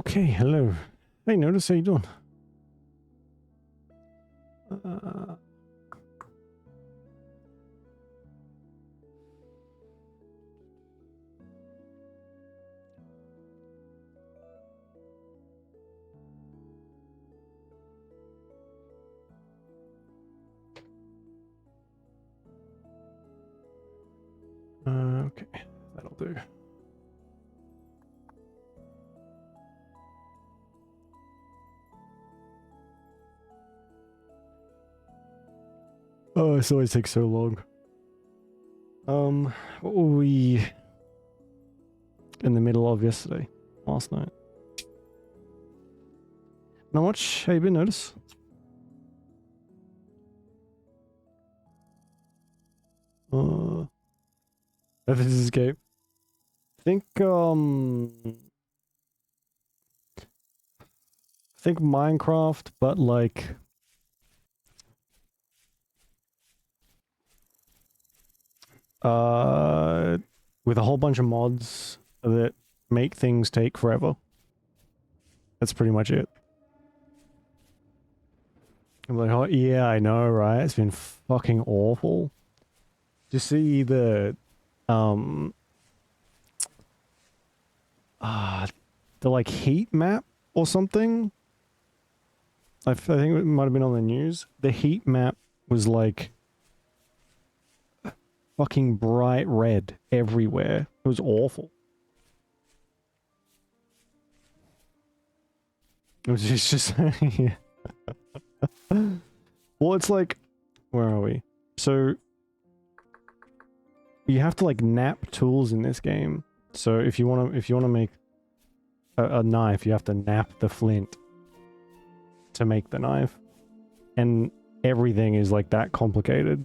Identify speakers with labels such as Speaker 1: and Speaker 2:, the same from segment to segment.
Speaker 1: Okay, hello. Hey, Notice, how you doing? Okay, that'll do. Oh, this always takes so long. What were we in the middle of yesterday? Last night? Not much. How you been, Notice? This escape. Think Minecraft, but like with a whole bunch of mods that make things take forever. That's pretty much it. I'm like, oh yeah, I know, right? It's been fucking awful. Do you see the like heat map or something? I think it might have been on the news. The heat map was like fucking bright red everywhere. It was awful. It was just yeah. Well, it's like, where are we? So you have to like nap tools in this game. So if you want to make a knife, you have to nap the flint to make the knife, and everything is like that complicated.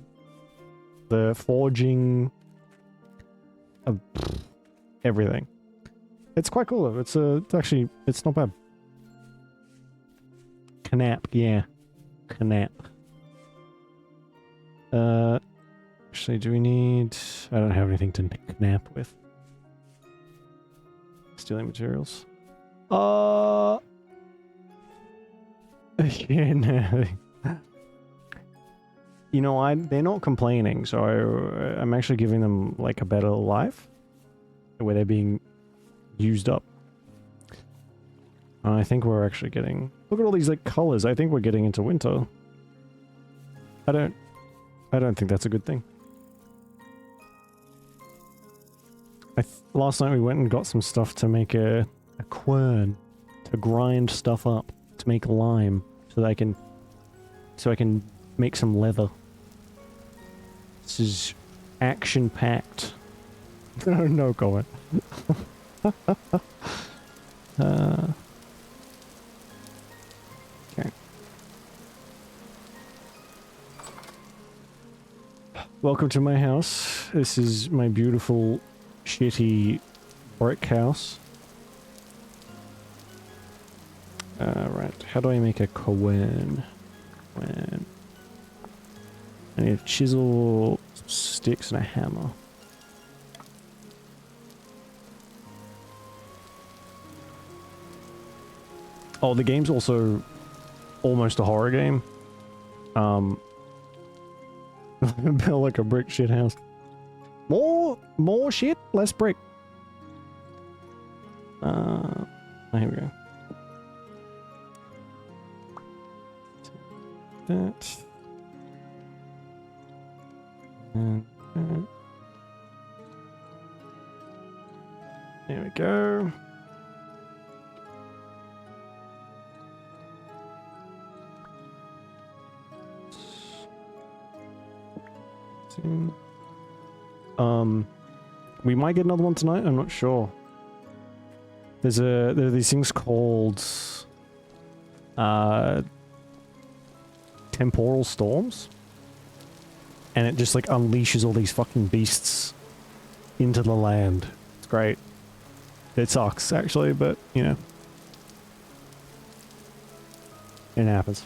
Speaker 1: The forging of everything. It's quite cool though. It's not bad. Knap, yeah. Knap. Actually, do we need... I don't have anything to knap with. Stealing materials. Yeah, no. You know, they're not complaining, so I'm actually giving them, like, a better life. Where they're being used up. I think we're actually getting... Look at all these, like, colors. I think we're getting into winter. I don't think that's a good thing. Last night we went and got some stuff to make a quern. To grind stuff up. To make lime. So that I can make some leather. This is action-packed. No comment. Okay. Welcome to my house. This is my beautiful, shitty brick house. Right. How do I make a quern? I need a chisel, some sticks, and a hammer. Oh, the game's also almost a horror game. Build like a brick shit house. More shit, less brick. Here we go. That. And that. There we go. We might get another one tonight, I'm not sure. There are these things called temporal storms, and it just like unleashes all these fucking beasts into the land. It's great. It sucks actually, but you know, it happens.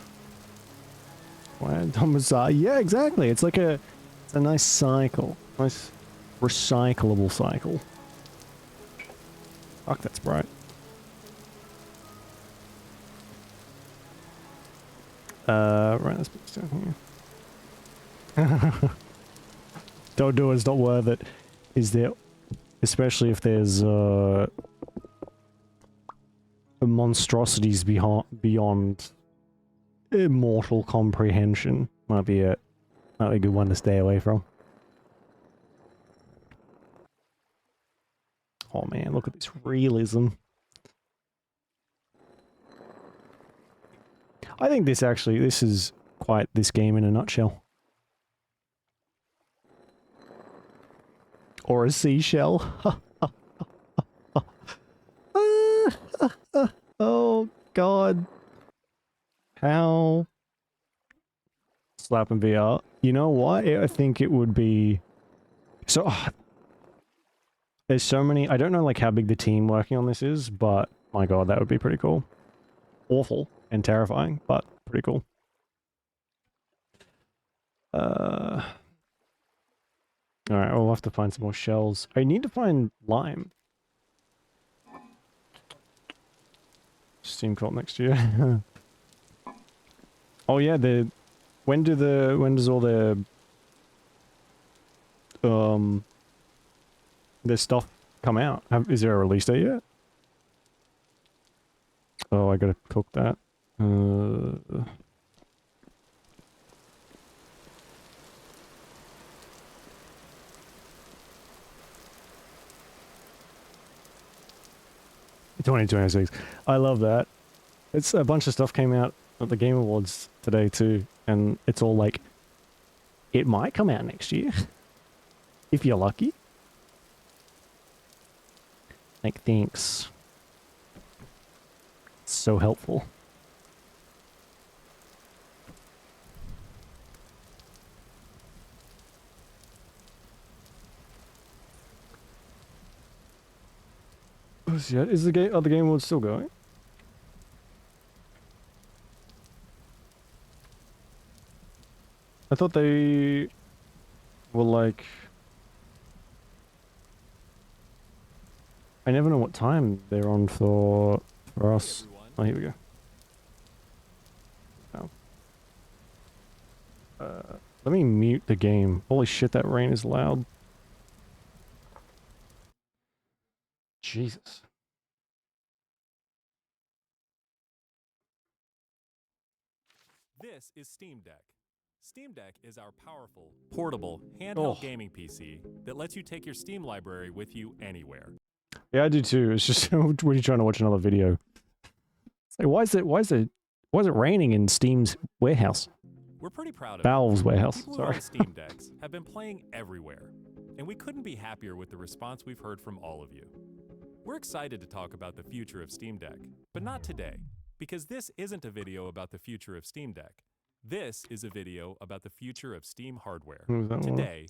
Speaker 1: Yeah, exactly. It's like it's a nice cycle, nice recyclable cycle. Fuck, that's bright. Right, let's put this down here. Don't do it, it's not worth it. Is there... Especially if there's, monstrosities beyond immortal comprehension. Might be a good one to stay away from. Oh man, look at this realism. I think this is quite this game in a nutshell. Or a seashell. Oh god. How? Slapping VR. You know what? I think it would be... So... there's so many... I don't know like how big the team working on this is, but my god, that would be pretty cool. Awful and terrifying, but pretty cool. Alright, we'll have to find some more shells. I need to find lime. Steam Cult next year. Oh yeah, when does all the stuff come out? Is there a release date yet? Oh, I gotta cook that. 2026. I love that. It's a bunch of stuff came out at the Game Awards today too, and it's all like, it might come out next year. If you're lucky. Like, thanks. It's so helpful. Is the game? Are the Game Awards still going? I thought they were like... I never know what time they're on for us. Oh, here we go. Oh. Let me mute the game. Holy shit, that rain is loud. Jesus.
Speaker 2: This is Steam Deck. Steam Deck is our powerful, portable, handheld gaming PC that lets you take your Steam library with you anywhere.
Speaker 1: Yeah, I do too. It's just when you're trying to watch another video. It's like, why is it raining in Steam's warehouse?
Speaker 2: We're pretty proud of
Speaker 1: Valve's warehouse.
Speaker 2: People
Speaker 1: Sorry.
Speaker 2: who own Steam Decks have been playing everywhere, and we couldn't be happier with the response we've heard from all of you. We're excited to talk about the future of Steam Deck, but not today, because this isn't a video about the future of Steam Deck. This is a video about the future of Steam hardware. Today,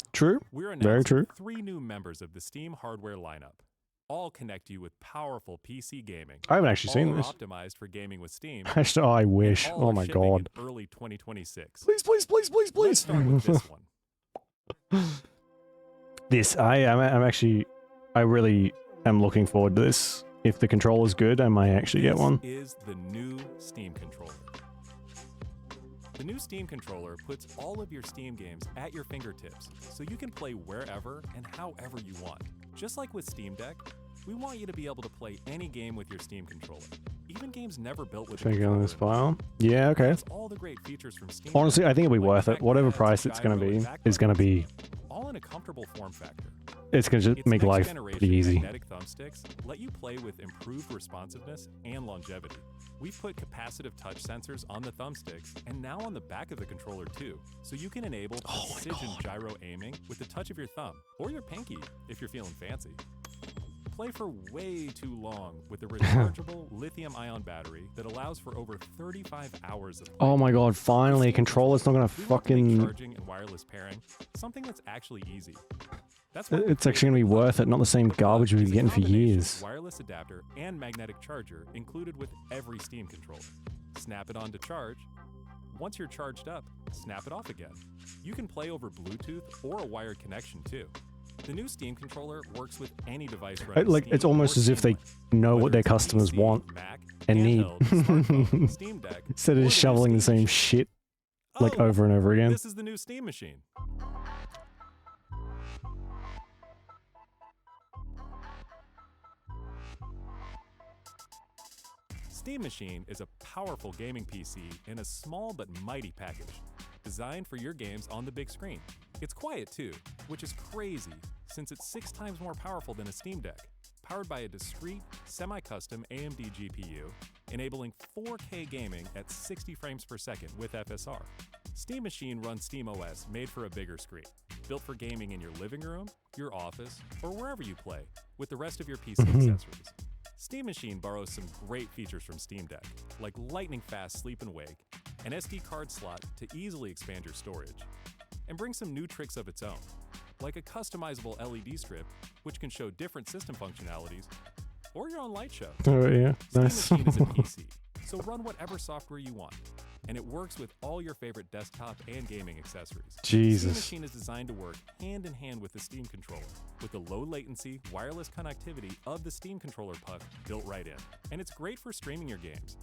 Speaker 2: we're announcing 3 new members of the Steam hardware lineup. All connect you with powerful PC gaming.
Speaker 1: I haven't actually seen this.
Speaker 2: Optimized for gaming with Steam.
Speaker 1: Oh, I wish. Oh my god.
Speaker 2: Early 2026.
Speaker 1: Please.
Speaker 2: Let's start with this one.
Speaker 1: This, I really am looking forward to this. If the controller's good, I might actually get one.
Speaker 2: This is the new Steam controller. The new Steam controller puts all of your Steam games at your fingertips, so you can play wherever and however you want. Just like with Steam Deck, we want you to be able to play any game with your Steam controller, even games never built with.
Speaker 1: Check on this file. Yeah, okay.
Speaker 2: All the great features from Steam.
Speaker 1: Honestly, I think it'll be worth it. Whatever price it's going to be, is going to be.
Speaker 2: All in a comfortable form factor.
Speaker 1: It's going to just make life pretty easy.
Speaker 2: Magnetic thumbsticks let you play with improved responsiveness and longevity. We've put capacitive touch sensors on the thumbsticks and now on the back of the controller too, so you can enable precision gyro aiming with the touch of your thumb or your pinky if you're feeling fancy. Play for way too long with a rechargeable lithium-ion battery that allows for over 35 hours of play.
Speaker 1: Oh my god, finally a controller's not gonna fucking...
Speaker 2: charging and wireless pairing, something that's actually easy.
Speaker 1: It's actually gonna be worth it, not the same garbage we've been getting for years.
Speaker 2: Wireless adapter and magnetic charger included with every Steam controller. Snap it on to charge. Once you're charged up, snap it off again. You can play over Bluetooth or a wired connection too. The new Steam controller works with any device running
Speaker 1: Like,
Speaker 2: Steam
Speaker 1: it's almost
Speaker 2: or
Speaker 1: as if they
Speaker 2: Steamlink.
Speaker 1: know
Speaker 2: Whether
Speaker 1: what their
Speaker 2: it's a
Speaker 1: customers
Speaker 2: PC,
Speaker 1: want
Speaker 2: Mac,
Speaker 1: and need.
Speaker 2: handheld, smartphone, Steam Deck,
Speaker 1: Instead of
Speaker 2: or
Speaker 1: just
Speaker 2: the new
Speaker 1: shoveling the
Speaker 2: Steam
Speaker 1: same
Speaker 2: Machine.
Speaker 1: shit, like,
Speaker 2: Oh,
Speaker 1: over and over again.
Speaker 2: this is the new Steam Machine. Steam Machine is a powerful gaming PC in a small but mighty package, designed for your games on the big screen. It's quiet too, which is crazy since it's 6 times more powerful than a Steam Deck, powered by a discrete, semi-custom AMD GPU, enabling 4K gaming at 60 frames per second with FSR. Steam Machine runs SteamOS made for a bigger screen, built for gaming in your living room, your office, or wherever you play, with the rest of your PC accessories. Steam Machine borrows some great features from Steam Deck, like lightning-fast sleep and wake, an SD card slot to easily expand your storage, and brings some new tricks of its own, like a customizable LED strip, which can show different system functionalities, or your own light show.
Speaker 1: Oh, yeah. Nice.
Speaker 2: Steam Machine is a PC, so run whatever software you want, and it works with all your favorite desktop and gaming accessories.
Speaker 1: Jesus.
Speaker 2: Steam Machine is designed to work hand in hand with the Steam controller, with the low latency, wireless connectivity of the Steam controller puck built right in. And it's great for streaming your games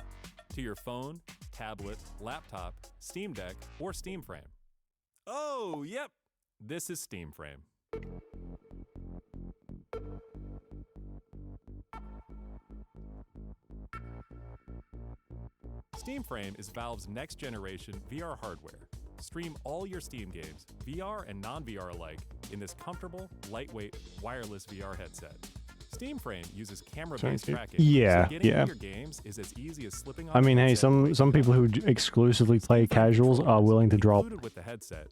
Speaker 2: to your phone, tablet, laptop, Steam Deck, or Steam Frame. Oh, yep, this is Steam Frame. Steam Frame is Valve's next-generation VR hardware. Stream all your Steam games, VR and non-VR alike, in this comfortable, lightweight, wireless VR headset. Steam Frame uses camera-based tracking,
Speaker 1: Yeah,
Speaker 2: so getting
Speaker 1: yeah.
Speaker 2: into your games is as easy as slipping on
Speaker 1: I mean,
Speaker 2: the
Speaker 1: hey,
Speaker 2: headset and
Speaker 1: some
Speaker 2: waking
Speaker 1: people
Speaker 2: up.
Speaker 1: who exclusively play
Speaker 2: Steam Frame
Speaker 1: casuals are
Speaker 2: controllers
Speaker 1: willing to drop
Speaker 2: included with the headset,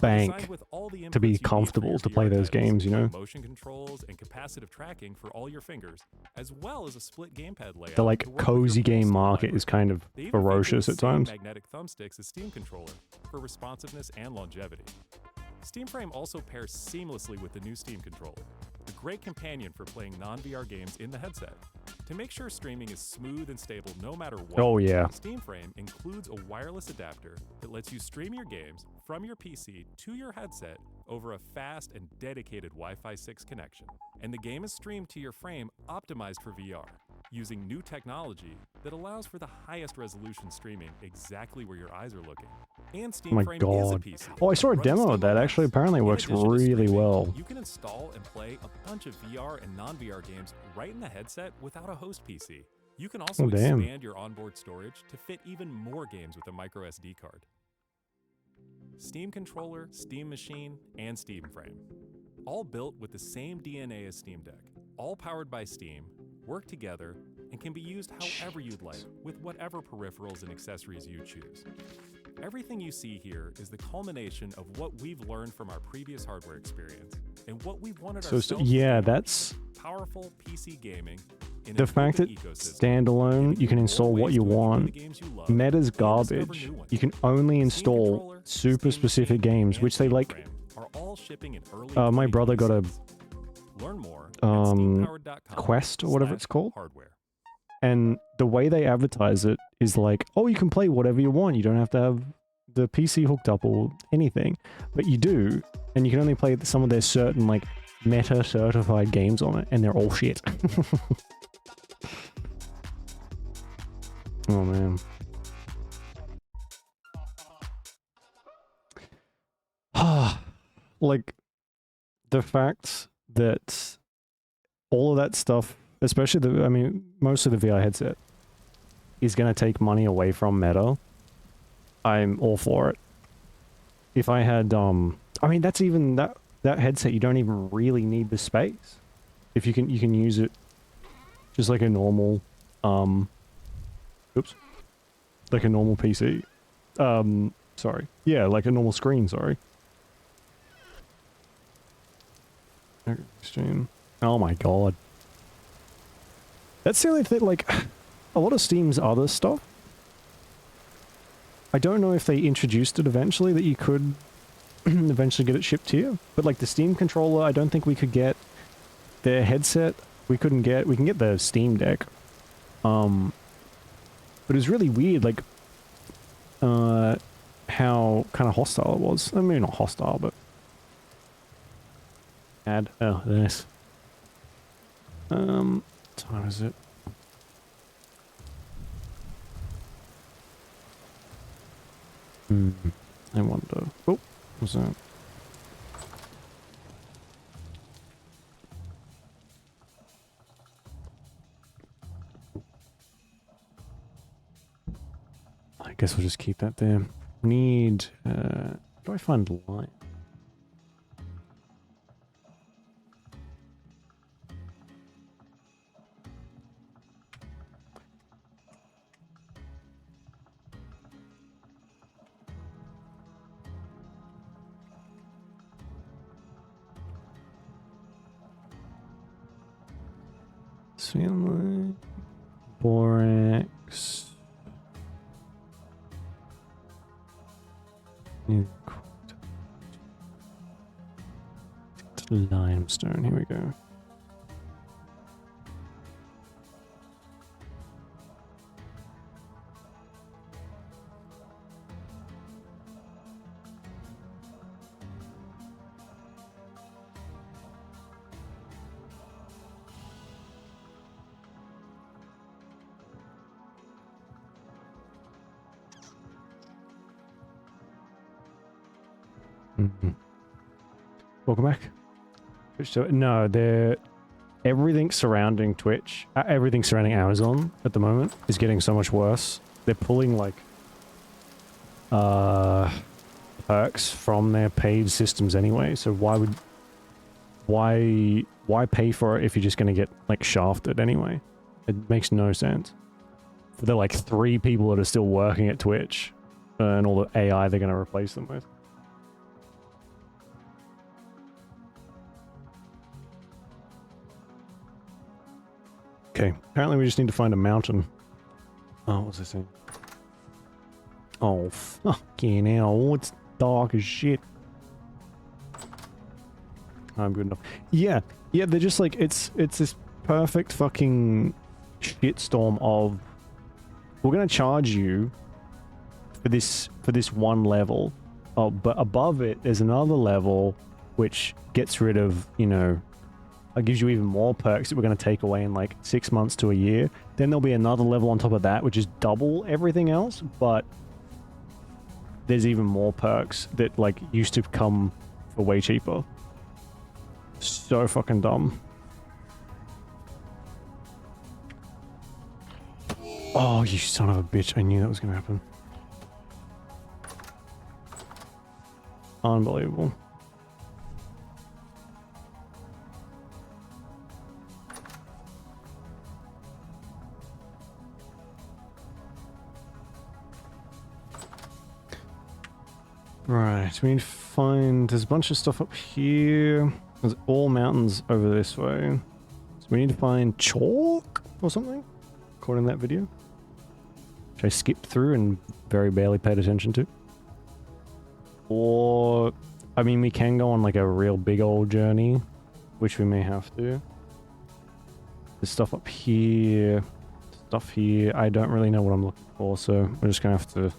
Speaker 1: bank
Speaker 2: designed with all the
Speaker 1: to be
Speaker 2: inputs you need for
Speaker 1: comfortable
Speaker 2: your
Speaker 1: to play
Speaker 2: VR
Speaker 1: those
Speaker 2: titles,
Speaker 1: games, you know?
Speaker 2: like motion controls and capacitive tracking for all your fingers, as well as a split gamepad layout.
Speaker 1: The, like,
Speaker 2: to work with your
Speaker 1: cozy
Speaker 2: full
Speaker 1: game
Speaker 2: Steam
Speaker 1: market
Speaker 2: library.
Speaker 1: is kind of
Speaker 2: They even feature
Speaker 1: ferocious
Speaker 2: the
Speaker 1: at
Speaker 2: same
Speaker 1: times.
Speaker 2: magnetic thumbsticks as Steam controller for responsiveness and longevity. Steam Frame also pairs seamlessly with the new Steam controller, a great companion for playing non-VR games in the headset. To make sure streaming is smooth and stable no matter what,
Speaker 1: Oh, yeah.
Speaker 2: Steam Frame includes a wireless adapter that lets you stream your games from your PC to your headset over a fast and dedicated Wi-Fi 6 connection. And the game is streamed to your frame optimized for VR, using new technology that allows for the highest resolution streaming exactly where your eyes are looking. And Steam
Speaker 1: Oh my
Speaker 2: Frame is a
Speaker 1: God.
Speaker 2: PC.
Speaker 1: Oh, I saw a
Speaker 2: Running
Speaker 1: demo of that.
Speaker 2: SteamOS.
Speaker 1: Actually, apparently
Speaker 2: In
Speaker 1: works
Speaker 2: addition to
Speaker 1: really
Speaker 2: streaming,
Speaker 1: well.
Speaker 2: You can install and play a bunch of VR and non-VR games right in the headset without a host PC. You can also
Speaker 1: Oh, damn.
Speaker 2: expand your onboard storage to fit even more games with a micro SD card. Steam controller, Steam Machine, and Steam Frame. All built with the same DNA as Steam Deck. All powered by Steam, work together, and can be used however you'd like with whatever peripherals and accessories you choose. Everything you see here is the culmination of what we've learned from our previous hardware experience and what we've wanted
Speaker 1: So,
Speaker 2: ourselves
Speaker 1: yeah,
Speaker 2: to do.
Speaker 1: That's
Speaker 2: Powerful PC gaming in
Speaker 1: the
Speaker 2: an
Speaker 1: fact that
Speaker 2: open ecosystem,
Speaker 1: standalone,
Speaker 2: giving
Speaker 1: you can
Speaker 2: more
Speaker 1: install what
Speaker 2: ways
Speaker 1: you
Speaker 2: to enjoy the
Speaker 1: want.
Speaker 2: games you love
Speaker 1: Meta's
Speaker 2: and discover
Speaker 1: garbage.
Speaker 2: new ones.
Speaker 1: You can only
Speaker 2: Steam
Speaker 1: install
Speaker 2: controller,
Speaker 1: super
Speaker 2: Steam
Speaker 1: specific
Speaker 2: Machine,
Speaker 1: games,
Speaker 2: and
Speaker 1: which they
Speaker 2: Steam
Speaker 1: like.
Speaker 2: Frame are all shipping in early
Speaker 1: My brother got a
Speaker 2: 2026. Learn more at
Speaker 1: um,
Speaker 2: steampowered.com
Speaker 1: Quest or whatever it's called.
Speaker 2: hardware.
Speaker 1: And the way they advertise it is like, oh, you can play whatever you want. You don't have to have the PC hooked up or anything. But you do, and you can only play some of their certain, like, meta-certified games on it, and they're all shit. Oh, man. Like, the fact that all of that stuff, especially most of the VR headset, is going to take money away from Meta, I'm all for it. If I had, that's even, that headset, you don't even really need the space. If you can use it just like a normal, like a normal PC. Sorry. Yeah, like a normal screen, sorry. Stream. Oh my god. That's the only thing, like, a lot of Steam's other stuff, I don't know if they introduced it eventually, that you could eventually get it shipped to you. But like the Steam controller, I don't think we could get. Their headset, we can get the Steam Deck. But it was really weird, like, how kind of hostile it was. I mean, not hostile, but Add. Oh, nice. What time is it? I wonder. Oh, what's that? I guess we'll just keep that there. Need, where do I find light? Swim, borax. Limestone, here we go. Welcome back. No, they're everything surrounding Twitch, everything surrounding Amazon at the moment is getting so much worse. They're pulling like perks from their paid systems anyway. So why pay for it if you're just going to get like shafted anyway? It makes no sense. For the like 3 people that are still working at Twitch and all the AI they're going to replace them with. Okay, apparently we just need to find a mountain. Oh, what's this thing? Oh, fucking hell, it's dark as shit. I'm good enough. Yeah, they're just like, it's this perfect fucking shitstorm of, we're gonna charge you for this one level, but above it, there's another level which gets rid of, you know, it gives you even more perks that we're going to take away in like 6 months to a year. Then there'll be another level on top of that, which is double everything else, but there's even more perks that like used to come for way cheaper. So fucking dumb. Oh, you son of a bitch. I knew that was going to happen. Unbelievable. Right, we need to find... There's a bunch of stuff up here. There's all mountains over this way. So we need to find chalk or something, according to that video. Which I skipped through and very barely paid attention to. Or... I mean, we can go on like a real big old journey, which we may have to. There's stuff up here. Stuff here. I don't really know what I'm looking for, so we're just gonna have to...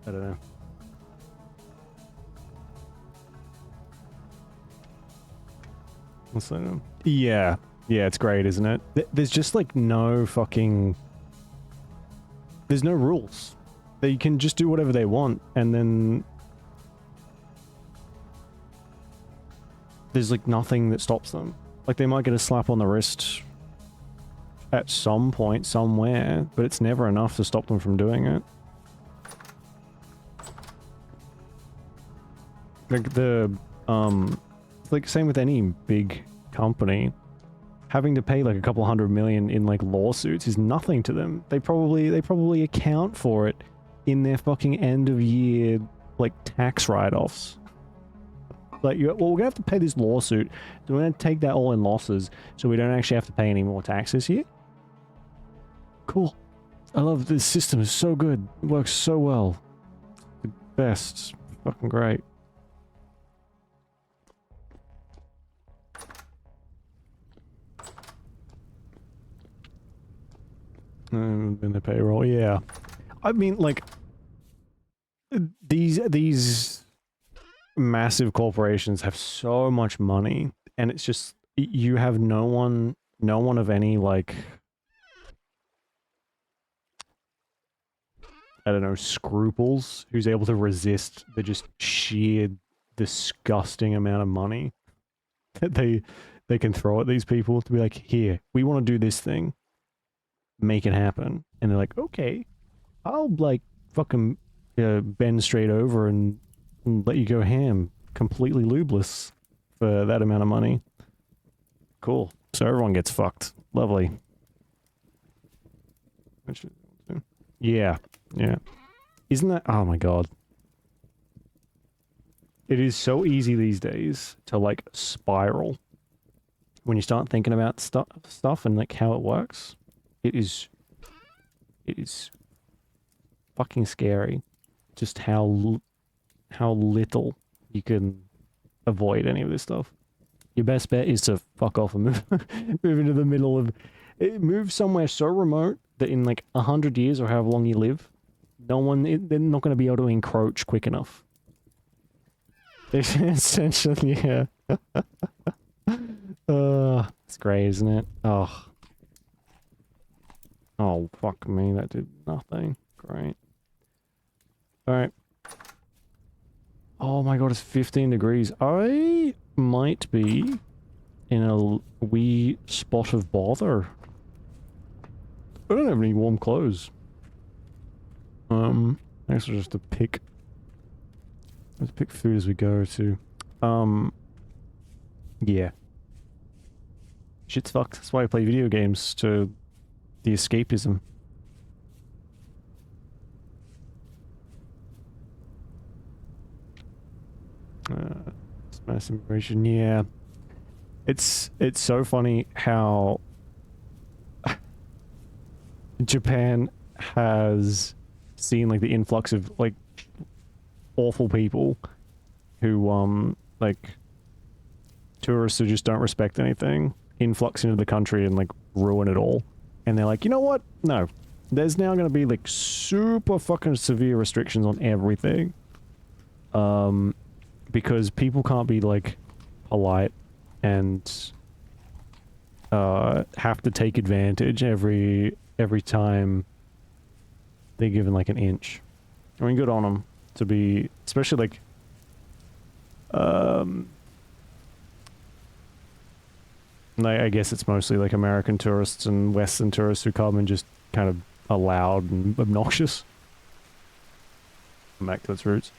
Speaker 1: I don't know. What's that? Yeah. Yeah, it's great, isn't it? There's just like no fucking... There's no rules. They can just do whatever they want, and then... There's like nothing that stops them. Like they might get a slap on the wrist at some point, somewhere, but it's never enough to stop them from doing it. Like like same with any big company, having to pay like a couple $100 million in like lawsuits is nothing to them. They probably account for it in their fucking end of year like tax write-offs. Like, well, we're gonna have to pay this lawsuit, so we're gonna take that all in losses, so we don't actually have to pay any more taxes here. Cool. I love this system. Is so good. It works so well. The best. Fucking great. In the payroll, yeah. I mean, like, these massive corporations have so much money, and it's just you have no one of any like, I don't know, scruples who's able to resist the just sheer disgusting amount of money that they can throw at these people to be like, here, we want to do this thing, make it happen. And they're like, okay, I'll like fucking bend straight over and let you go ham completely lubeless for that amount of money. Cool. So everyone gets fucked. Lovely. Yeah. Yeah. Isn't that... Oh my god. It is so easy these days to like spiral. When you start thinking about stuff and like how it works, it is fucking scary. Just how little you can avoid any of this stuff. Your best bet is to fuck off and move into the middle of... Move somewhere so remote that in like 100 years or however long you live, they're not going to be able to encroach quick enough. Essentially, yeah. It's great, isn't it? Oh. Oh, fuck me, that did nothing. Great. Alright. Oh my god, it's 15 degrees. I might be in a wee spot of bother. I don't have any warm clothes. I guess we'll just pick... Let's pick food as we go too. Yeah. Shit's fucked. That's why I play video games, to the escapism. Mass immigration, yeah. It's so funny how Japan has seen like the influx of like awful people who like tourists who just don't respect anything influx into the country and like ruin it all, and they're like, you know what, no, there's now going to be like super fucking severe restrictions on everything, because people can't be like polite and have to take advantage every time they're given like an inch. I mean, good on them to be, especially like I guess it's mostly like American tourists and Western tourists who come and just kind of are loud and obnoxious. Back to its roots.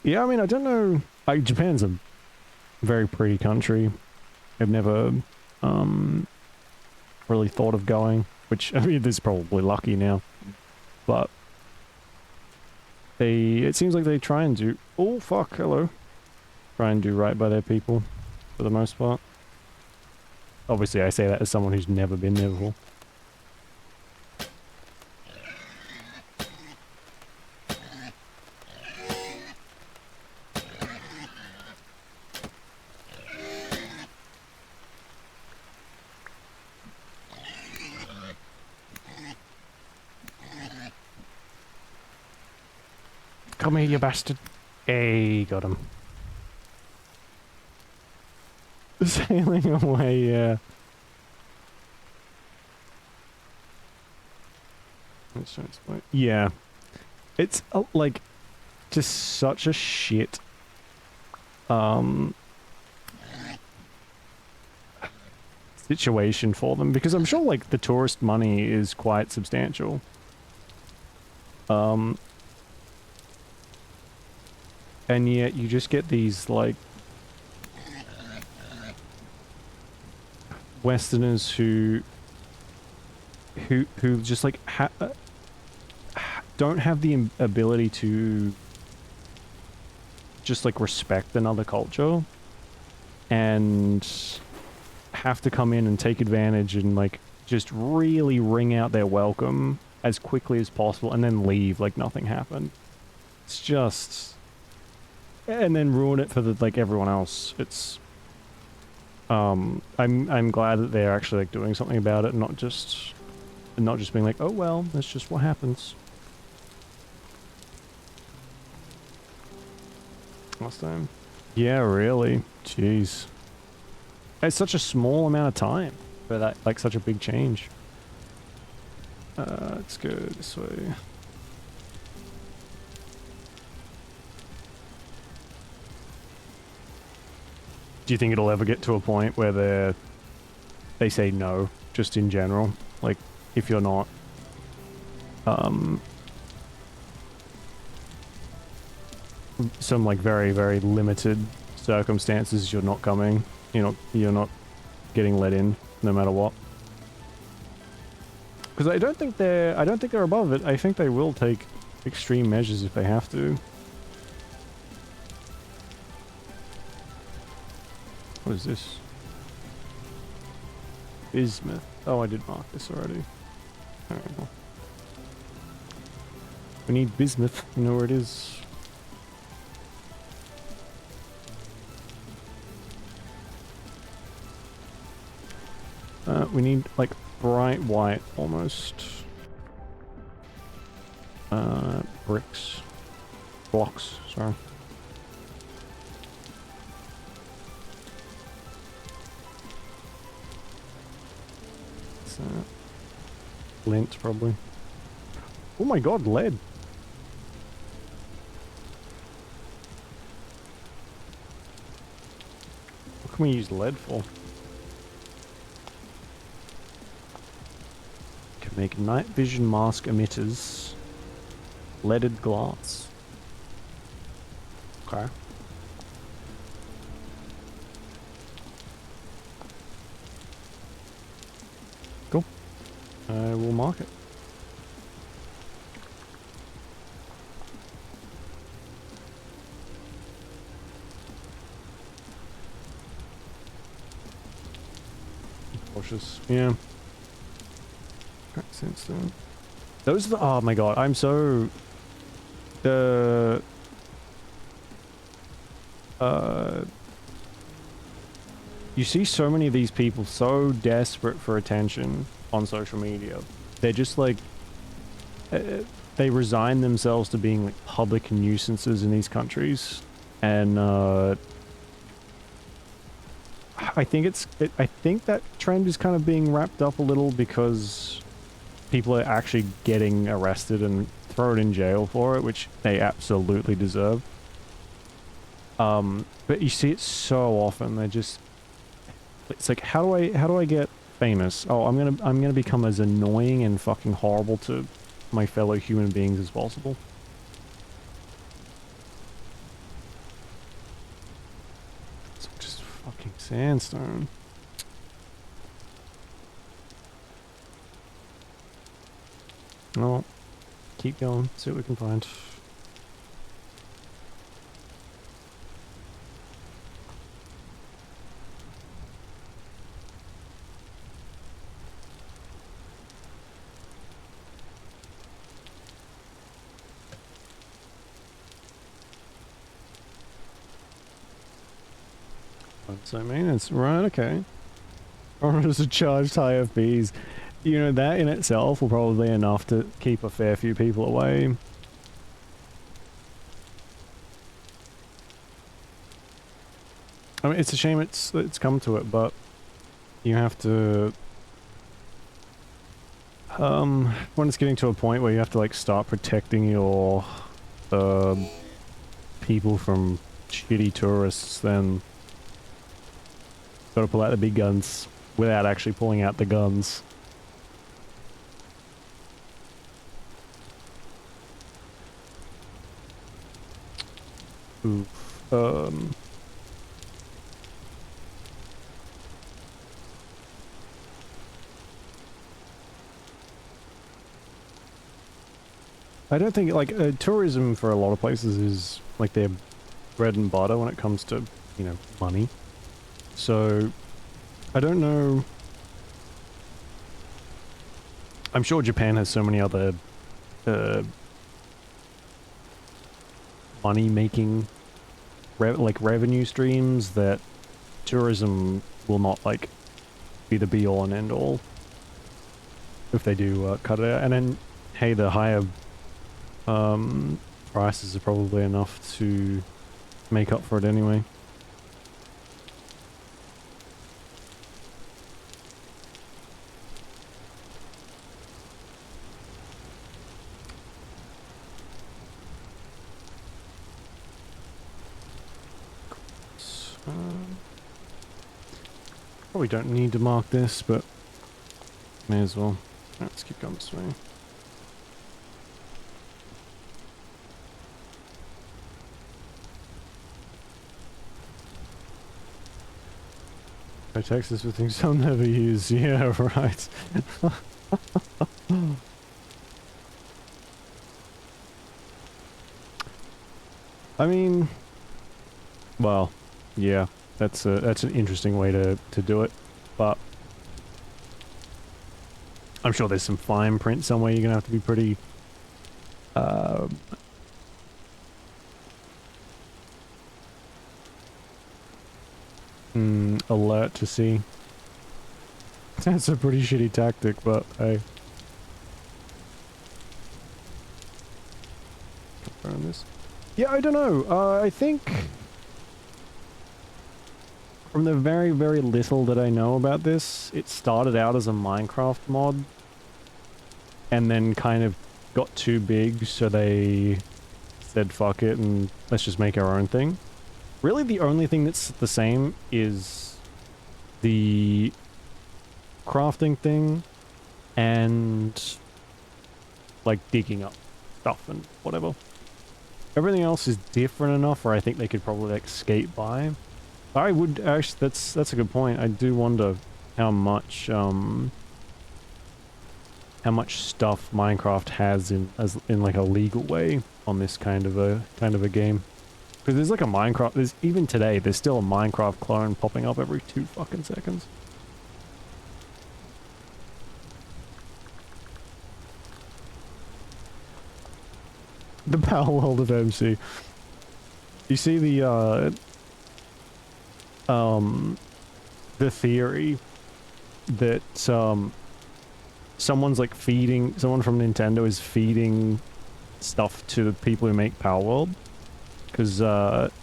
Speaker 1: Yeah, I mean, I don't know. Japan's a very pretty country. I've never really thought of going, which, I mean, this is probably lucky now. But it seems like they try and do... Oh, fuck, hello. Try and do right by their people, for the most part. Obviously, I say that as someone who's never been there before. Come here, you bastard. Hey, got him. Sailing away, yeah. Yeah. It's, like, just such a shit, situation for them, because I'm sure, like, the tourist money is quite substantial. And yet you just get these, like, Westerners who just like don't have the ability to just like respect another culture, and have to come in and take advantage and like just really wring out their welcome as quickly as possible and then leave like nothing happened. It's just... and then ruin it for the like everyone else. It's I'm glad that they're actually like doing something about it, and not just being like, oh well, that's just what happens. last time. Yeah, really. Jeez. It's such a small amount of time for that, like such a big change. Let's go this way. Do you think it'll ever get to a point where they say no, just in general? Like, if you're not, some like very, very limited circumstances, you're not coming, you're not getting let in, no matter what. Because I don't think they're above it. I think they will take extreme measures if they have to. What is this? Bismuth. Oh, I did mark this already. Alright, well. We need bismuth. You know where it is. We need, like, bright white, almost. Bricks. Blocks, sorry. Lint, probably. Oh my god, lead! What can we use lead for? Can make night vision mask emitters. Leaded glass. Okay. Cool. I will mark it. Cautious. Yeah. Crack sandstone. Those are the, oh my god, I'm so... you see so many of these people so desperate for attention on social media. They're just like... they resign themselves to being like public nuisances in these countries. And I think I think that trend is kind of being wrapped up a little because people are actually getting arrested and thrown in jail for it, which they absolutely deserve. But you see it so often. They just, it's like, how do I get famous? Oh, I'm gonna become as annoying and fucking horrible to my fellow human beings as possible. It's just fucking sandstone. Well, keep going, see what we can find. So I mean, it's right, okay. Owners are charged higher fees. You know, that in itself will probably be enough to keep a fair few people away. I mean, it's a shame it's come to it, but you have to... when it's getting to a point where you have to, like, start protecting your, people from shitty tourists, then... Gotta pull out the big guns without actually pulling out the guns. Ooh. I don't think, like, tourism for a lot of places is, like, their bread and butter when it comes to, you know, money. So, I don't know. I'm sure Japan has so many other money-making revenue streams that tourism will not, like, be the be-all and end-all if they do cut it out. And then, hey, the higher prices are probably enough to make up for it anyway. Probably don't need to mark this, but may as well. Let's keep going this way. I text this with things I'll never use. Yeah, right. I mean, well, yeah, that's an interesting way to do it, but I'm sure there's some fine print somewhere you're gonna have to be pretty alert to see. That's a pretty shitty tactic, but hey. Confirm this. Yeah, I don't know. I think from the very, very little that I know about this, it started out as a Minecraft mod and then kind of got too big, so they said fuck it and let's just make our own thing. Really, the only thing that's the same is the crafting thing and like digging up stuff and whatever. Everything else is different enough where I think they could probably like skate by. I would actually, that's a good point. I do wonder how much stuff Minecraft has in like a legal way on this kind of a game. Because there's like a Minecraft, there's even today, there's still a Minecraft clone popping up every 2 fucking seconds. The Power World of MC. You see the theory that someone from Nintendo is feeding stuff to the people who make Power World, because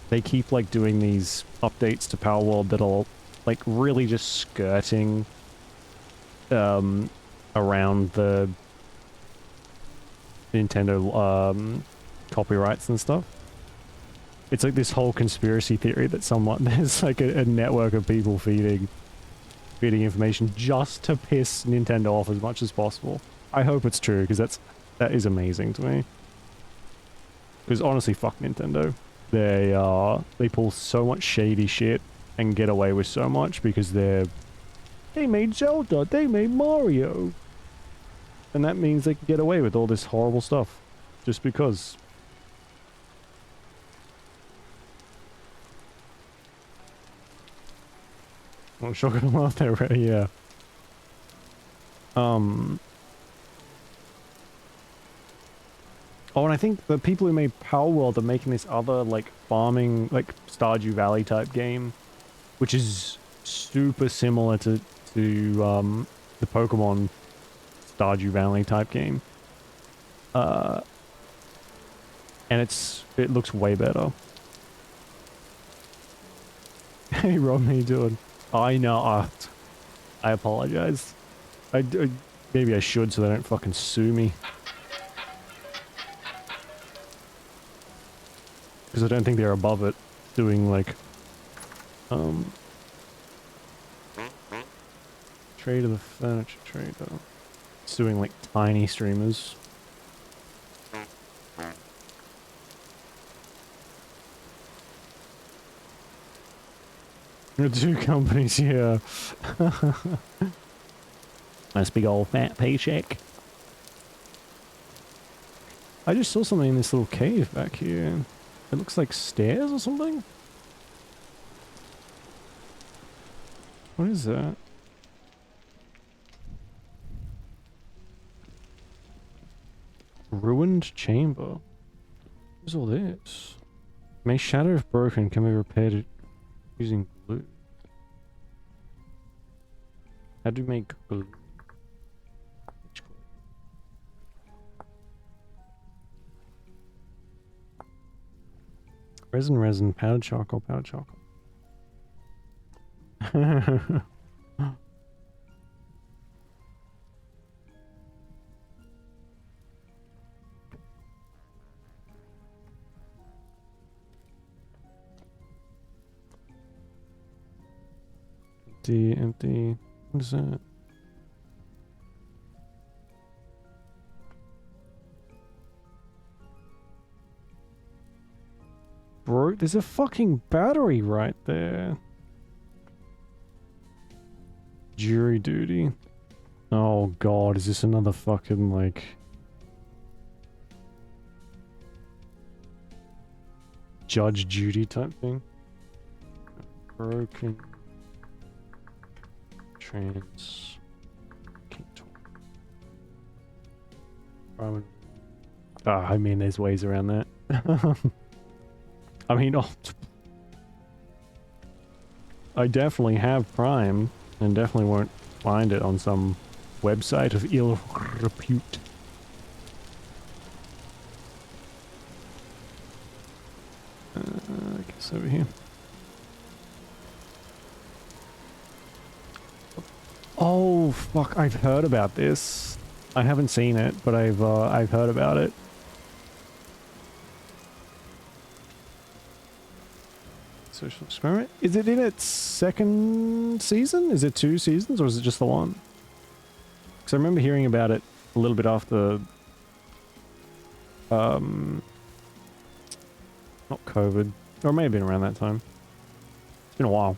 Speaker 1: they keep like doing these updates to Power World that are like really just skirting around the Nintendo copyrights and stuff. It's like this whole conspiracy theory that there's like a network of people feeding information just to piss Nintendo off as much as possible. I hope it's true, because that is amazing to me. Because honestly, fuck Nintendo. They pull so much shady shit and get away with so much because they made Zelda, they made Mario. And that means they can get away with all this horrible stuff just because. I'm sure gonna laugh there, right? Yeah. Oh, and I think the people who made Power World are making this other, like, farming, like, Stardew Valley type game, which is super similar to the Pokemon Stardew Valley type game. And it looks way better. Hey Rob, how you doing? I know, I apologize. Maybe I should so they don't fucking sue me. Because I don't think they're above it, doing like, trade of the furniture trader. It's doing like tiny streamers. The 2 companies, yeah. Nice big old fat paycheck. I just saw something in this little cave back here. It looks like stairs or something? What is that? Ruined chamber. What's all this? May shatter if broken can be repaired using glue. How do you make glue? Resin, powdered charcoal, powdered charcoal. Empty. What is that? Bro, there's a fucking battery right there. Jury duty. Oh god, is this another fucking like... Judge Judy type thing? Broken... Trans... I mean, there's ways around that. I mean, I definitely have Prime, and definitely won't find it on some website of ill repute. I guess over here. Oh fuck! I've heard about this. I haven't seen it, but I've heard about it. Social experiment. Is it in its second season? Is it 2 seasons, or is it just the one? Because I remember hearing about it a little bit after. Not COVID, or it may have been around that time. It's been a while.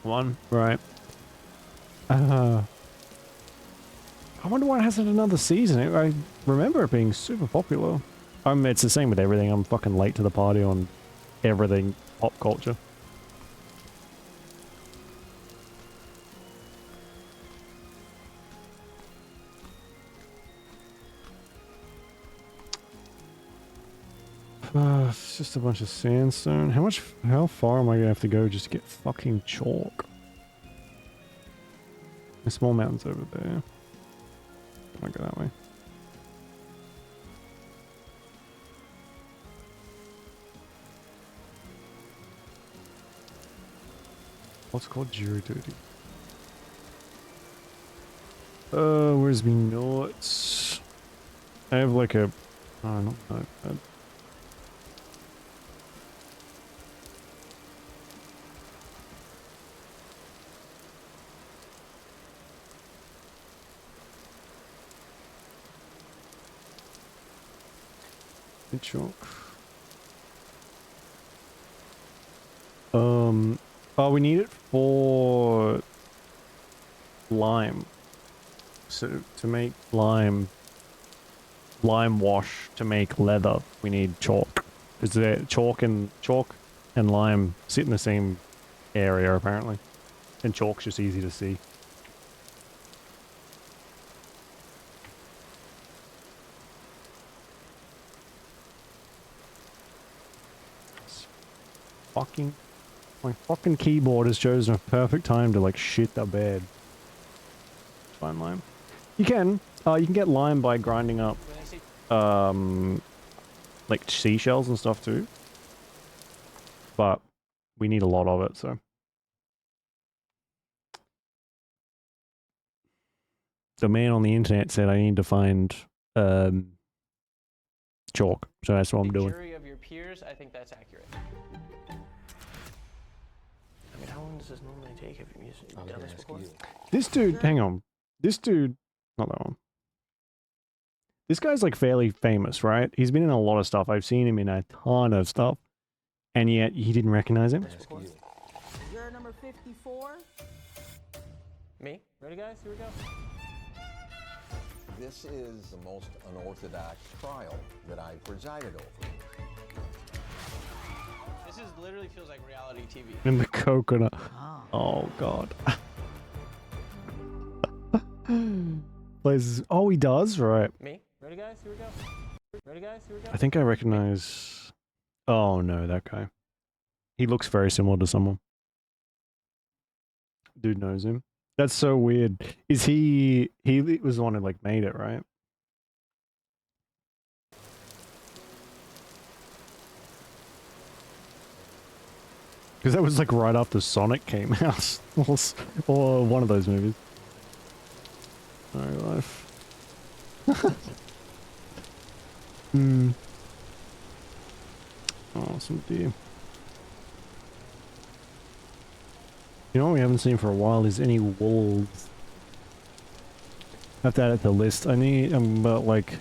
Speaker 1: One, right. I wonder why it hasn't another season. I remember it being super popular. It's the same with everything. I'm fucking late to the party on everything pop culture. It's just a bunch of sandstone. How far am I gonna have to go just to get fucking chalk? The small mountains over there. I'll go that way. What's called jury duty? Where's me notes? I have like a... Oh, not notepad. Chalk. Oh, we need it for lime. So to make lime wash to make leather, we need chalk. Is there chalk and lime sit in the same area apparently, and chalk's just easy to see. My fucking keyboard has chosen a perfect time to like shit the bed. Find lime. You can get lime by grinding up like seashells and stuff too. But we need a lot of it, so. The man on the internet said I need to find chalk, so that's what I'm doing.
Speaker 3: Jury of your peers, I think that's accurate. I mean, how long does this normally take? Have you done this before?
Speaker 1: This dude, hang on. This dude, not that one. This guy's like fairly famous, right? He's been in a lot of stuff. I've seen him in a ton of stuff, and yet he didn't recognize him.
Speaker 4: Juror number 54.
Speaker 3: Me? Ready, guys? Here we go.
Speaker 5: This is the most unorthodox trial that I presided over.
Speaker 3: This literally feels like reality TV.
Speaker 1: In the coconut. Oh god. Plays. Oh, he does, right?
Speaker 3: Me? Ready, guys? Here we go. Ready, guys? Here we go.
Speaker 1: I think I recognize. Oh no, that guy. He looks very similar to someone. Dude knows him. That's so weird. Is he? He was the one who like made it, right? Because that was like right after Sonic came out. Or one of those movies. Sorry, life. Oh, some deer. You know what we haven't seen for a while is any wolves. I have to add it to the list. I need, about like...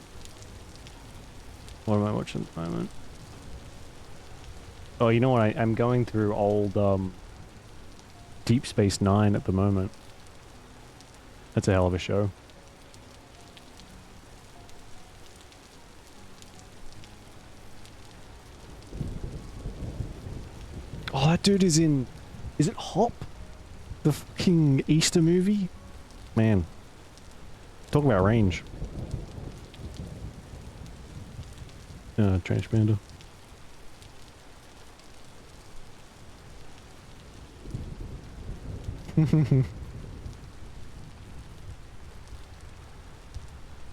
Speaker 1: What am I watching at the moment? Oh, you know what? I'm going through old, Deep Space Nine at the moment. That's a hell of a show. Oh, that dude is in... Is it Hop? The fucking Easter movie? Man. Talk about range. Transponder.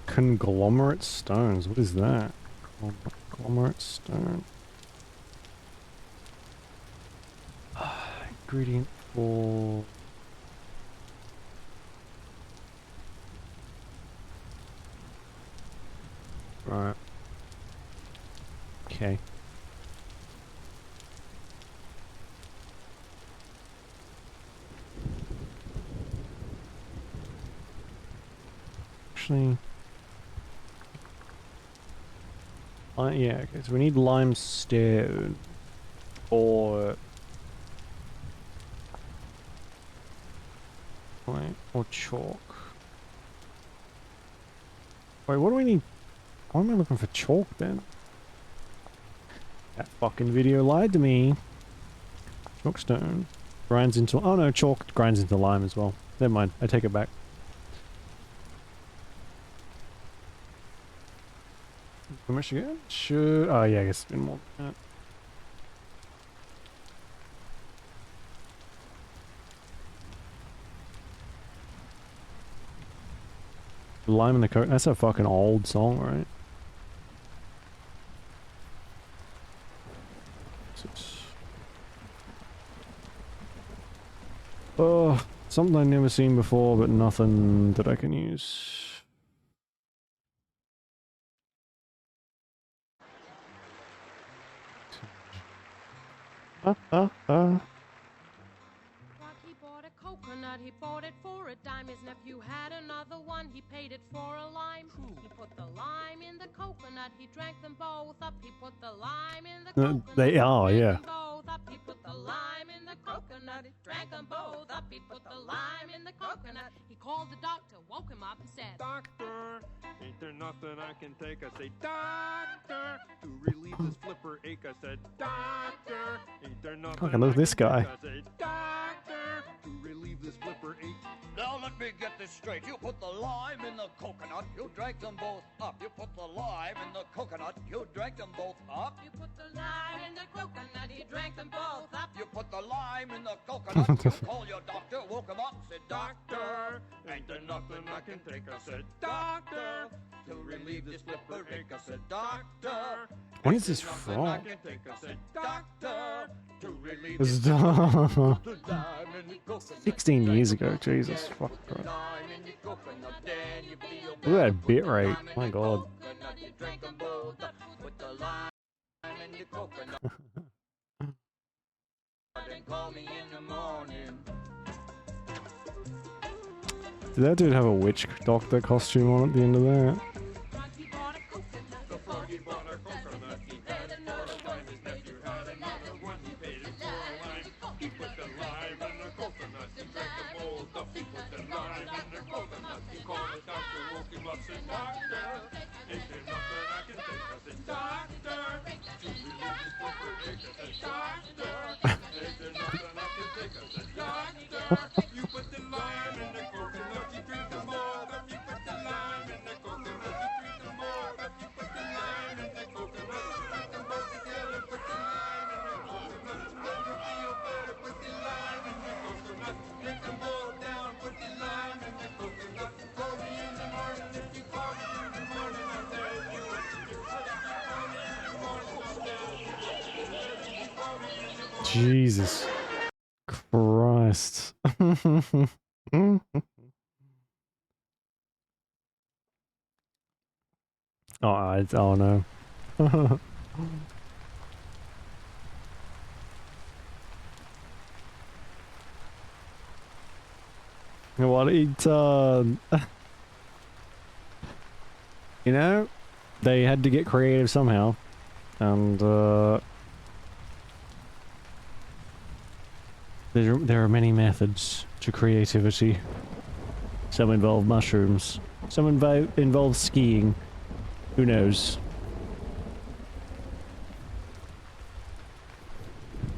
Speaker 1: Conglomerate stones. What is that? Conglomerate stone. Ingredient for... Right. Okay. Actually... yeah, okay, so we need limestone. Or... Wait, or chalk. Wait, what do we need? Why am I looking for chalk then? That fucking video lied to me. Chalkstone. Grinds into... Oh no, chalk grinds into lime as well. Never mind, I take it back. How much again? Sure. Oh yeah, I guess it's been more than that. Lime in the coat. That's a fucking old song, right? Oh, something I've never seen before, but nothing that I can use.
Speaker 6: He bought a coconut, he bought it for a dime. His nephew had another one, he paid it for a lime. He put the lime in the coconut, he drank them both up. He put the lime in the coconut,
Speaker 1: They are,
Speaker 6: he
Speaker 1: yeah.
Speaker 6: drank them both up. He put the lime in the coconut, he drank them both up. He put the lime in the coconut. He called the doctor, woke him up and said,
Speaker 7: Doctor, ain't there nothing I can take? I say, Doctor, to relieve this flipper ache. I said, Doctor, ain't there nothing
Speaker 1: Fucking look at this guy.
Speaker 7: I say, Doctor, to relieve this flipper ache.
Speaker 8: Now let me get this straight. You put the lime in the coconut, you drank them both up. You put the lime in the coconut, you drank them both up.
Speaker 6: you put the lime in the coconut, he drank them both up.
Speaker 8: You put the lime in the coconut, you call your doctor, woke him up, said,
Speaker 7: Doctor, ain't there nothing I can take? I said, Doctor, to relieve this flipper ache. I said, Doctor,
Speaker 1: When is this
Speaker 7: nothing
Speaker 1: from?
Speaker 7: I can take. I said, Doctor, to relieve
Speaker 1: This
Speaker 7: this
Speaker 1: is
Speaker 7: the lime in the coconut.
Speaker 1: 16 years ago, Jesus fuck. Bro.
Speaker 8: lime in the coconut, then you feel
Speaker 1: Look at that bit rate. My god.
Speaker 8: coconut, you drank them both up. Put the lime in the coconut, then call me in the morning.
Speaker 1: Did that dude have a witch doctor costume on at the end of that?
Speaker 6: He bought a coconut,
Speaker 7: The froggy bought a coconut, he had it for a lime. His nephew had another one, he paid it for a lime. He put the lime in the coconut, he drank them both up. He put the lime in the coconut, he called the doctor, woke him up, said, Doctor, ain't there nothing I can take? I said, Doctor, to relieve this flipper ache. I said, Doctor, ain't there nothing I can take? I said, Doctor, you put the lime in the coconut, you drink them both up. You put the lime in the coconut, you drink them both up. You put the lime in the coconut, you drink them both together. Put the lime in the coconut, it's make you feel better. Put the lime in the coconut, drink them both down. Put the lime in the coconut. Call me in the morning if you call me in the morning. I'll tell you what to do. If you call me in the morning, I'll tell you what to do. If you call me in the morning.
Speaker 1: Jesus. Christ. Oh no. What it you know, they had to get creative somehow, and there are many methods to creativity. Some involve mushrooms, some involve skiing. Who knows?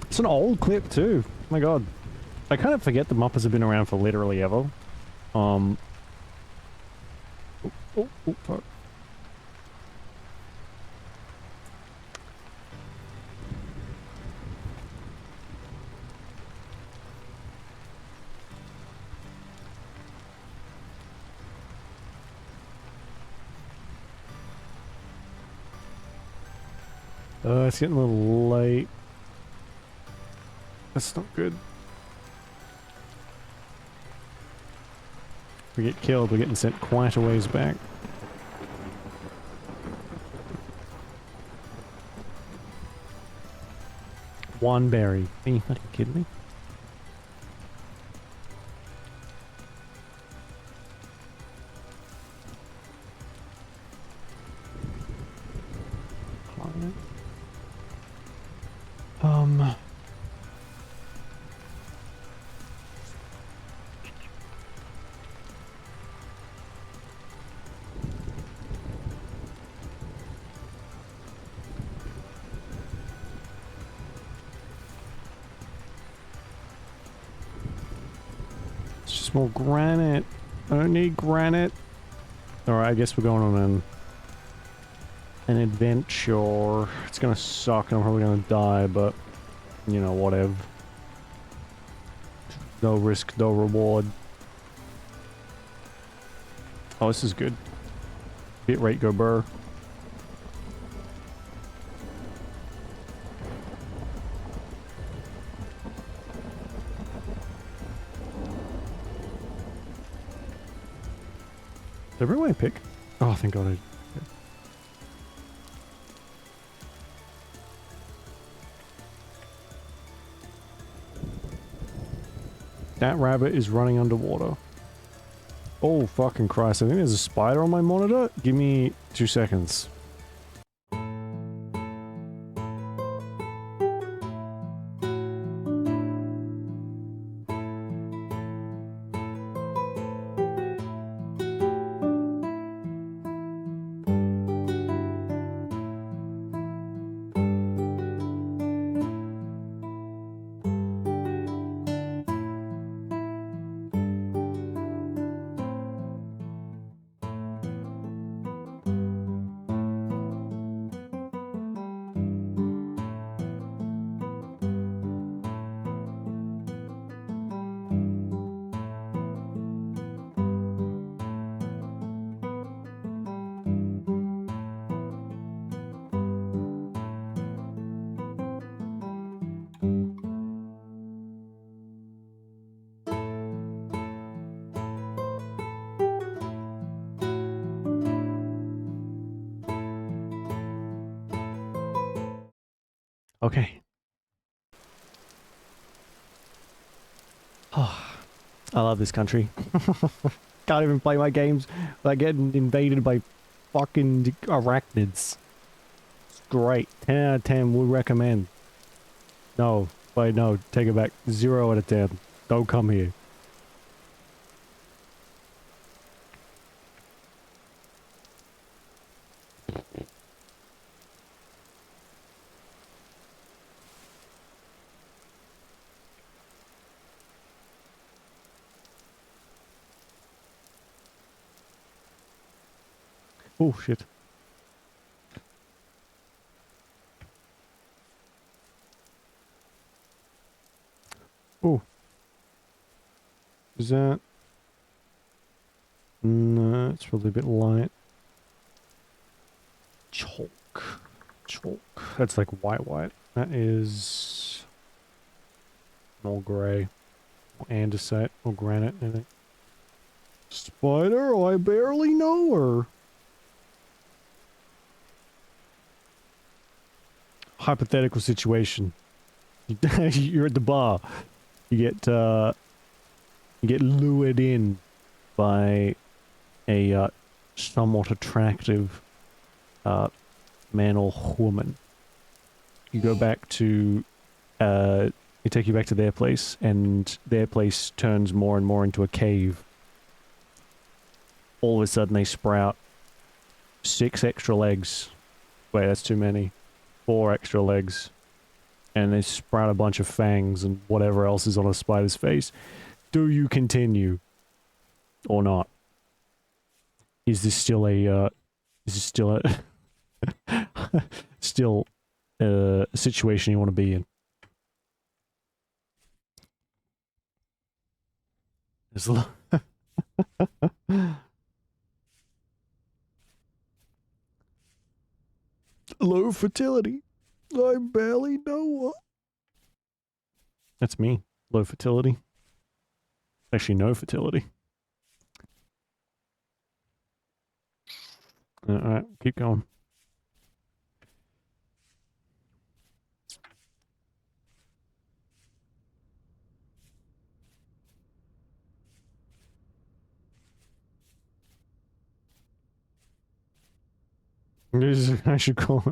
Speaker 1: It's an old clip too. Oh my god. I kind of forget the Muppets have been around for literally ever. Oh, fuck. It's getting a little late. That's not good. If we get killed, we're getting sent quite a ways back. One berry. Are you fucking kidding me? It's just more granite. I don't need granite. Alright, I guess we're going on an adventure. It's gonna suck and I'm probably gonna die, but you know, whatever. No risk, no reward. Oh, this is good. Bit rate go burr. Did I bring my pick? Oh, thank god I did. That rabbit is running underwater. Oh, fucking Christ. I think there's a spider on my monitor. Give me 2 seconds. Okay. Oh, I love this country. Can't even play my games without getting invaded by fucking arachnids. It's great. 10 out of 10 would recommend. No. Wait, no. Take it back. 0 out of 10. Don't come here. Oh, shit. Oh. Is that... No, it's probably a bit light. Chalk. Chalk. That's like white. That is... Or grey. Or andesite. Or granite. Anything. Spider, I barely know her. Hypothetical situation. You're at the bar. You get lured in by a somewhat attractive man or woman. You go back to they take you back to their place, and their place turns more and more into a cave. All of a sudden they sprout 6 extra legs. Wait, that's too many. 4 extra legs. And they sprout a bunch of fangs and whatever else is on a spider's face. Do you continue? Or not? Is this still a, still a situation you want to be in? There's a low fertility. I barely know her. That's me. Low fertility. Actually, no fertility. Alright, keep going. I should call.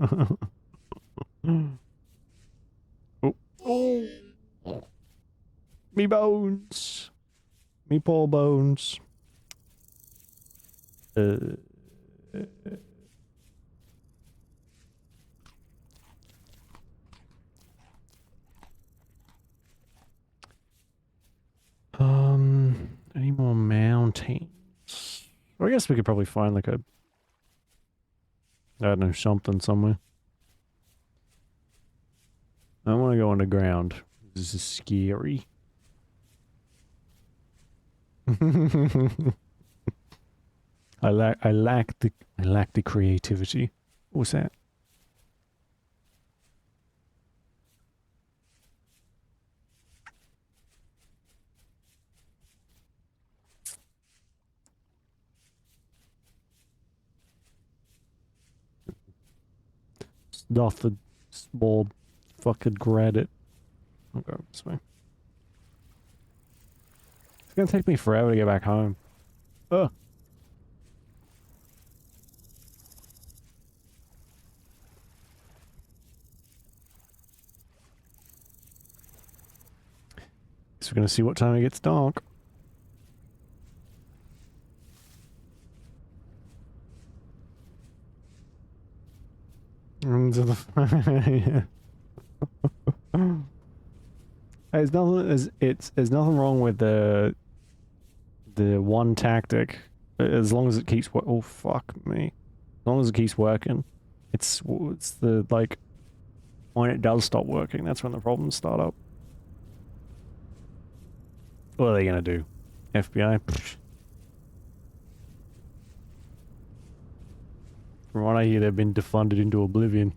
Speaker 1: Oh. Oh. Me bones. Me poor bones. Any more mountains? Well, I guess we could probably find like a, I don't know, something somewhere. I want to go underground. This is scary. I lack the creativity. What was that? Nothing. Small fucking granite. I'll go this way. It's gonna take me forever to get back home. Ugh. So we're gonna see what time it gets dark. Into the there's nothing wrong with the one tactic as long as it keeps oh fuck me, as long as it keeps working. It's the like when it does stop working, that's when the problems start up. What are they gonna do? FBI? Pfft. From what I hear, they've been defunded into oblivion.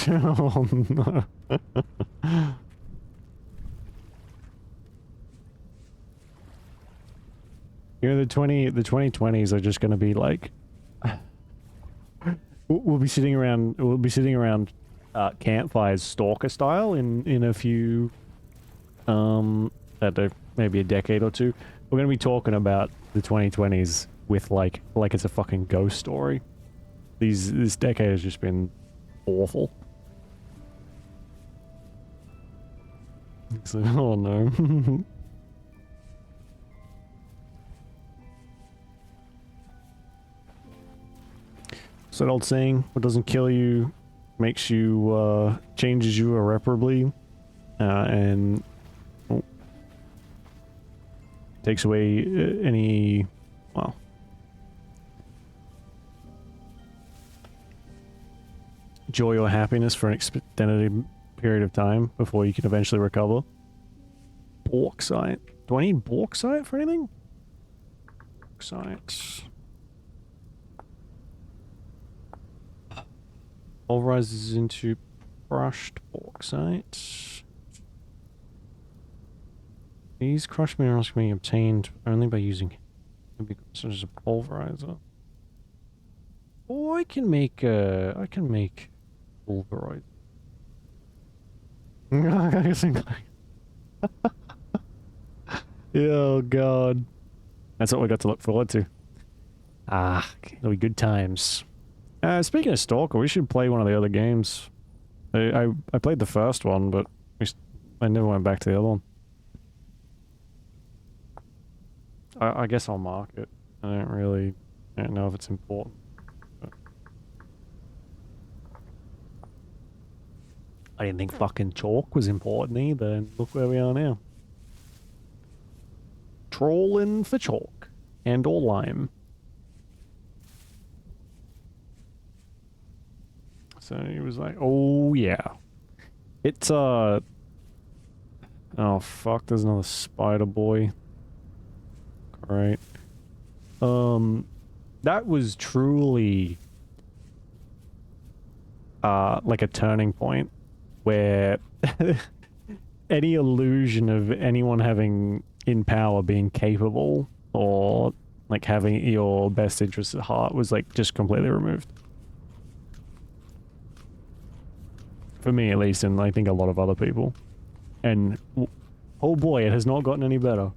Speaker 1: Oh no. You know, the 2020s are just going to be like we'll be sitting around campfires stalker style in a few I don't know, maybe a decade or two. We're going to be talking about the 2020s with like it's a fucking ghost story. This decade has just been awful. So, oh no. So that old saying, what doesn't kill you makes you, changes you irreparably, and takes away any, well, joy or happiness for an extended period of time before you can eventually recover. Bauxite. Do I need bauxite for anything? bauxite. Pulverizes into crushed bauxite. These crushed minerals can be obtained only by using such as a pulverizer. Oh, I can make pulverizer. Oh god. That's what we got to look forward to. Ah, it'll be good times. Speaking of Stalker, we should play one of the other games. I played the first one, but I never went back to the other one. I guess I'll mark it. I don't know if it's important. But I didn't think fucking chalk was important either, and look where we are now. Trolling for chalk and or lime. So he was like, oh yeah. It's oh fuck, there's another spider boy. Great. That was truly like a turning point where any illusion of anyone having in power being capable or like having your best interests at heart was like just completely removed. For me at least, and I think a lot of other people. And oh boy, it has not gotten any better.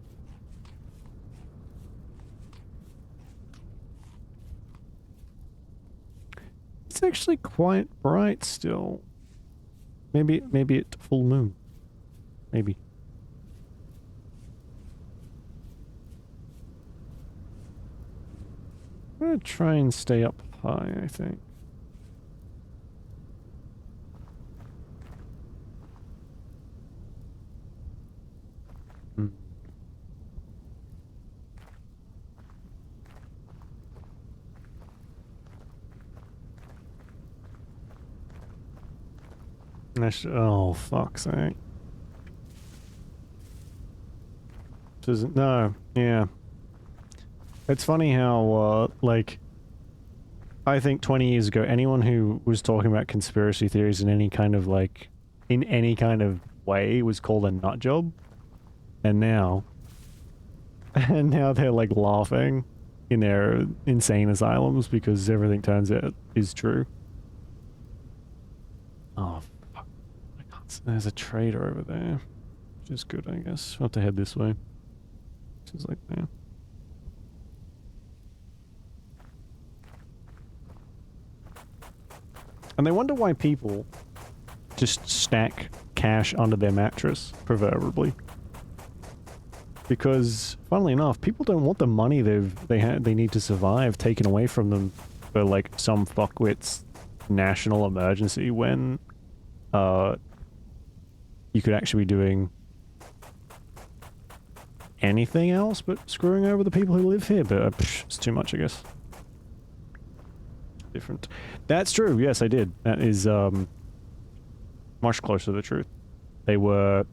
Speaker 1: It's actually quite bright still. Maybe it's full moon. Maybe. I'm gonna try and stay up high, I think. Oh, fuck's sake. No, yeah. It's funny how, like, I think 20 years ago, anyone who was talking about conspiracy theories in any kind of, like, in any kind of way was called a nut job. And now they're, like, laughing in their insane asylums because everything turns out is true. Oh, fuck. There's a trader over there, which is good, I guess. I'll have to head this way. Which is like there. And they wonder why people just stack cash under their mattress, proverbially. Because, funnily enough, people don't want the money they need to survive taken away from them for like some fuckwit's national emergency when you could actually be doing anything else but screwing over the people who live here. But it's too much, I guess. Different. That's true. Yes, I did. That is much closer to the truth. They were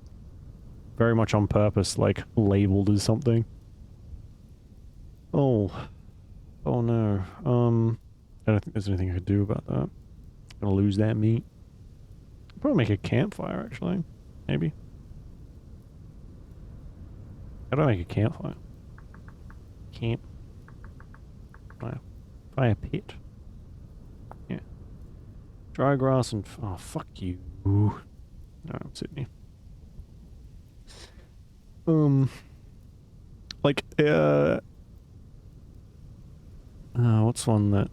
Speaker 1: very much on purpose, like labeled as something. Oh no. I don't think there's anything I could do about that. I'm gonna lose that meat. I'll probably make a campfire, actually. Maybe. How do I make a campfire? Camp. Fire pit. Yeah. Dry grass and... oh, fuck you. No, I'm sitting here. Like, what's one that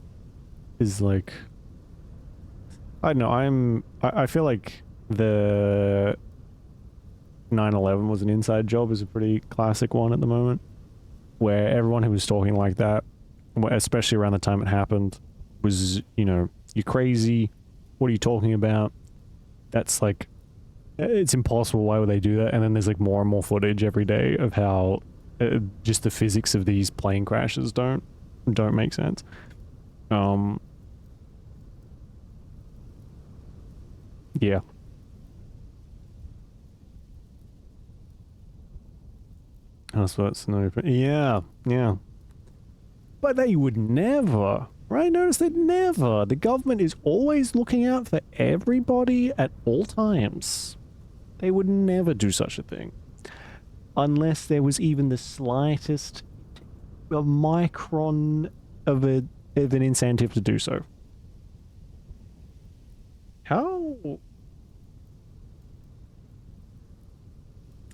Speaker 1: is like... I don't know, I feel like the 9/11 was an inside job is a pretty classic one at the moment, where everyone who was talking like that, especially around the time it happened, was, you know, you're crazy, what are you talking about? That's like, it's impossible, why would they do that? And then there's like more and more footage every day of how just the physics of these plane crashes don't make sense. Yeah. That's what's no. Yeah, yeah. But they would never, right? Notice they'd never. The government is always looking out for everybody at all times. They would never do such a thing. Unless there was even the slightest micron of an incentive to do so. How? I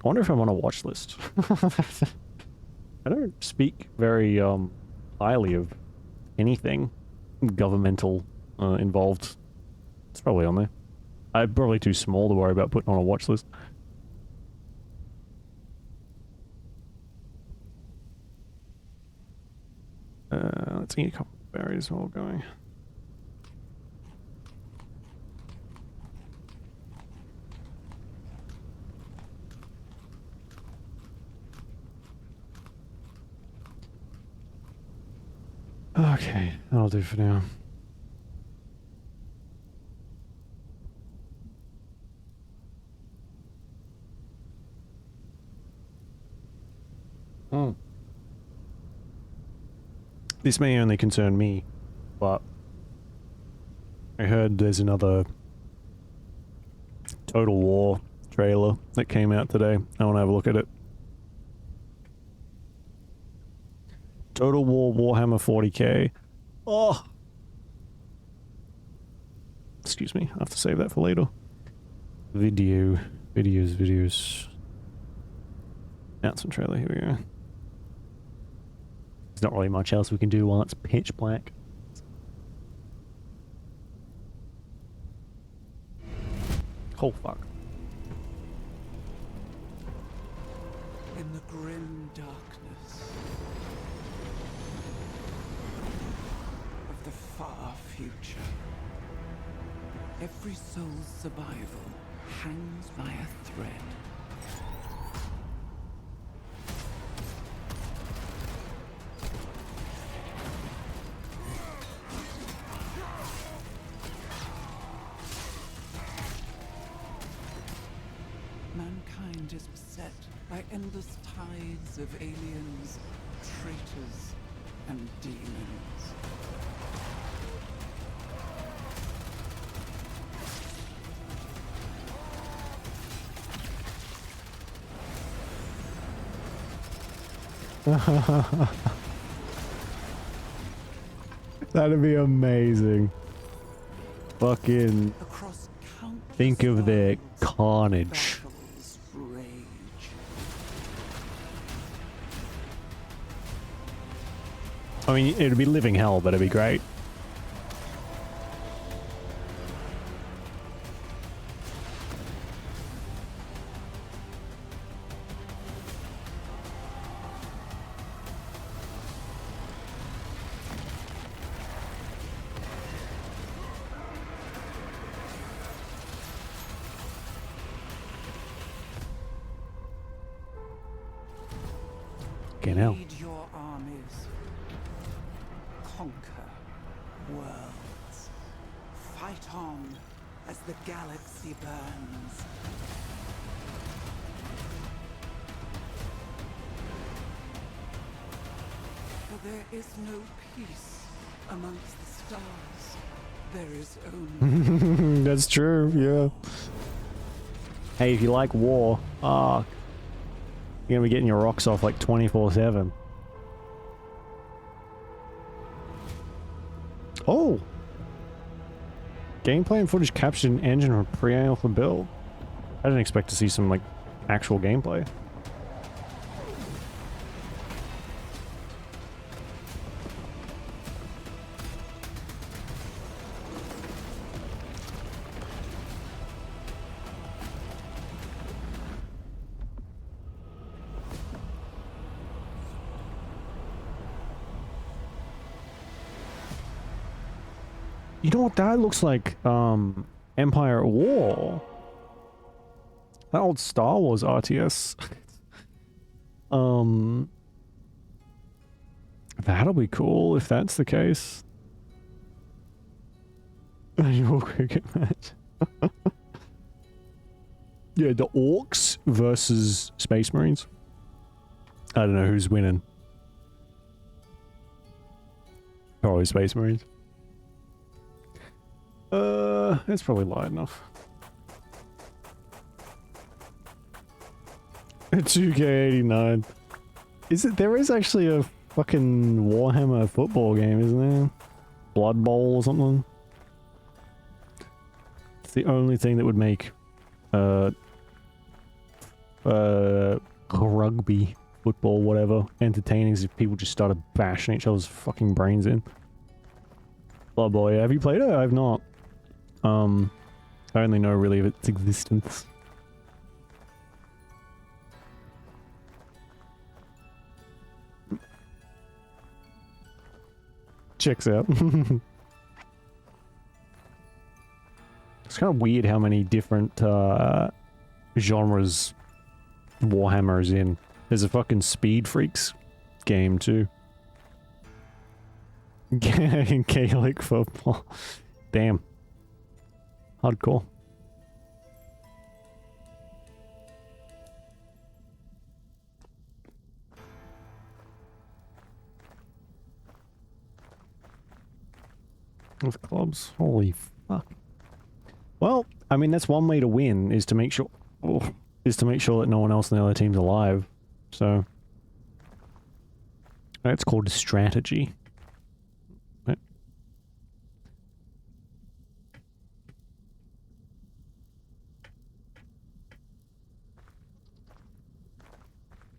Speaker 1: wonder if I'm on a watch list. I don't speak very highly of anything governmental involved. It's probably on there. I'm probably too small to worry about putting on a watch list. Let's eat a couple of berries while we're going. Okay, that'll do for now. This may only concern me, but I heard there's another Total War trailer that came out today. I want to have a look at it. Total War Warhammer 40k. Oh! Excuse me, I have to save that for later. Videos. Announcement trailer, here we go. There's not really much else we can do while it's pitch black. Oh, fuck.
Speaker 9: In the grim darkness of the far future, every soul's survival hangs by a thread. Mankind is beset by endless tides of aliens, traitors, and demons.
Speaker 1: That'd be amazing. Fucking
Speaker 9: Across countless
Speaker 1: think of their
Speaker 9: worlds,
Speaker 1: carnage.
Speaker 9: battles rage.
Speaker 1: I mean, it'd be living hell, but it'd be great. Now.
Speaker 9: Lead your armies. Conquer worlds. Fight on as the galaxy burns. For there is no peace amongst the stars. There is only
Speaker 1: That's true, yeah. Hey, if you like war, you're gonna be getting your rocks off like 24/7. Oh! Gameplay and footage captured in engine or pre-alpha build. I didn't expect to see some like actual gameplay. You know what that looks like? Empire at War. That old Star Wars RTS. That'll be cool if that's the case. Annual cricket match. Yeah, the Orcs versus Space Marines. I don't know who's winning. Probably Space Marines. It's probably light enough. 2K89. Is it? There is actually a fucking Warhammer football game, isn't there? Blood Bowl or something. It's the only thing that would make rugby, football, whatever, entertaining is if people just started bashing each other's fucking brains in. Blood Bowl, yeah. Have you played it? I have not. I only know really of its existence. Checks out. It's kind of weird how many different genres Warhammer is in. There's a fucking Speed Freaks game too. Gaelic football. Damn. Hardcore. With clubs. Holy fuck. Well, I mean that's one way to win is to make sure that no one else in the other team's alive. So that's called strategy. Right.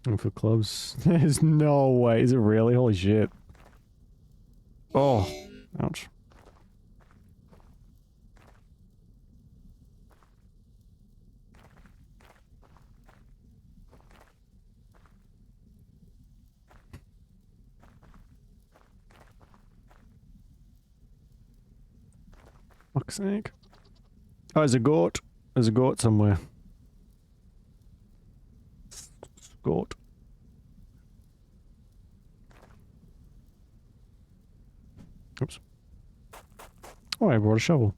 Speaker 1: And for clubs, there's no way. Is it really? Holy shit. Oh, ouch. Fuck's sake. Oh, there's a goat. There's a goat somewhere. Goat. Oops. Oh, I brought a shovel.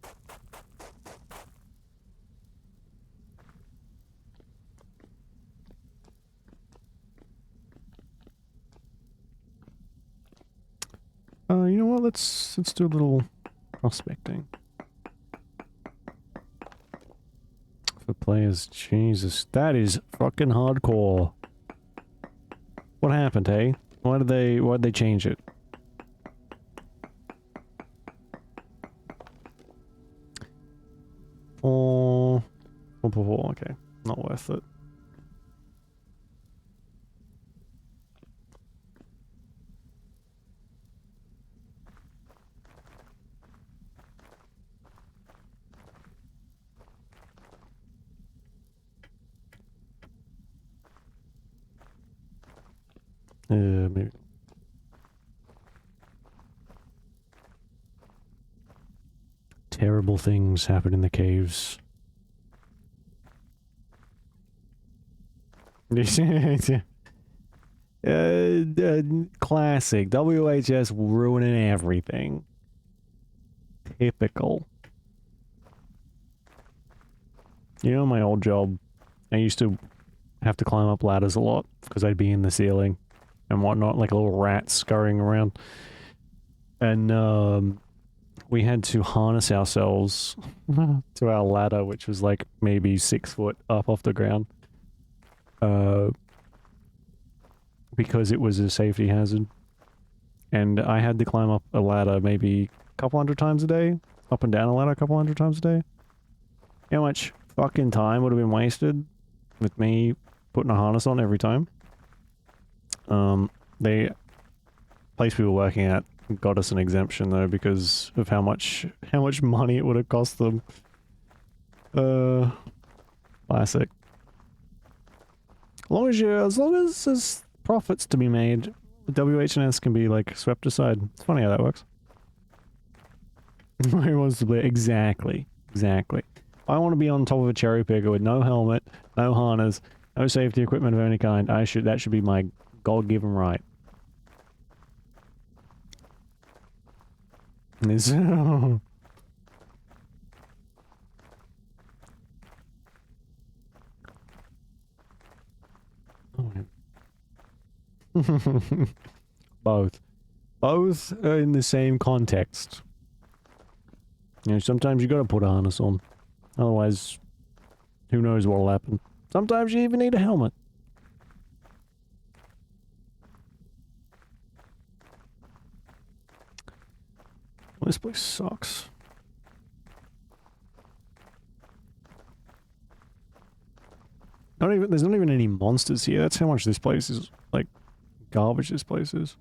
Speaker 1: You know what? Let's do a little prospecting. For players, Jesus, that is fucking hardcore. What happened, hey? Why'd they change it? Oh, okay, not worth it. Maybe. Terrible things happen in the caves. Classic. WHS ruining everything. Typical. You know, my old job, I used to have to climb up ladders a lot because I'd be in the ceiling and whatnot, like a little rat scurrying around. And we had to harness ourselves to our ladder, which was like maybe 6 foot up off the ground. Because it was a safety hazard. And I had to climb up a ladder maybe a couple hundred times a day. Up and down a ladder a couple hundred times a day. How much fucking time would have been wasted with me putting a harness on every time? The place we were working at got us an exemption though because of how much money it would have cost them. Classic. As long as there's profits to be made, the WH&S can be like swept aside. It's funny how that works. Who wants to play? Exactly. I want to be on top of a cherry picker with no helmet, no harness, no safety equipment of any kind. That should be my God-given right. This oh man. Both. Both are in the same context. You know, sometimes you gotta put a harness on. Otherwise, who knows what'll happen. Sometimes you even need a helmet. Well, this place sucks. There's not even any monsters here. That's how much this place is, like, garbage this place is.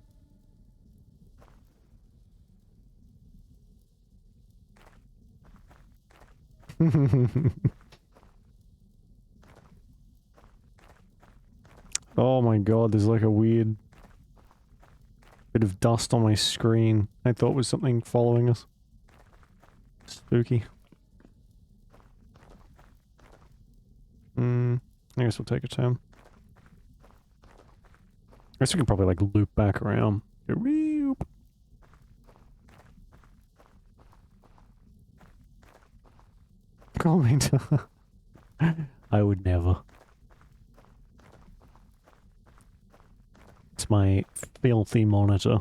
Speaker 1: Oh my god, there's like a weird bit of dust on my screen. I thought it was something following us. Spooky. I guess we'll take a turn. I guess we can probably like loop back around. Comment. I would never. It's my filthy monitor.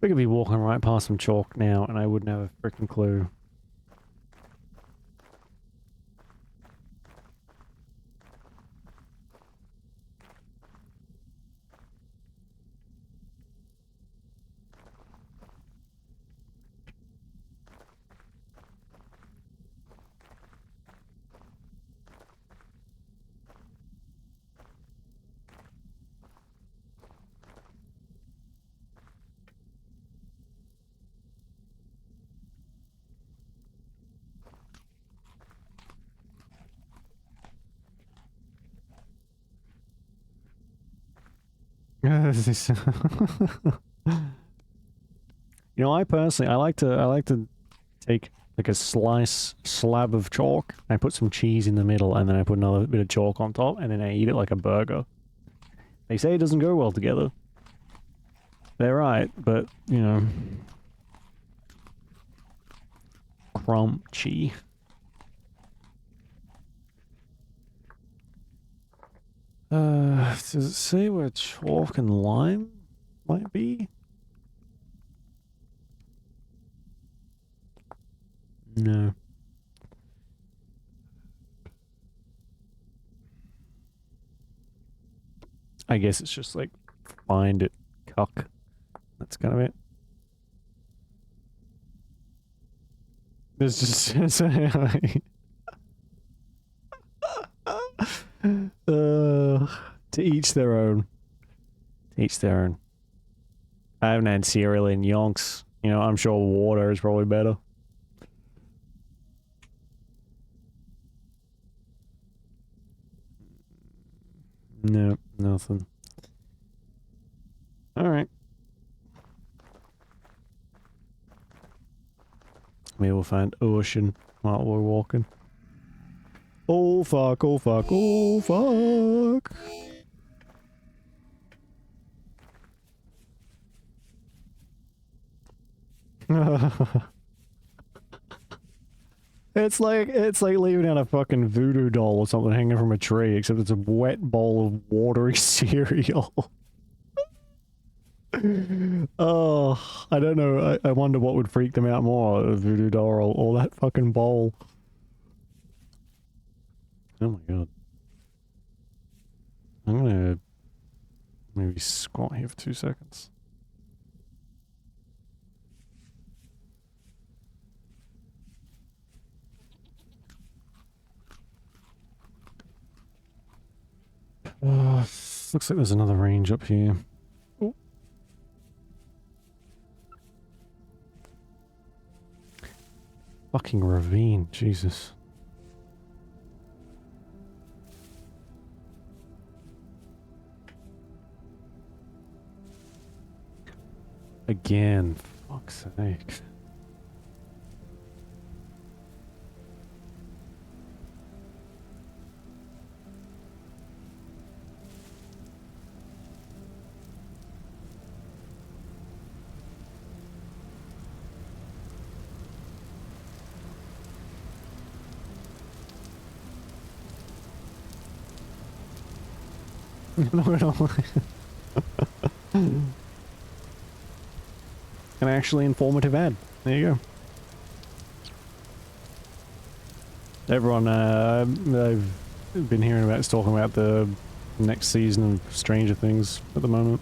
Speaker 1: We could be walking right past some chalk now and I wouldn't have a freaking clue. You know, I personally, I like to take like a slab of chalk, I put some cheese in the middle, and then I put another bit of chalk on top, and then I eat it like a burger. They say it doesn't go well together. They're right, but, you know... Crunchy. Does it say where chalk and lime might be? No. I guess it's just like, find it, cuck. That's kind of it. There's just... to each their own. To each their own. I haven't had cereal in yonks. You know, I'm sure water is probably better. No, nothing. Alright. Maybe we'll find ocean while we're walking. Oh fuck, oh fuck, oh fuck! It's like leaving out a fucking voodoo doll or something hanging from a tree, except it's a wet bowl of watery cereal. Oh, I don't know. I wonder what would freak them out more, a voodoo doll or that fucking bowl. Oh my god. I'm gonna maybe squat here for 2 seconds. Looks like there's another range up here. Ooh. Fucking ravine, Jesus. Again, fuck's sake. Not gonna lie. An actually informative ad. There you go. Everyone, I've been hearing about talking about the next season of Stranger Things at the moment.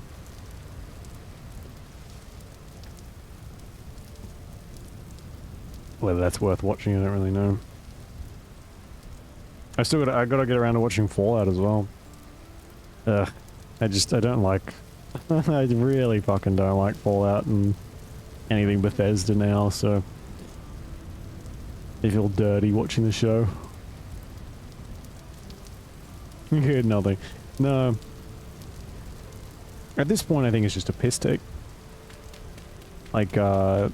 Speaker 1: Whether that's worth watching, I don't really know. I gotta get around to watching Fallout as well. I don't like, I really fucking don't like Fallout and anything Bethesda now, so I feel dirty watching the show. You heard nothing. No. At this point, I think it's just a piss take. Like an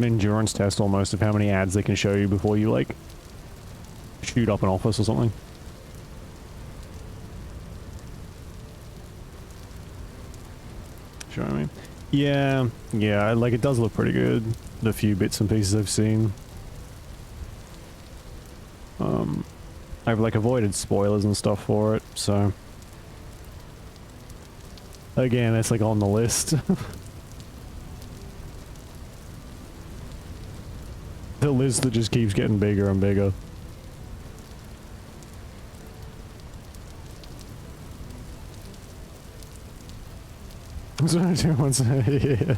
Speaker 1: endurance test almost of how many ads they can show you before you, like, shoot up an office or something. Show me. Yeah, like, it does look pretty good. The few bits and pieces I've seen. I've, like, avoided spoilers and stuff for it, so... Again, it's, like, on the list. The list that just keeps getting bigger and bigger. Yeah.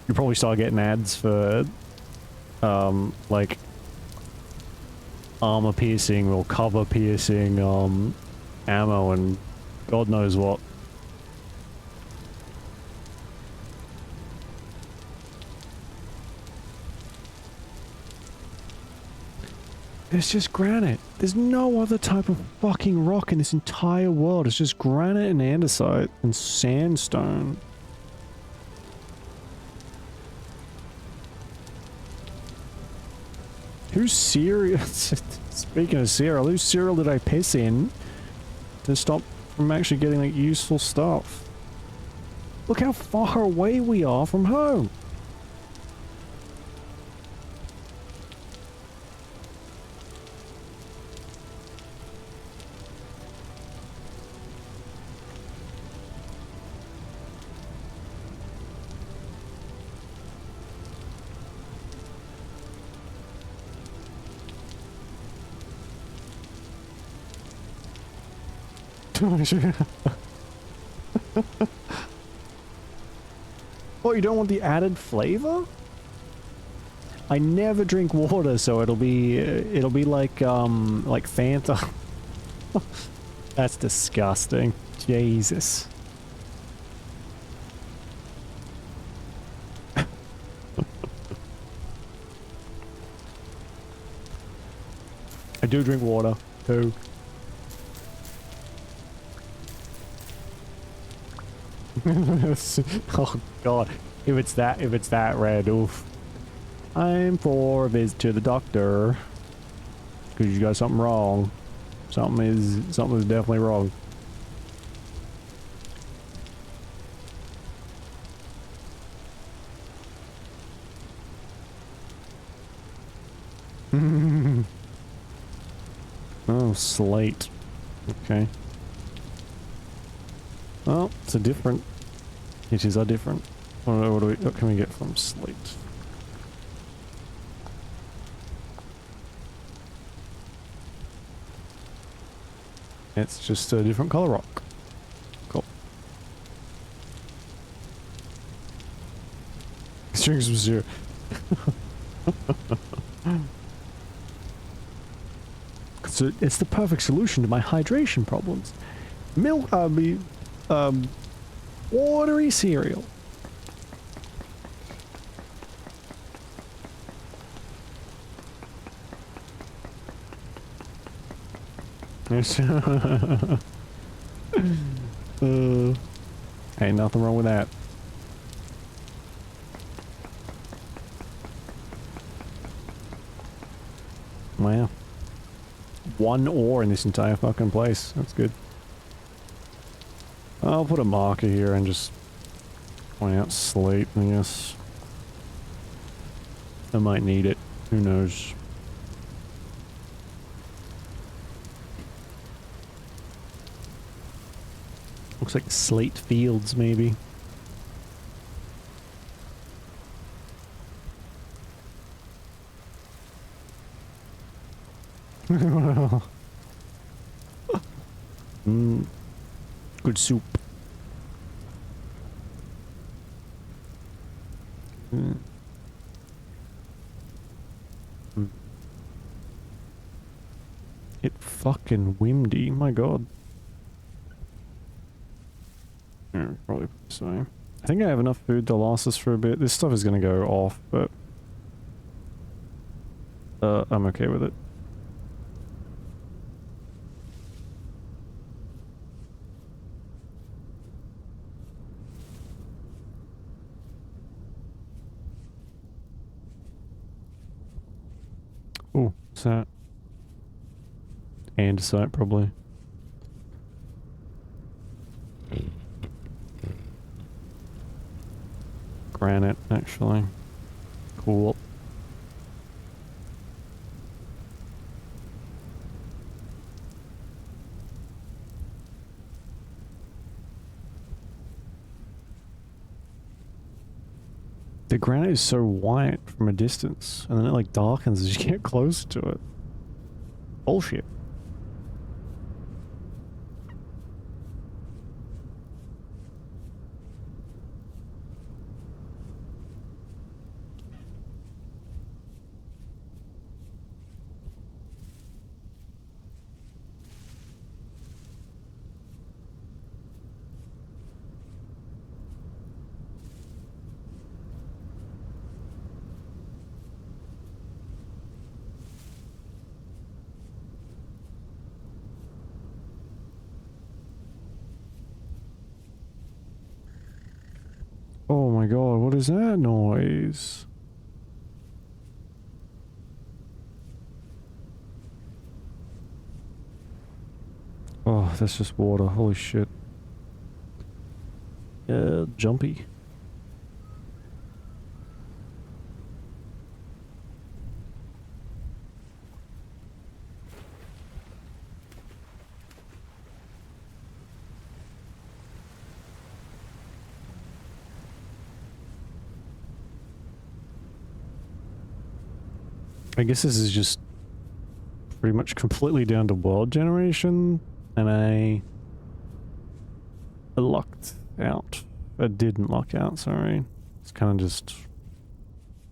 Speaker 1: You probably start getting ads for, like, armor piercing or cover piercing, ammo and God knows what. It's just granite. There's no other type of fucking rock in this entire world. It's just granite and andesite and sandstone. Whose cereal? Speaking of cereal, whose cereal did I piss in to stop from actually getting, like, useful stuff? Look how far away we are from home. Oh, you don't want the added flavor? I never drink water, so it'll be like Fanta. That's disgusting. Jesus. I do drink water too. Oh god, if it's that red, oof. I'm for a visit to the doctor. Cause you got something wrong. Something is definitely wrong. Oh, slate. Okay. Oh, it's a different. It is a different. What can we get from slate? It's just a different color rock. Cool. Strings of 0. So it's the perfect solution to my hydration problems. Watery cereal. Ain't nothing wrong with that. Wow. One ore in this entire fucking place. That's good. I'll put a marker here and just point out slate, I guess. I might need it. Who knows? Looks like slate fields, maybe. Good soup. It fucking windy, my god. Yeah, probably so. I think I have enough food to last us for a bit. This stuff is gonna go off, but I'm okay with it. Oh, what's that? Andesite, probably. Granite, actually. Cool. The granite is so white from a distance, and then it like darkens as you get close to it. Bullshit. Oh my god, what is that noise? Oh, that's just water. Holy shit. Yeah, jumpy. I guess this is just pretty much completely down to world generation, and I lucked out. I didn't luck out, sorry. It's kind of just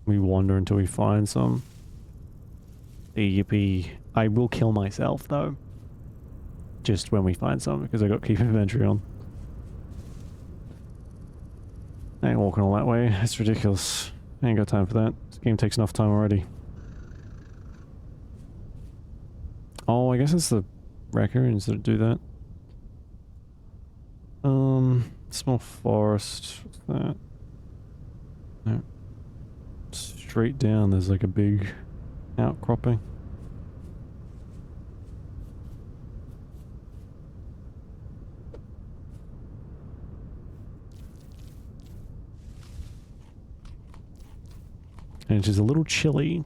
Speaker 1: we wander until we find some. Yippee. I will kill myself though. Just when we find some, because I got keep inventory on. I ain't walking all that way. It's ridiculous. I ain't got time for that. This game takes enough time already. Oh, I guess it's the raccoons that do that. Small forest. What's that? No. Straight down, there's like a big outcropping. And it is a little chilly.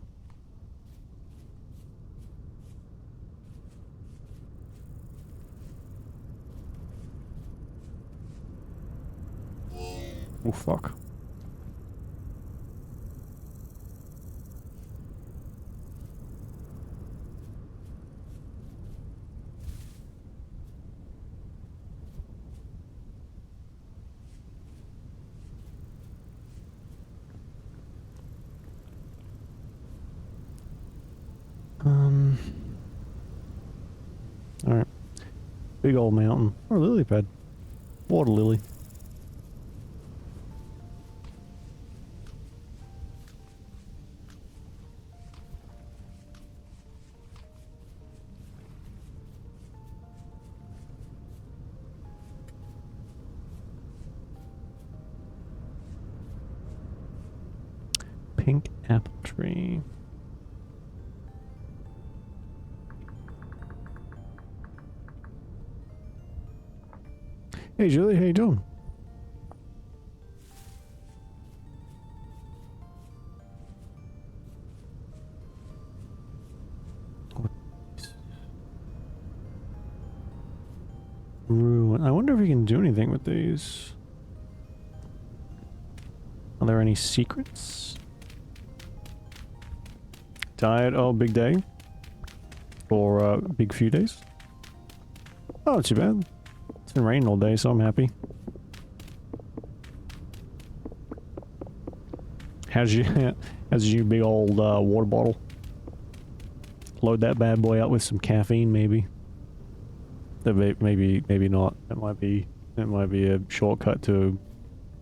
Speaker 1: Oh fuck. Alright. Big old mountain. Or a lily pad. Water lily. Pink apple tree. Hey Julie, how you doing? if you can do anything with these. Are there any secrets? Tired? Oh, big day? Or a big few days? Oh, not too bad. It's been raining all day, so I'm happy. How's your big old water bottle? Load that bad boy up with some caffeine, maybe. Maybe not. It might be a shortcut to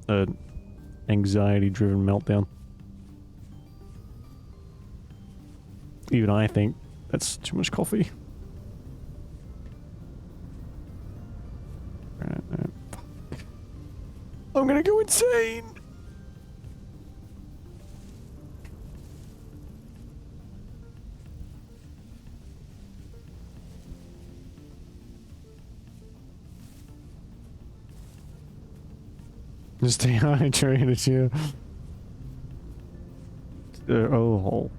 Speaker 1: a anxiety-driven meltdown. Even I think that's too much coffee. I'm gonna go insane! Just stay hydrated here. Oh.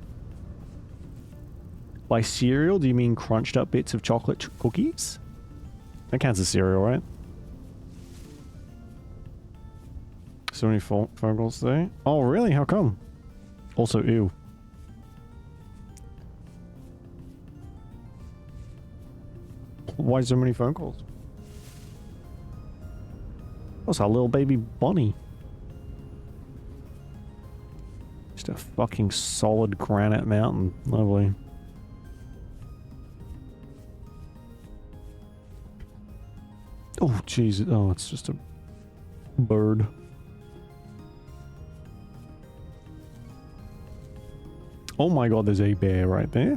Speaker 1: By cereal, do you mean crunched up bits of chocolate cookies? That counts as cereal, right? So many phone calls today. Oh, really? How come? Also, ew. Why so many phone calls? What's our little baby bunny? Just a fucking solid granite mountain. Lovely. Oh, Jesus. Oh, it's just a bird. Oh my god, there's a bear right there.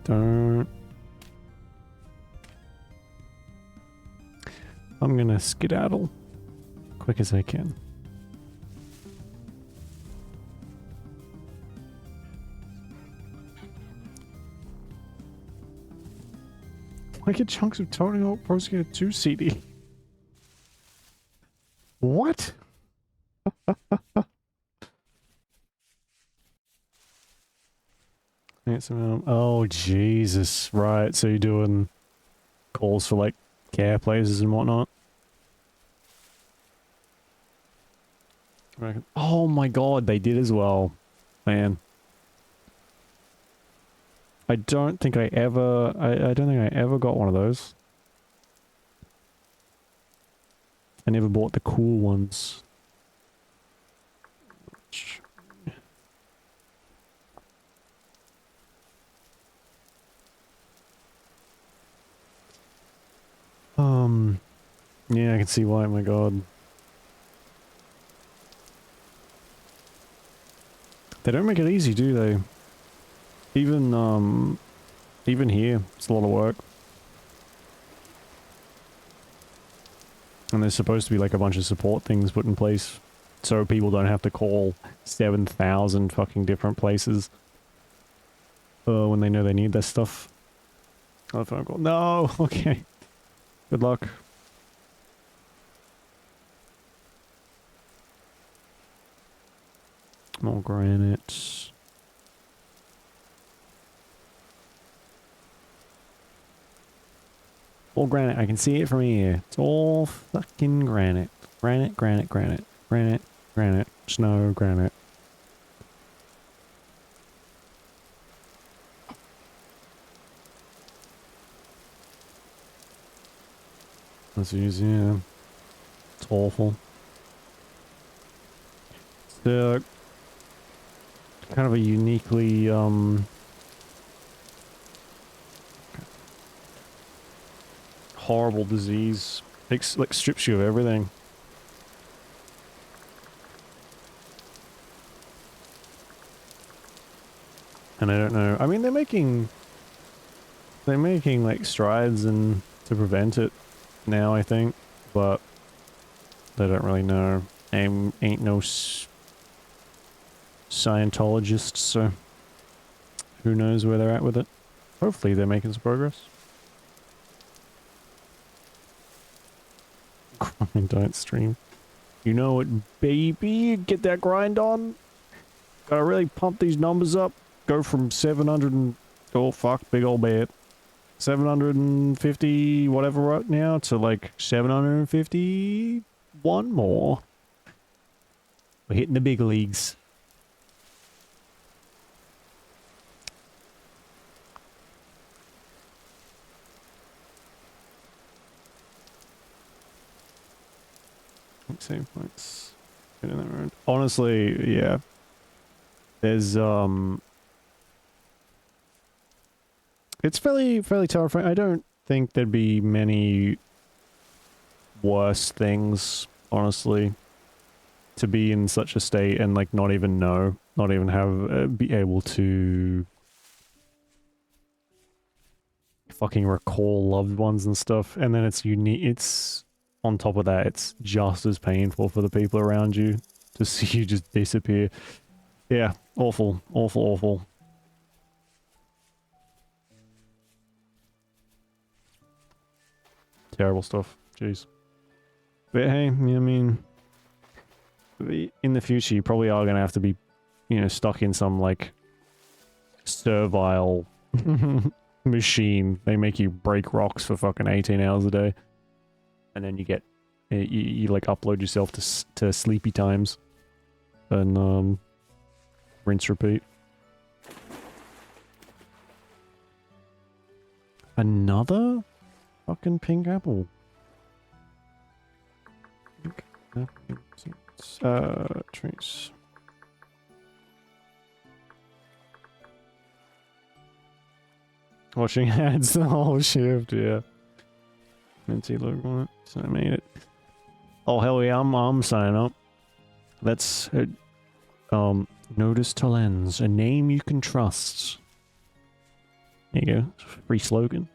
Speaker 1: Don't. I'm gonna skedaddle quick as I can. I get chunks of Tony Hawk Pro Skater 2 CD. What? Oh, Jesus. Right, so you're doing calls for, like, care places and whatnot? Oh my god, they did as well. Man. I don't think I ever... I don't think I ever got one of those. I never bought the cool ones. Yeah, I can see why, my god. They don't make it easy, do they? Even here, it's a lot of work. And there's supposed to be like a bunch of support things put in place so people don't have to call 7,000 fucking different places when they know they need this stuff. Oh, phone call. No! Okay. Good luck. More granite. All granite. I can see it from here. It's all fucking granite. Granite, granite, granite. Granite, granite. Snow, granite. That's easy, yeah. It's awful. It's kind of a uniquely, horrible disease. It like strips you of everything. And I don't know. I mean, they're making like strides in to prevent it now, I think, but they don't really know. Ain't no Scientologist, so who knows where they're at with it. Hopefully they're making some progress. Grind, don't stream. You know it, baby. Get that grind on. Gotta really pump these numbers up. Go from 700 and... Oh, fuck. Big old bad. 750 whatever right now to like 751 more. We're hitting the big leagues. Save points. Get in that road. Honestly, yeah. There's it's fairly terrifying. I don't think there'd be many worse things, honestly, to be in such a state and like not even know, not even have be able to fucking recall loved ones and stuff. And then it's unique. It's on top of that, it's just as painful for the people around you to see you just disappear. Yeah, awful, awful, awful. Terrible stuff. Jeez. But hey, I mean, in the future, you probably are going to have to be, you know, stuck in some, like, servile machine. They make you break rocks for fucking 18 hours a day. And then you get, you like, upload yourself to sleepy times. And, rinse, repeat. Another fucking pink apple. Trace. Watching ads the whole shift, yeah. Minty logo on it, so I made it. Oh hell yeah, I'm signing up. That's Notice to Lens, a name you can trust. There you go, free slogan.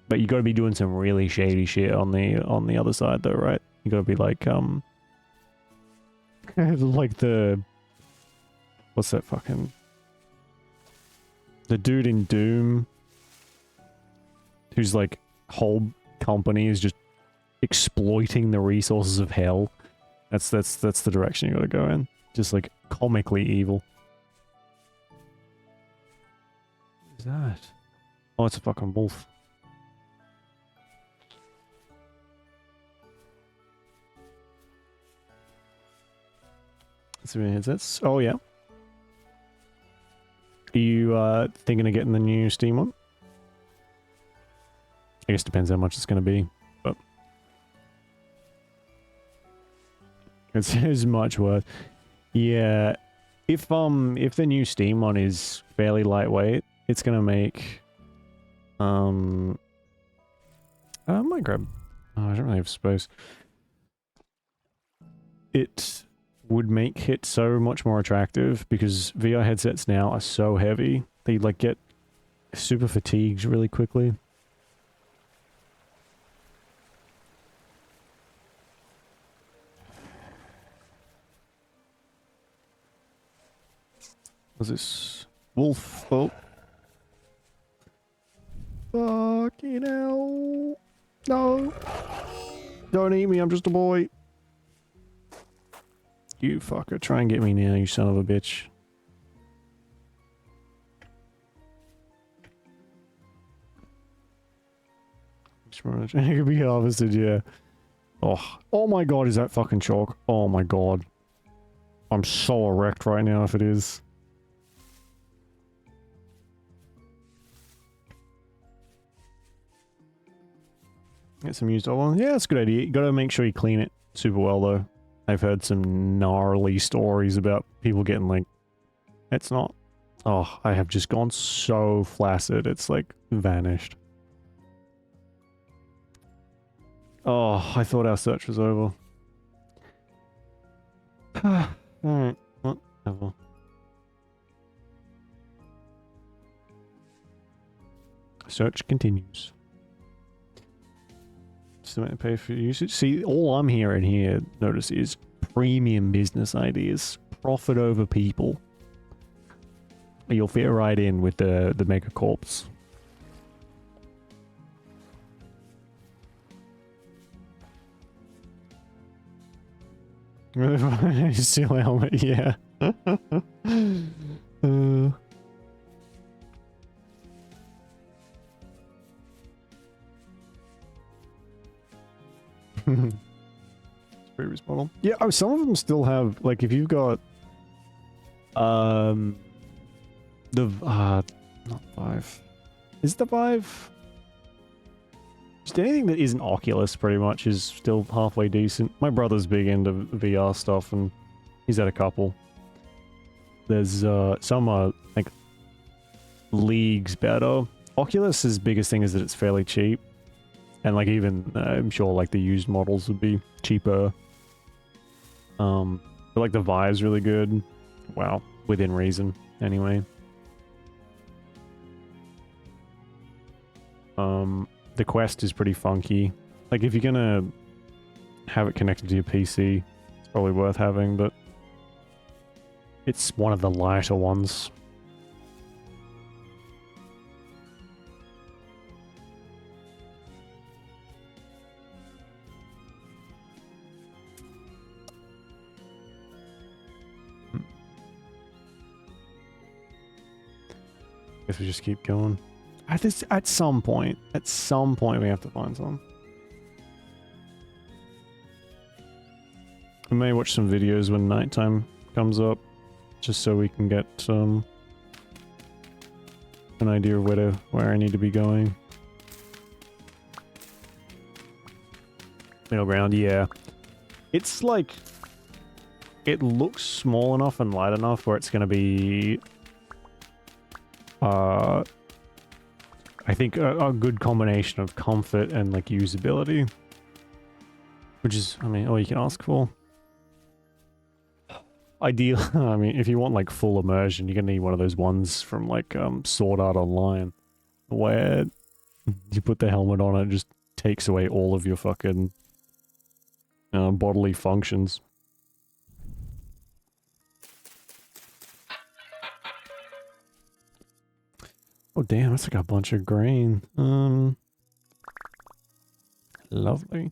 Speaker 1: But you got to be doing some really shady shit on the other side, though, right? You got to be like like what's that fucking the dude in Doom, whose like whole company is just exploiting the resources of hell. That's the direction you got to go in. Just like comically evil. What is that? Oh, it's a fucking wolf. Let's see what headsets. Oh yeah. Are you thinking of getting the new Steam one? I guess depends how much it's going to be, but it's much worth. Yeah, if the new Steam one is fairly lightweight, it's going to make I might grab. Oh, I don't really have space. It would make it so much more attractive because VR headsets now are so heavy. They like get super fatigued really quickly. What's this? Wolf. Oh. Fucking hell. No. Don't eat me, I'm just a boy. You fucker, try and get me now, you son of a bitch. It could be harvested, yeah. Oh my god, is that fucking chalk? Oh my god. I'm so erect right now if it is. Get some used oil on. Yeah, that's a good idea. You gotta make sure you clean it super well though. I've heard some gnarly stories about people getting like... It's not... Oh, I have just gone so flaccid. It's like vanished. Oh, I thought our search was over. Alright, whatever. Search continues. Estimate pay for usage. See, all I'm hearing here, notice, is premium business ideas. Profit over people. You'll fit right in with the mega corps. Steel helmet, yeah. Previous model. Yeah, oh, some of them still have, like, if you've got the not Vive. Is it the Vive? Just anything that isn't Oculus pretty much is still halfway decent. My brother's big into VR stuff and he's had a couple. There's some are like leagues better. Oculus's biggest thing is that it's fairly cheap. And like even I'm sure like the used models would be cheaper. But like the Vive's really good. Wow, within reason anyway. The Quest is pretty funky. Like if you're gonna have it connected to your PC, it's probably worth having, but it's one of the lighter ones. Guess we just keep going. At some point we have to find some. We may watch some videos when nighttime comes up, just so we can get an idea of where I need to be going. Middle ground, yeah. It's like, it looks small enough and light enough where it's gonna be I think a good combination of comfort and like usability, which is, I mean, all you can ask for. Ideal. I mean, if you want like full immersion, you're gonna need one of those ones from like Sword Art Online, where you put the helmet on, it just takes away all of your fucking bodily functions. Oh damn, that's like a bunch of grain. Lovely.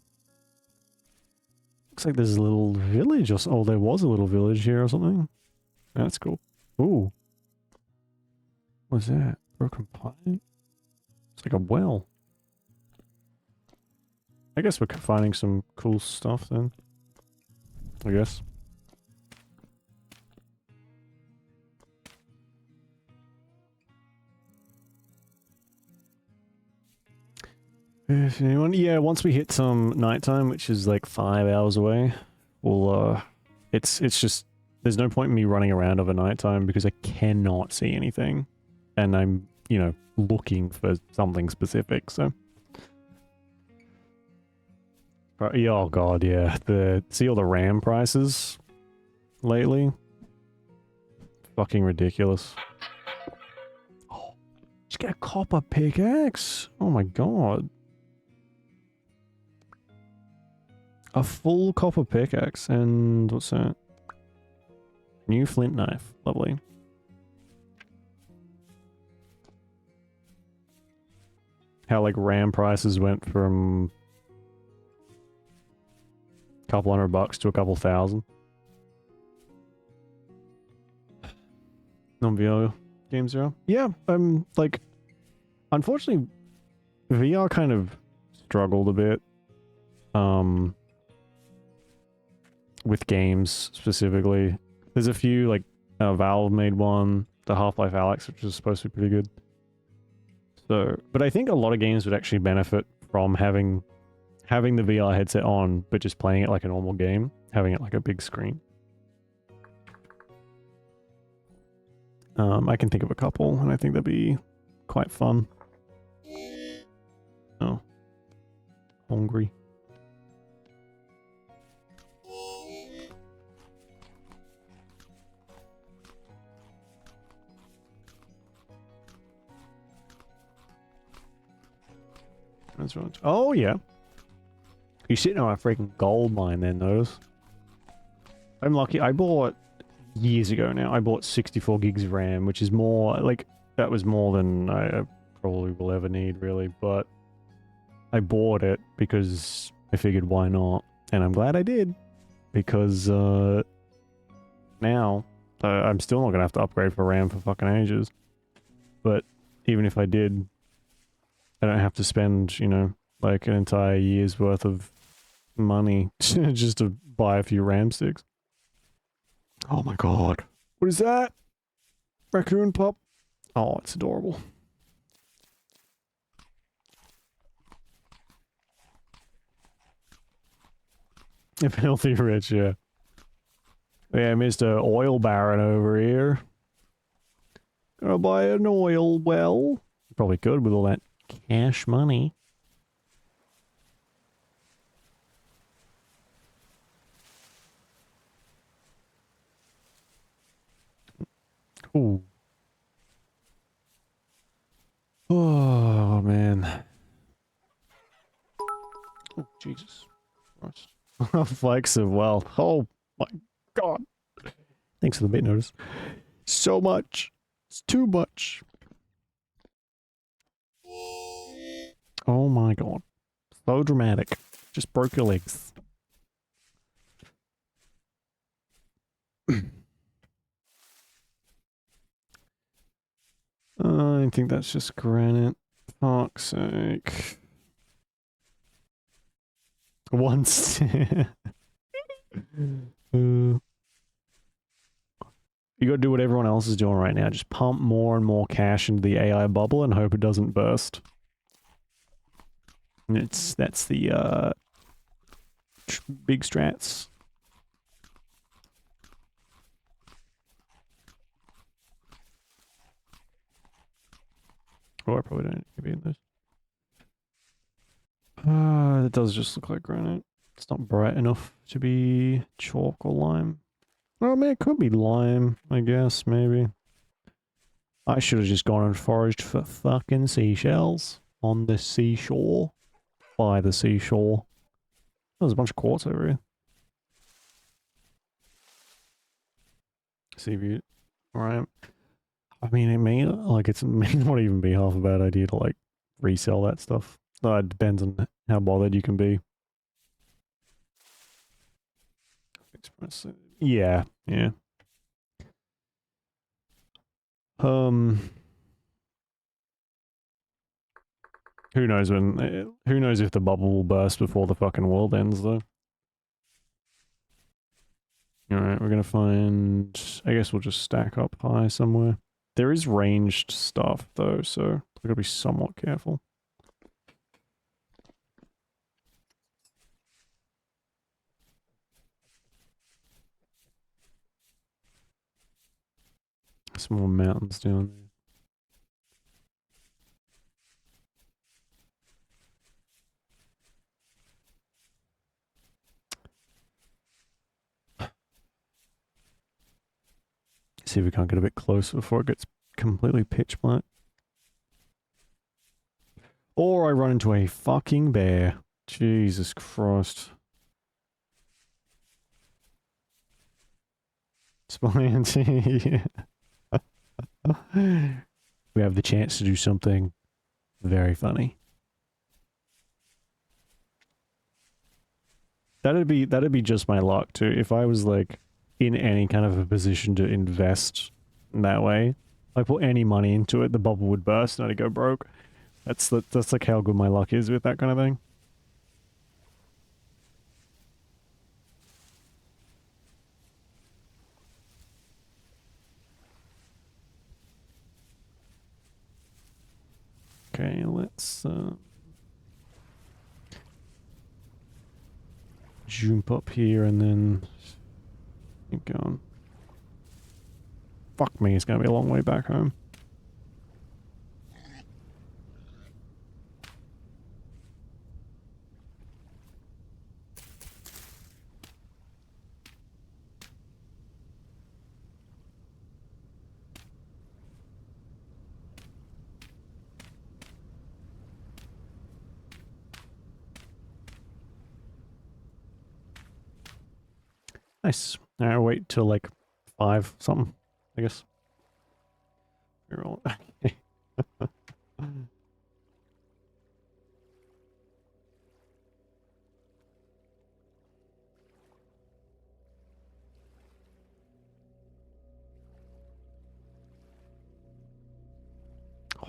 Speaker 1: Looks like there's a little village or so. Oh, there was a little village here or something. That's cool. Ooh. What's that? Broken pipe? It's like a well. I guess we're finding some cool stuff then. I guess. If anyone, yeah, once we hit some nighttime, which is like 5 hours away, we'll, it's just, there's no point in me running around over nighttime because I cannot see anything. And I'm, you know, looking for something specific, so. Oh god, yeah. See all the RAM prices lately? Fucking ridiculous. Oh, just get a copper pickaxe? Oh my god. A full copper pickaxe and what's that? New flint knife. Lovely. How like RAM prices went from a couple $100 to a couple thousand. Non-VR games are. Yeah, like unfortunately VR kind of struggled a bit. With games specifically. There's a few, like, Valve made one, the Half-Life Alyx, which was supposed to be pretty good. So, but I think a lot of games would actually benefit from having the VR headset on, but just playing it like a normal game, having it like a big screen. I can think of a couple, and I think that'd be quite fun. Oh. Hungry. That's right. Oh, yeah. You're sitting on a freaking gold mine then, those. I'm lucky. I bought, years ago now, I bought 64 gigs of RAM, which is more, like, that was more than I probably will ever need, really, but I bought it because I figured why not, and I'm glad I did, because now I'm still not gonna have to upgrade for RAM for fucking ages. But even if I did, I don't have to spend, you know, like an entire year's worth of money just to buy a few RAM sticks. Oh my god. What is that? Raccoon pup? Oh, it's adorable. Filthy rich, yeah. Yeah, Mr. Oil Baron over here. Gonna buy an oil well. Probably could with all that cash money. Ooh. Oh, man. Oh, Jesus Christ. Flex of wealth. Oh, my God. Thanks for the bit notice. So much. It's too much. Oh, my God. So dramatic. Just broke your legs. I think that's just granite. Fuck's sake. Once. You gotta do what everyone else is doing right now. Just pump more and more cash into the AI bubble and hope it doesn't burst. And that's the big strats. Oh, I probably don't need to be in this. It does just look like granite. It's not bright enough to be chalk or lime. Oh man, it could be lime, I guess, maybe. I should have just gone and foraged for fucking seashells on the seashore. By the seashore. There's a bunch of quartz over here. See if you... Alright. I mean, it may, like, it may not even be half a bad idea to, like, resell that stuff. It depends on how bothered you can be. Yeah, yeah. Who knows when, who knows if the bubble will burst before the fucking world ends, though. Alright, we're gonna find, I guess we'll just stack up high somewhere. There is ranged stuff, though, so I gotta be somewhat careful. Some more mountains down there. See if we can't get a bit closer before it gets completely pitch black. Or I run into a fucking bear. Jesus Christ. Spy We have the chance to do something very funny. That'd be just my luck too. If I was like in any kind of a position to invest in that way, I put any money into it, the bubble would burst and I'd go broke. That's like how good my luck is with that kind of thing. Okay, let's jump up here and then keep going. Fuck me, it's gonna be a long way back home. Nice. Alright, I'll wait till like 5 something, I guess. You're all okay.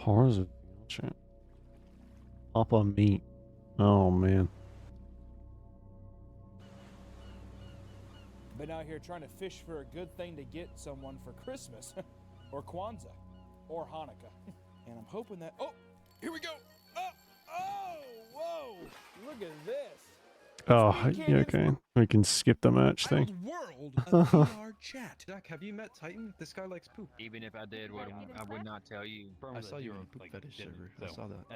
Speaker 1: Horrors of VR chat. Upper meat. Oh man.
Speaker 10: Been out here trying to fish for a good thing to get someone for Christmas, or Kwanzaa, or Hanukkah. And I'm hoping that, oh, here we go. Oh, whoa, look at this.
Speaker 1: Oh, yeah, okay. We can skip the merch thing.
Speaker 11: World of VR chat. Jack, have you met Titan? This guy likes poop.
Speaker 12: Even if I did, I would not tell you.
Speaker 11: I saw you on a poop fetish server. I saw that.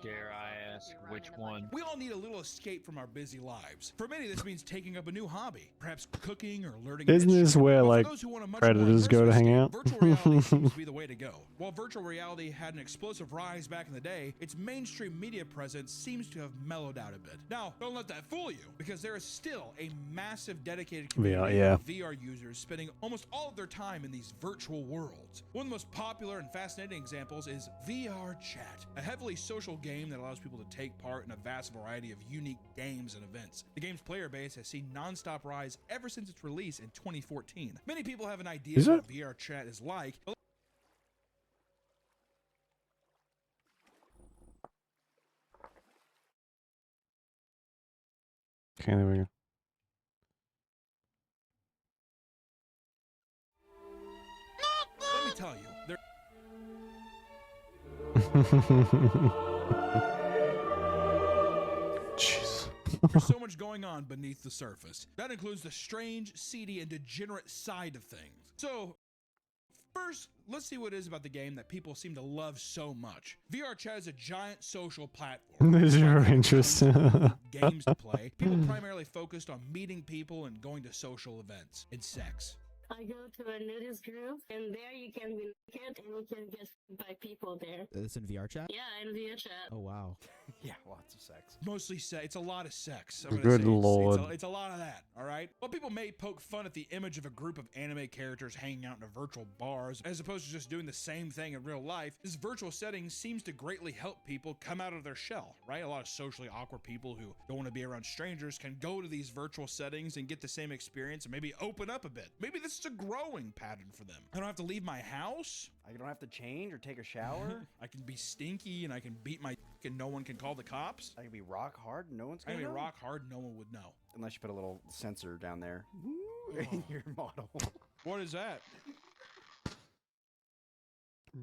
Speaker 12: Dare I ask which one?
Speaker 11: We all need a little escape from our busy lives. For many, this means taking up a new hobby, perhaps cooking or learning.
Speaker 1: Isn't this where like predators go to hang out?
Speaker 11: Virtual reality seems to be the way to go. While virtual reality had an explosive rise back in the day, its mainstream media presence seems to have mellowed out a bit. Now, don't let that fool you, because there is still a massive dedicated community of VR users spending almost all of their time in these virtual worlds. One of the most popular and fascinating examples is VR Chat, a heavily social game that allows people to take part in a vast variety of unique games and events. The game's player base has seen non-stop rise ever since its release in 2014. Many people have an idea of what VR Chat is like.
Speaker 1: Okay, there we go.
Speaker 11: Let me tell you,
Speaker 1: Jeez.
Speaker 11: There's so much going on beneath the surface. That includes the strange, seedy, and degenerate side of things. So, first, let's see what it is about the game that people seem to love so much. VR Chat is a giant social platform.
Speaker 1: This is your interest.
Speaker 11: Games to play. People primarily focused on meeting people and going to social events and sex.
Speaker 13: I go to a nudist group, and there you can be naked, and you can get by people there.
Speaker 14: It's in VR chat?
Speaker 13: Yeah, in VR chat.
Speaker 14: Oh, wow.
Speaker 11: Yeah, lots of sex. Mostly sex. It's a lot of sex.
Speaker 1: Good lord.
Speaker 11: It's a lot of that, all right? While people may poke fun at the image of a group of anime characters hanging out in a virtual bars, as opposed to just doing the same thing in real life, this virtual setting seems to greatly help people come out of their shell, right? A lot of socially awkward people who don't want to be around strangers can go to these virtual settings and get the same experience and maybe open up a bit. Maybe this is a growing pattern for them. I don't have to leave my house.
Speaker 15: I don't have to change or take a shower.
Speaker 11: I can be stinky and I can beat my and no one can call the cops.
Speaker 15: I can be rock hard and no one's gonna
Speaker 11: know. I can be
Speaker 15: know.
Speaker 11: rock hard and no one would know.
Speaker 15: Unless you put a little sensor down there in your model.
Speaker 11: What is that?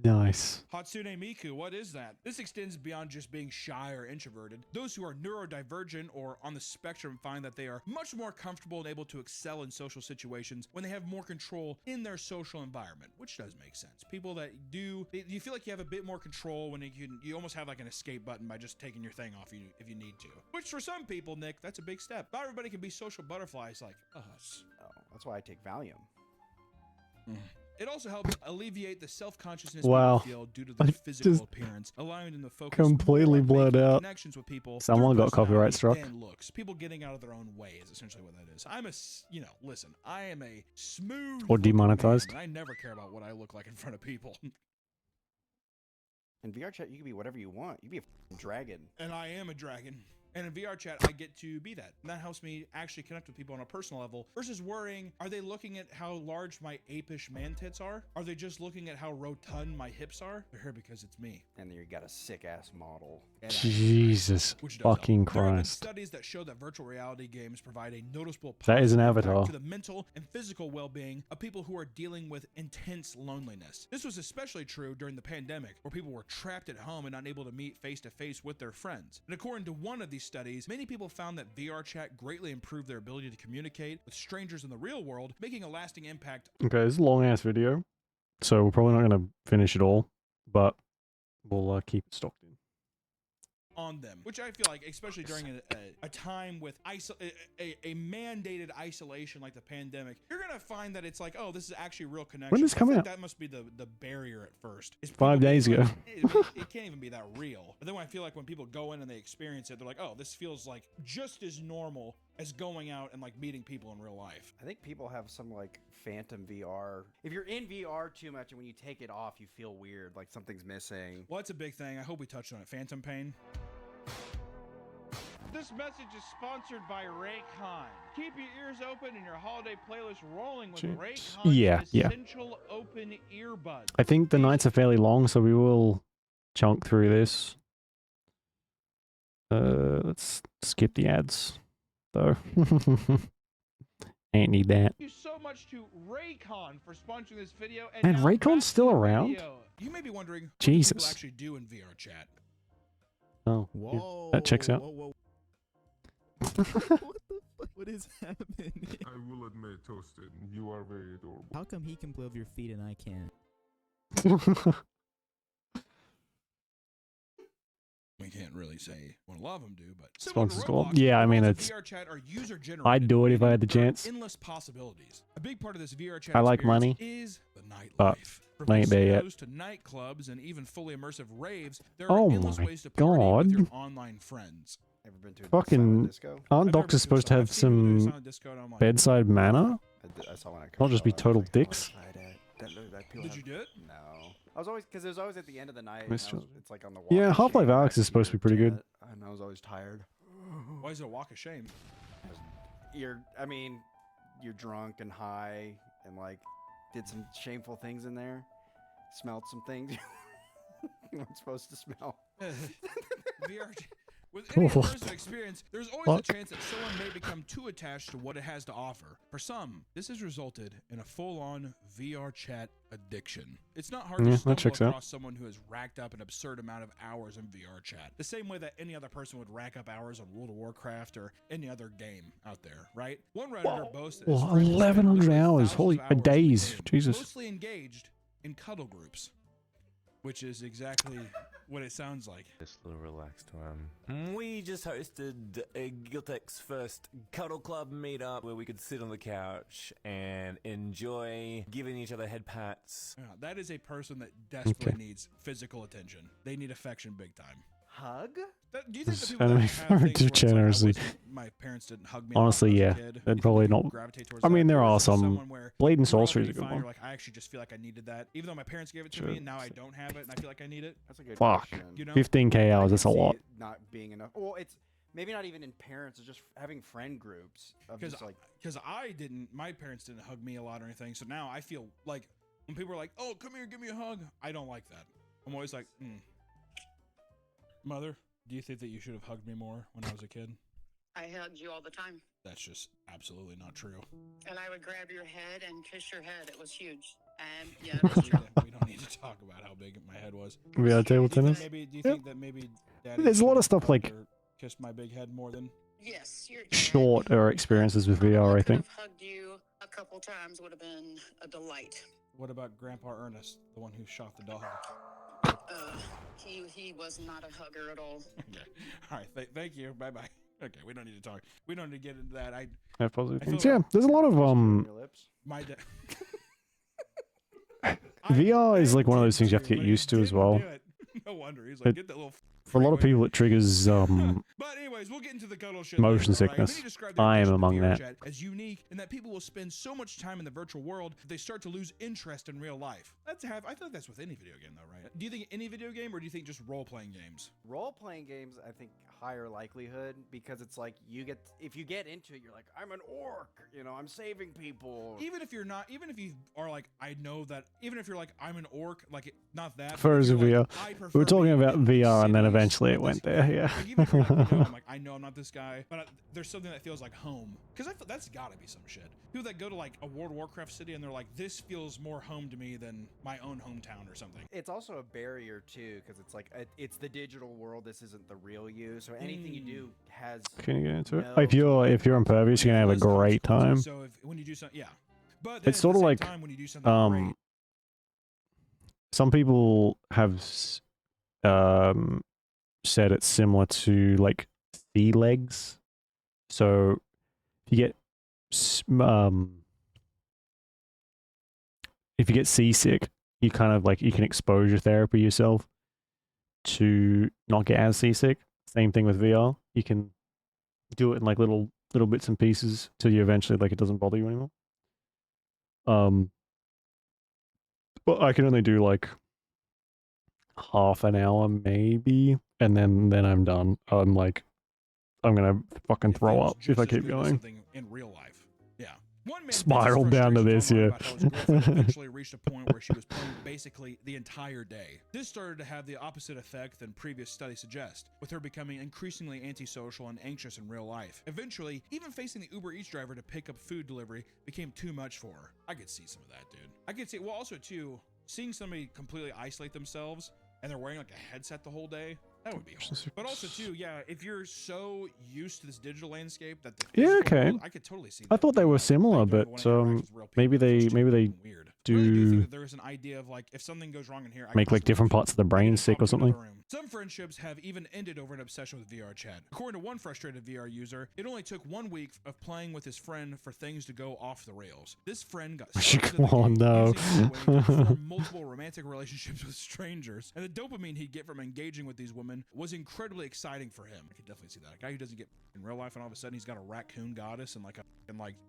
Speaker 1: Nice.
Speaker 11: Hatsune Miku, what is that? This extends beyond just being shy or introverted. Those who are neurodivergent or on the spectrum find that they are much more comfortable and able to excel in social situations when they have more control in their social environment, which does make sense. People that do, you feel like you have a bit more control when you almost have like an escape button by just taking your thing off if you need to. Which for some people, Nick, that's a big step. Not everybody can be social butterflies like us.
Speaker 15: Oh, that's why I take Valium.
Speaker 11: It also helps alleviate the self-consciousness
Speaker 1: wow.
Speaker 11: people feel due to their physical appearance, allowing them to focus
Speaker 1: completely blurred out.
Speaker 11: Connections with people.
Speaker 1: Someone got copyright struck.
Speaker 11: And looks. People getting out of their own way is essentially what that is. Listen, I am a smooth
Speaker 1: or demonetized.
Speaker 11: Man, I never care about what I look like in front of people.
Speaker 15: In VR chat, you can be whatever you want. You can be a dragon.
Speaker 11: And I am a dragon. And in VR chat, I get to be that. And that helps me actually connect with people on a personal level versus worrying, are they looking at how large my apish man tits are? Are they just looking at how rotund my hips are? They're here because it's me.
Speaker 15: And then you got a sick ass model.
Speaker 1: Jesus fucking Christ.
Speaker 11: There have been studies that show that virtual reality games provide a noticeable
Speaker 1: that is an avatar
Speaker 11: to the mental and physical well-being of people who are dealing with intense loneliness. This was especially true during the pandemic, where people were trapped at home and unable to meet face-to-face with their friends. And according to one of these studies, many people found that VR chat greatly improved their ability to communicate with strangers in the real world, making a lasting impact.
Speaker 1: Okay, this is a long ass video, so we're probably not going to finish it all, but we'll keep it stocked in.
Speaker 11: On them, which I feel like, especially during a time with a mandated isolation like the pandemic, you're gonna find that it's like, oh, this is actually real connection.
Speaker 1: When did this come out?
Speaker 11: That must be the barrier at first.
Speaker 1: 5 days ago.
Speaker 11: It can't even be that real. But then I feel like when people go in and they experience it, they're like, oh, this feels like just as normal as going out and like meeting people in real life.
Speaker 15: I think people have some like phantom VR. If you're in VR too much and when you take it off, you feel weird, like something's missing.
Speaker 11: Well, that's a big thing. I hope we touched on it. Phantom pain.
Speaker 10: This message is sponsored by Raycon.
Speaker 11: Keep your ears open and your holiday playlist rolling with
Speaker 1: Jeez.
Speaker 11: Raycon's
Speaker 1: Yeah.
Speaker 11: essential open earbuds.
Speaker 1: I think the nights are fairly long, so we will chunk through this. Let's skip the ads, though. Ain't need that.
Speaker 11: Thank you so much to Raycon for sponsoring this video.
Speaker 1: Man,
Speaker 11: now
Speaker 1: Raycon's
Speaker 11: back to
Speaker 1: still
Speaker 11: the
Speaker 1: around?
Speaker 11: video. You may be wondering, what do people
Speaker 1: Jesus.
Speaker 11: actually do in VR chat?
Speaker 1: Oh, yeah, that checks out.
Speaker 14: What the fuck? What is happening?
Speaker 7: I will admit, Toasted, you are very adorable.
Speaker 14: How come he can play with your feet and I can't?
Speaker 11: We can't really say what a lot of them do, but
Speaker 1: Sponsors go up. Yeah, I mean, it's.
Speaker 11: VR chat are user-generated.
Speaker 1: I'd do it if I had the chance.
Speaker 11: Endless possibilities. A big part of this VR chat
Speaker 1: I like money,
Speaker 11: is the nightlife.
Speaker 1: but I ain't there yet.
Speaker 11: To nightclubs and even fully immersive raves, there
Speaker 1: Oh
Speaker 11: are endless
Speaker 1: my
Speaker 11: ways to party with your
Speaker 1: God.
Speaker 11: online friends.
Speaker 15: Ever been to a
Speaker 1: Fucking.
Speaker 15: silent disco?
Speaker 1: Aren't doctors supposed to have some bedside manner?
Speaker 15: I saw one at
Speaker 1: Not just be total dicks.
Speaker 11: Did you do it?
Speaker 15: No. I was always, because it was always at the end of the night.
Speaker 1: Missed
Speaker 15: and
Speaker 1: you.
Speaker 15: it's like on the walk
Speaker 1: Yeah,
Speaker 15: of
Speaker 1: Half-Life
Speaker 15: shame
Speaker 1: Alyx is
Speaker 15: after
Speaker 1: supposed to be
Speaker 15: you
Speaker 1: pretty good.
Speaker 15: get- And I was always tired.
Speaker 11: Why is it a walk of shame?
Speaker 15: You're drunk and high and like did some shameful things in there. Smelled some things you weren't supposed to smell.
Speaker 11: VR. With any
Speaker 1: Oh,
Speaker 11: immersive experience, there's always
Speaker 1: fuck.
Speaker 11: a chance that someone may become too attached to what it has to offer. For some, this has resulted in a full-on VR chat addiction. It's not hard
Speaker 1: Yeah,
Speaker 11: to
Speaker 1: that
Speaker 11: stumble
Speaker 1: checks out.
Speaker 11: across someone who has racked up an absurd amount of hours in VR chat. The same way that any other person would rack up hours on World of Warcraft or any other game out there, right? One Redditor boasts that his
Speaker 1: Oh,
Speaker 11: friends spend
Speaker 1: 1,100
Speaker 11: literally
Speaker 1: hours.
Speaker 11: thousands
Speaker 1: Holy
Speaker 11: of hours in the
Speaker 1: days.
Speaker 11: game,
Speaker 1: Jesus.
Speaker 11: Mostly engaged in cuddle groups, which is exactly what it sounds like.
Speaker 16: Just a little relaxed one. We just hosted a Guiltech's first Cuddle Club meetup where we could sit on the couch and enjoy giving each other head pats.
Speaker 11: Yeah, that is a person that desperately
Speaker 1: Okay.
Speaker 11: needs physical attention. They need affection big time.
Speaker 15: Hug?
Speaker 11: Do you think
Speaker 1: This
Speaker 11: the people that
Speaker 1: anime
Speaker 11: have
Speaker 1: very
Speaker 11: things where it's like,
Speaker 1: generously.
Speaker 11: my parents didn't hug me a lot
Speaker 1: Honestly,
Speaker 11: when I
Speaker 1: yeah.
Speaker 11: was a kid,
Speaker 1: They'd
Speaker 11: you
Speaker 1: probably
Speaker 11: think
Speaker 1: not.
Speaker 11: gravitate towards
Speaker 1: I mean,
Speaker 11: that?
Speaker 1: there
Speaker 11: Or
Speaker 1: are
Speaker 11: is it someone
Speaker 1: some.
Speaker 11: where
Speaker 1: Blade and
Speaker 11: you grow up
Speaker 1: Sorcery
Speaker 11: and
Speaker 1: is a
Speaker 11: you
Speaker 1: good
Speaker 11: find
Speaker 1: one.
Speaker 11: you're like, I actually just feel like I needed that, even though my parents gave it to
Speaker 1: Sure.
Speaker 11: me, and now I don't have it, and I feel like I need it.
Speaker 15: That's a good
Speaker 1: Fuck.
Speaker 15: question.
Speaker 11: You know?
Speaker 1: 15K
Speaker 15: I
Speaker 1: hours,
Speaker 15: can
Speaker 1: that's a
Speaker 15: see
Speaker 1: lot.
Speaker 15: it not being enough. Well, it's maybe not even in parents. It's just having friend groups of
Speaker 11: Because
Speaker 15: just like
Speaker 11: my parents didn't hug me a lot or anything, so now I feel like when people are like, oh, come here, give me a hug, I don't like that. I'm always like, Mother, do you think that you should have hugged me more when I was a kid?
Speaker 17: I hugged you all the time.
Speaker 11: That's just absolutely not true.
Speaker 17: And I would grab your head and kiss your head. It was huge. And yeah, it was true.
Speaker 11: We don't need to talk about how big my head was.
Speaker 1: We got table tennis.
Speaker 11: Do you
Speaker 1: Yeah.
Speaker 11: think that maybe Daddy
Speaker 1: There's a lot
Speaker 11: should
Speaker 1: of stuff
Speaker 11: have
Speaker 1: like
Speaker 11: hugged or kissed my big head more than?
Speaker 17: Yes, your
Speaker 1: shorter experiences with VR, I think.
Speaker 17: hugged you a couple times would have been a delight.
Speaker 11: What about Grandpa Ernest, the one who shot the dog?
Speaker 17: He was not a hugger at all.
Speaker 11: Okay. All right. Thank you. Bye bye. Okay. We don't need to talk. We don't need to get into that.
Speaker 1: Have positive
Speaker 11: I feel
Speaker 1: things. Yeah, there's a lot of
Speaker 11: My dad.
Speaker 1: VR is like one of those things you have to get used to as well.
Speaker 11: No wonder he's like,
Speaker 1: It-
Speaker 11: get that little.
Speaker 1: For a lot of people, it triggers
Speaker 11: But anyways, we'll get into the cuddle shit.
Speaker 1: motion
Speaker 11: later, all right?
Speaker 1: sickness.
Speaker 11: Many describe their
Speaker 1: I am
Speaker 11: addiction to
Speaker 1: among
Speaker 11: VR
Speaker 1: that.
Speaker 11: chat as unique, and that people will spend so much time in the virtual world that they start to lose interest in real life. I feel like that's with any video game, though, right? Do you think any video game, or do you think just role-playing games?
Speaker 15: role-playing games. I think higher likelihood because it's like if you get into it, you're like, I'm an orc. You know, I'm saving people.
Speaker 11: Even if you're not, even if you are like, I know that, even if you're like, I'm an orc, like not that.
Speaker 1: First
Speaker 11: but if you're
Speaker 1: VR.
Speaker 11: like, I prefer
Speaker 1: We were talking
Speaker 11: being
Speaker 1: about
Speaker 11: in
Speaker 1: VR and then
Speaker 11: cities
Speaker 1: eventually it
Speaker 11: or
Speaker 1: went
Speaker 11: this-
Speaker 1: there, yeah.
Speaker 11: Like, even if you're like, you know, I'm like, I know I'm not this guy, but there's something that feels like home. Because that's gotta be some shit. People that go to like a World of Warcraft city and they're like, this feels more home to me than my own hometown or something.
Speaker 15: It's also a barrier too because it's like it's the digital world. This isn't the real you. So anything you do has.
Speaker 1: Can you get into it?
Speaker 15: no-
Speaker 1: If you're impervious, you're gonna have a great time.
Speaker 11: So when you do something, yeah. But then
Speaker 1: It's sort
Speaker 11: at
Speaker 1: of
Speaker 11: the same
Speaker 1: like
Speaker 11: time, when you do something great,
Speaker 1: some people have said it's similar to like sea legs. So if you get seasick, you kind of like you can exposure therapy yourself to not get as seasick. Same thing with VR. You can do it in like little bits and pieces till you eventually like it doesn't bother you anymore. But I can only do like half an hour maybe, and then I'm done. I'm like I'm gonna fucking throw
Speaker 11: feels
Speaker 1: up
Speaker 11: just
Speaker 1: if I
Speaker 11: as
Speaker 1: keep
Speaker 11: good as
Speaker 1: going.
Speaker 11: something in real life. Yeah. One man
Speaker 1: Spiral down to this, yeah.
Speaker 11: about how his girlfriend eventually reached a point where she was playing basically the entire day. This started to have the opposite effect than previous studies suggest, with her becoming increasingly antisocial and anxious in real life. Eventually, even facing the Uber Eats driver to pick up food delivery became too much for her. I could see some of that, dude. I could see, well, also too, seeing somebody completely isolate themselves and they're wearing like a headset the whole day, that would be hard. But also too, yeah, if you're so used to this digital landscape that the
Speaker 1: Yeah,
Speaker 11: physical
Speaker 1: okay.
Speaker 11: world, I could totally see
Speaker 1: I
Speaker 11: that.
Speaker 1: thought they were similar, but maybe they
Speaker 11: Really do you
Speaker 1: do
Speaker 11: think that there's an idea of like if something goes wrong in here, I
Speaker 1: make
Speaker 11: can
Speaker 1: like different parts of the brain sick or something.
Speaker 11: Some friendships have even ended over an obsession with VR chat. According to one frustrated VR user, it only took 1 week of playing with his friend for things to go off the rails. This friend got sucked into the game,
Speaker 1: no.
Speaker 11: using it as a way to form multiple romantic relationships with strangers, and the dopamine he'd get from engaging with these women was incredibly exciting for him. I could definitely see that. A guy who doesn't get in real life, and all of a sudden he's got a raccoon goddess and like a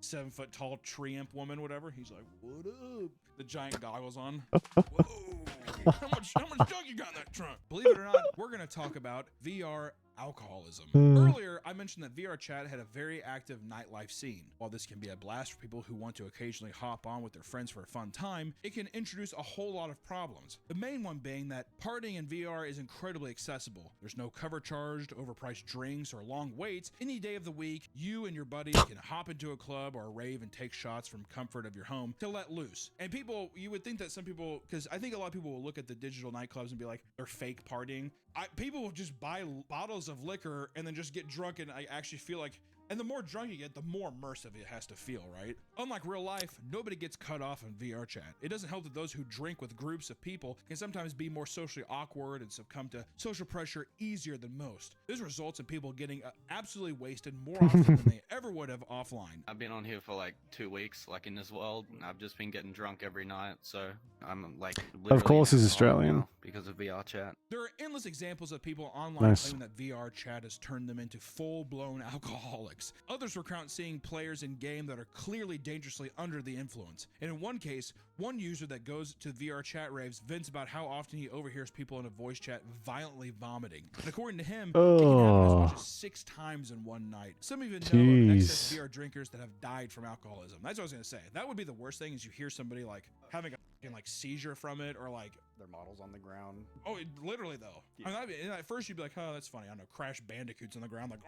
Speaker 11: 7-foot tall tree imp woman, whatever. He's like, "What up?" The giant goggles on. Whoa! How much junk you got in that trunk? Believe it or not, we're gonna talk about VR alcoholism. Earlier, I mentioned that VR chat had a very active nightlife scene. While this can be a blast for people who want to occasionally hop on with their friends for a fun time, it can introduce a whole lot of problems. The main one being that partying in VR is incredibly accessible. There's no cover charged, overpriced drinks, or long waits. Any day of the week, you and your buddies can hop into a club or a rave and take shots from comfort of your home to let loose. And people, you would think that some people, because I think a lot of people will look at the digital nightclubs and be like, they're fake partying. People will just buy bottles of liquor and then just get drunk, and I actually feel like, and the more drunk you get, the more immersive it has to feel, right? Unlike real life, nobody gets cut off in VR chat. It doesn't help that those who drink with groups of people can sometimes be more socially awkward and succumb to social pressure easier than most. This results in people getting absolutely wasted more often than they ever would have offline.
Speaker 18: I've been on here for like 2 weeks, like in this world, and I've just been getting drunk every night, so I'm like
Speaker 1: Of course
Speaker 18: literally
Speaker 1: he's
Speaker 18: an alcoholic
Speaker 1: Australian.
Speaker 18: now because of VR chat.
Speaker 11: There are endless examples of people online
Speaker 1: Nice.
Speaker 11: claiming that VR chat has turned them into full-blown alcoholics. Others recount seeing players in game that are clearly dangerously under the influence. And in one case, one user that goes to VR chat raves vents about how often he overhears people in a voice chat violently vomiting. And according to him, it can happen as much as 6 times in one night. Some even know of excess VR drinkers that have died from alcoholism. That's what I was gonna say. That would be the worst thing, is you hear somebody like having a like seizure from it, or like
Speaker 15: their models on the ground.
Speaker 11: Oh, literally though.
Speaker 15: Yeah.
Speaker 11: I mean, at first you'd be like, oh, that's funny. I know, Crash Bandicoots on the ground, like,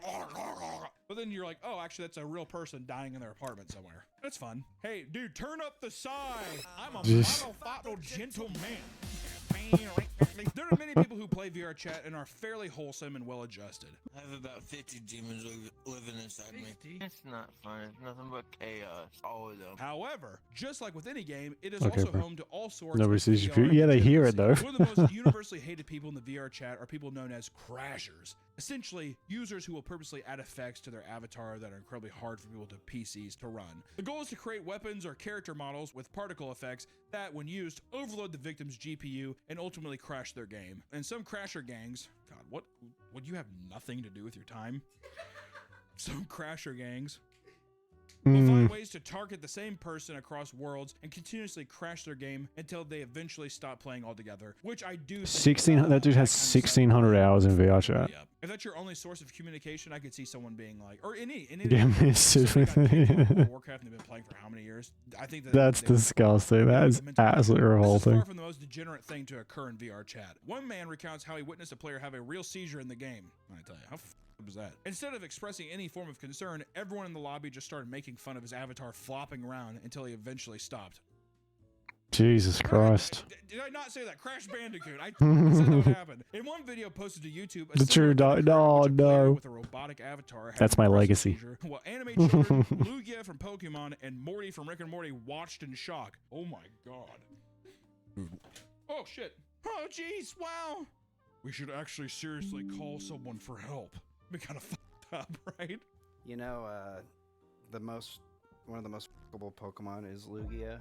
Speaker 11: but then you're like, oh, actually, that's a real person dying in their apartment somewhere. That's fun. Hey, dude, turn up the sigh. I'm a monofocal gentleman. There are many people who play VR chat and are fairly wholesome and well-adjusted.
Speaker 3: I have about 50 demons living inside me. It's not fun. It's nothing but chaos. All of them.
Speaker 11: However, just like with any game, it is
Speaker 1: Okay,
Speaker 11: also
Speaker 1: bro.
Speaker 11: home to all sorts
Speaker 1: Nobody
Speaker 11: of
Speaker 1: sees you.
Speaker 11: VR
Speaker 1: Yeah, they hear it
Speaker 11: degeneracy.
Speaker 1: though.
Speaker 11: One of the most universally hated people in the VR chat are people known as crashers. Essentially, users who will purposely add effects to their avatar that are incredibly hard for people to PCs to run. The goal is to create weapons or character models with particle effects that, when used, overload the victim's GPU and ultimately crash their game. And some crasher gangs, God, what would you have nothing to do with your time? Some crasher gangs will find ways to target the same person across worlds and continuously crash their game until they eventually stop playing altogether, which I do think
Speaker 1: 16. That dude has 1,600 hours in VR chat.
Speaker 11: yeah. If that's your only source of communication, I could see someone being like, or in any
Speaker 1: Yeah,
Speaker 11: somebody got kicked into World of Warcraft and they've been playing for how many years? I think that
Speaker 1: That's disgusting. That is absolutely
Speaker 11: This is
Speaker 1: revolting.
Speaker 11: far from the most degenerate thing to occur in VR chat. One man recounts how he witnessed a player have a real seizure in the game. I tell you, how was that? Instead of expressing any form of concern, everyone in the lobby just started making fun of his avatar flopping around until he eventually stopped.
Speaker 1: Jesus Christ.
Speaker 11: Did I not say that? Crash Bandicoot. I said that would happen. In one video posted to YouTube, a
Speaker 1: The true dog. No, no.
Speaker 11: with a robotic avatar had
Speaker 1: That's
Speaker 11: an
Speaker 1: my
Speaker 11: aggressive
Speaker 1: legacy.
Speaker 11: seizure. While anime children, Lugia from Pokemon, and Morty from Rick and Morty watched in shock. Oh my god. Oh shit. Oh jeez, wow. We should actually seriously call someone for help. Be kind of fucked up, right?
Speaker 15: You know, one of the most fuckable Pokemon is Lugia.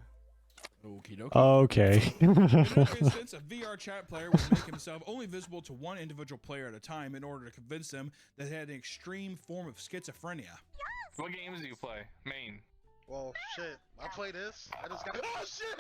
Speaker 11: Okie dokie.
Speaker 1: Okay.
Speaker 11: In another instance, a VR chat player would make himself only visible to one individual player at a time in order to convince them that he had an extreme form of schizophrenia.
Speaker 7: What games do you play? Main.
Speaker 19: Well, shit. I play this. I just got. Oh shit!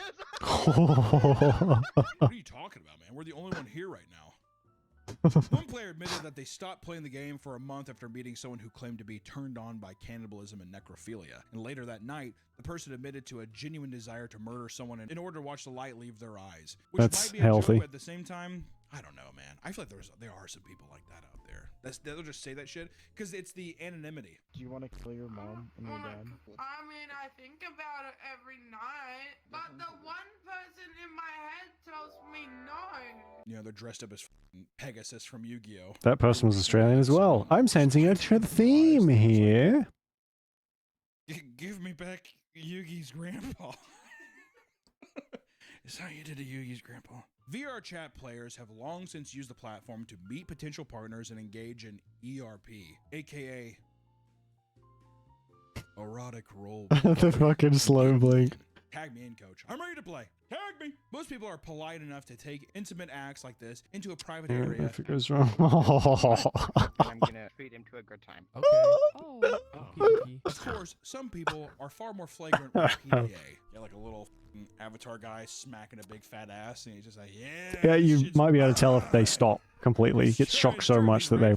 Speaker 11: What are you talking about, man? We're the only one here right now. One player admitted that they stopped playing the game for a month after meeting someone who claimed to be turned on by cannibalism and necrophilia. And later that night, the person admitted to a genuine desire to murder someone in order to watch the light leave their eyes. Which
Speaker 1: That's
Speaker 11: might be
Speaker 1: healthy.
Speaker 11: a joke, but at the same time, I don't know, man. I feel like there are some people like that out there. They'll just say that shit because it's the anonymity.
Speaker 10: Do you want to kill your mom and your dad?
Speaker 20: I mean, I think about it every night, but the one person in my head tells me no.
Speaker 11: You know, they're dressed up as Pegasus from Yu-Gi-Oh!
Speaker 1: That person was Australian as well. I'm sensing a theme here.
Speaker 11: Give me back Yugi's grandpa. Is that how you did to Yugi's grandpa? VR chat players have long since used the platform to meet potential partners and engage in ERP, aka erotic role.
Speaker 1: The fucking slow blink.
Speaker 11: Tag me in, coach. I'm ready to play. Tag me. Most people are polite enough to take intimate acts like this into a private area.
Speaker 1: If it goes wrong.
Speaker 21: I'm gonna treat him to a good time.
Speaker 11: Okay.
Speaker 21: Oh.
Speaker 11: Of course, some people are far more flagrant with PDA. Yeah, like a little avatar guy smacking a big fat ass, and he's just like, yeah.
Speaker 1: Yeah, you might be able to tell if they stop completely. He gets shocked so much that they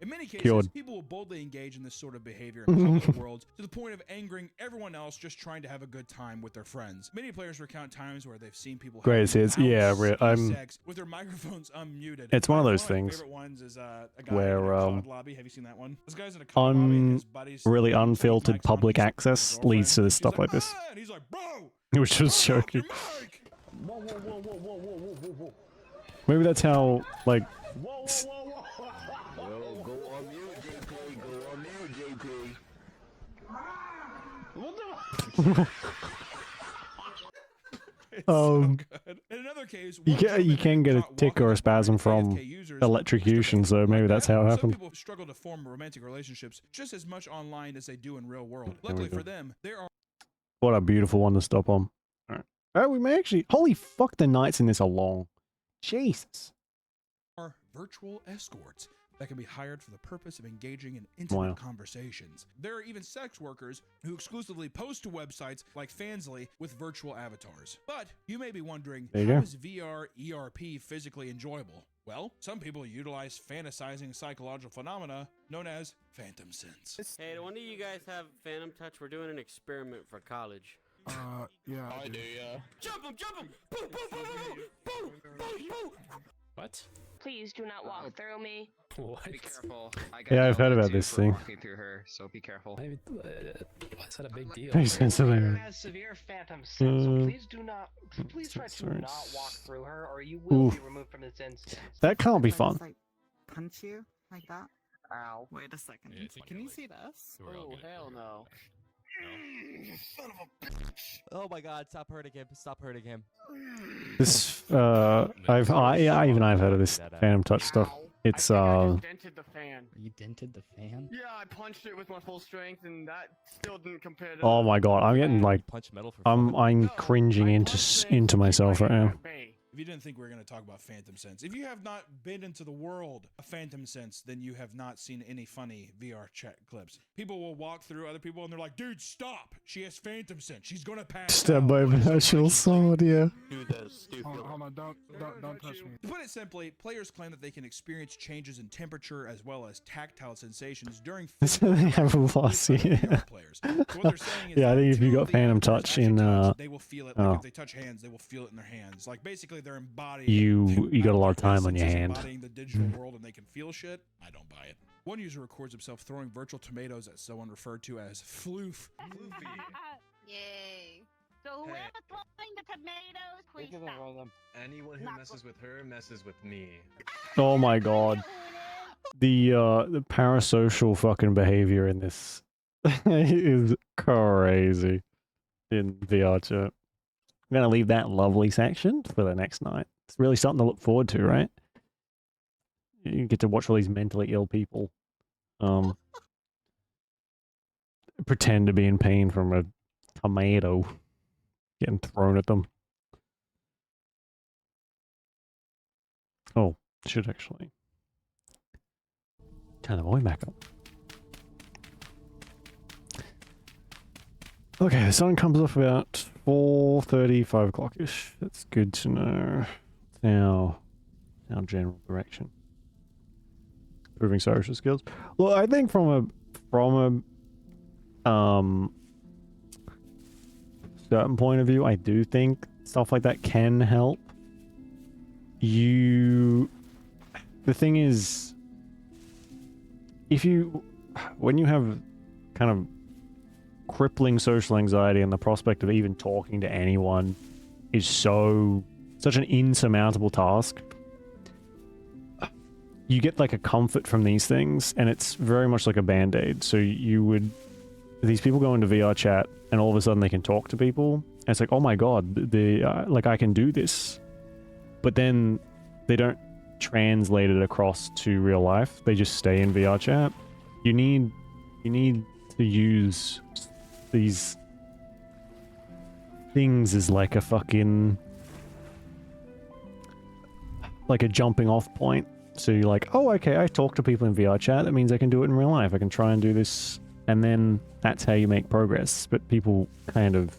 Speaker 11: In many cases,
Speaker 1: cured.
Speaker 11: people will boldly engage in this sort of behavior in public worlds to the point of angering everyone else just trying to have a good time with their friends. Many players recount times where they've seen people
Speaker 1: Greatest hits, yeah,
Speaker 11: sex with their microphones unmuted.
Speaker 1: It's one of those
Speaker 11: my
Speaker 1: things
Speaker 11: favorite ones is a guy
Speaker 1: where
Speaker 11: in a COD lobby. Have you seen that one? This guy's in a COD lobby and his buddies
Speaker 1: really unfiltered public access leads to this stuff like this.
Speaker 11: and he's like, bro,
Speaker 1: Which was shocking.
Speaker 21: Whoa, whoa, whoa, whoa, whoa, whoa, whoa, whoa.
Speaker 1: Maybe that's how, like,
Speaker 11: It's so good. In another case,
Speaker 1: you can get a tick or a spasm from electrocution, so maybe that's how it
Speaker 11: some
Speaker 1: happened.
Speaker 11: people struggle to form romantic relationships just as much online as they do in real world.
Speaker 1: There we
Speaker 11: Luckily
Speaker 1: go.
Speaker 11: for them, there are
Speaker 1: What a beautiful one to stop on. Alright. Oh, we may actually... Holy fuck, the nights in this are long. Jesus.
Speaker 11: virtual escorts that can be hired for the purpose of engaging in intimate
Speaker 1: Wow.
Speaker 11: conversations. There are even sex workers who exclusively post to websites like Fansly with virtual avatars. But you may be wondering,
Speaker 1: There you
Speaker 11: how
Speaker 1: go.
Speaker 11: is VR ERP physically enjoyable? Well, some people utilize fantasizing psychological phenomena known as phantom sense.
Speaker 22: Hey, do one of you guys have Phantom Touch? We're doing an experiment for college.
Speaker 10: Yeah.
Speaker 21: I do, yeah.
Speaker 22: Jump him! Jump him! Boom! Boom! Boom! Boom! Boom! Boom!
Speaker 23: What?
Speaker 13: Please do not walk through me.
Speaker 23: What?
Speaker 21: Be careful.
Speaker 1: Yeah, I've heard about this thing.
Speaker 21: Walking through her, so be careful.
Speaker 23: Why is that a big deal?
Speaker 1: Makes sense to me.
Speaker 23: Has severe phantom sense, so please do not. Please try to not walk through her, or you will be
Speaker 1: Oof.
Speaker 23: removed from this instance.
Speaker 1: That can't be fun.
Speaker 24: Punch you like that?
Speaker 23: Ow.
Speaker 24: Wait a second.
Speaker 23: Yeah, it's
Speaker 24: Can you see this?
Speaker 22: Oh, hell no.
Speaker 24: Son of a
Speaker 25: Oh my god, stop hurting him. Stop hurting him.
Speaker 1: This, I've heard of this Phantom Touch stuff. It's,
Speaker 23: dented the fan.
Speaker 24: You dented the fan?
Speaker 23: Yeah, I punched it with my full strength, and that still didn't compare to.
Speaker 1: oh my god, I'm getting like, I'm cringing into myself right now.
Speaker 11: If you didn't think we were going to talk about phantom sense, if you have not been into the world of phantom sense, then you have not seen any funny VR chat clips. People will walk through other people and they're like, dude, stop. She has phantom sense. She's going to pass
Speaker 1: Stabbed by a virtual sword, yeah.
Speaker 21: Do this.
Speaker 10: Hold on, don't touch me.
Speaker 11: To put it simply, players claim that they can experience changes in temperature as well as tactile sensations during
Speaker 1: So they have a loss, yeah.
Speaker 11: players. So what they're saying is
Speaker 1: Yeah, I
Speaker 11: that
Speaker 1: think if
Speaker 11: two
Speaker 1: you
Speaker 11: of
Speaker 1: got
Speaker 11: the
Speaker 1: Phantom
Speaker 11: avatars
Speaker 1: Touch
Speaker 11: actually
Speaker 1: in,
Speaker 11: touch, they will feel it. Like
Speaker 1: oh.
Speaker 11: if they touch hands, they will feel it in their hands. Like basically they're embodying
Speaker 1: You got a lot of time on your
Speaker 11: senses,
Speaker 1: hand.
Speaker 11: embodying the digital world, and they can feel shit. I don't buy it. One user records himself throwing virtual tomatoes at someone referred to as floof.
Speaker 13: Yay. So whoever throwing the tomatoes, please stop.
Speaker 26: Anyone who messes with her messes with me.
Speaker 1: Oh my god. The parasocial fucking behavior in this is crazy in VR chat. I'm gonna leave that lovely section for the next night. It's really something to look forward to, right? You get to watch all these mentally ill people pretend to be in pain from a tomato getting thrown at them. Oh, should actually turn the volume back up. Okay, the sun comes off about 4:30, 5 o'clock-ish. That's good to know. It's our general direction. improving social skills. Well, I think from a certain point of view, I do think stuff like that can help. The thing is, when you have kind of crippling social anxiety and the prospect of even talking to anyone is such an insurmountable task, you get like a comfort from these things, and it's very much like a band-aid. So these people go into VR chat and all of a sudden they can talk to people, and it's like, oh my god, like I can do this. But then they don't translate it across to real life. They just stay in VR chat. You need to use these things as like a fucking, like a jumping off point. So you're like, oh, okay, I talk to people in VR chat. That means I can do it in real life. I can try and do this. And then that's how you make progress. But people kind of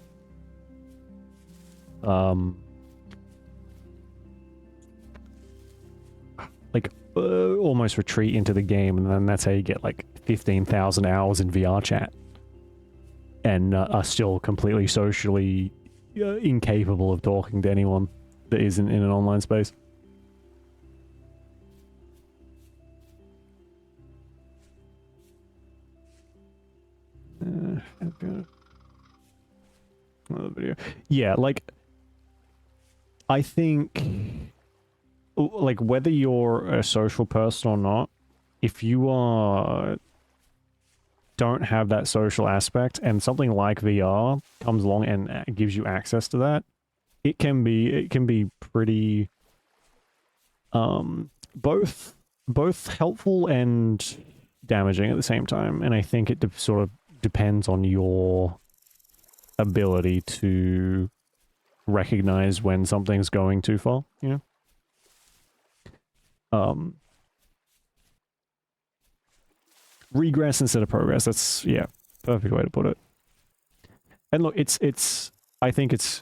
Speaker 1: almost retreat into the game, and then that's how you get like 15,000 hours in VR chat and are still completely socially incapable of talking to anyone that isn't in an online space. Another video. Yeah, like, I think, like, whether you're a social person or not, if you don't have that social aspect and something like VR comes along and gives you access to that, it can be pretty both helpful and damaging at the same time. And I think it sort of depends on your ability to recognize when something's going too far, you know? Regress instead of progress. That's, yeah, perfect way to put it. And look, I think it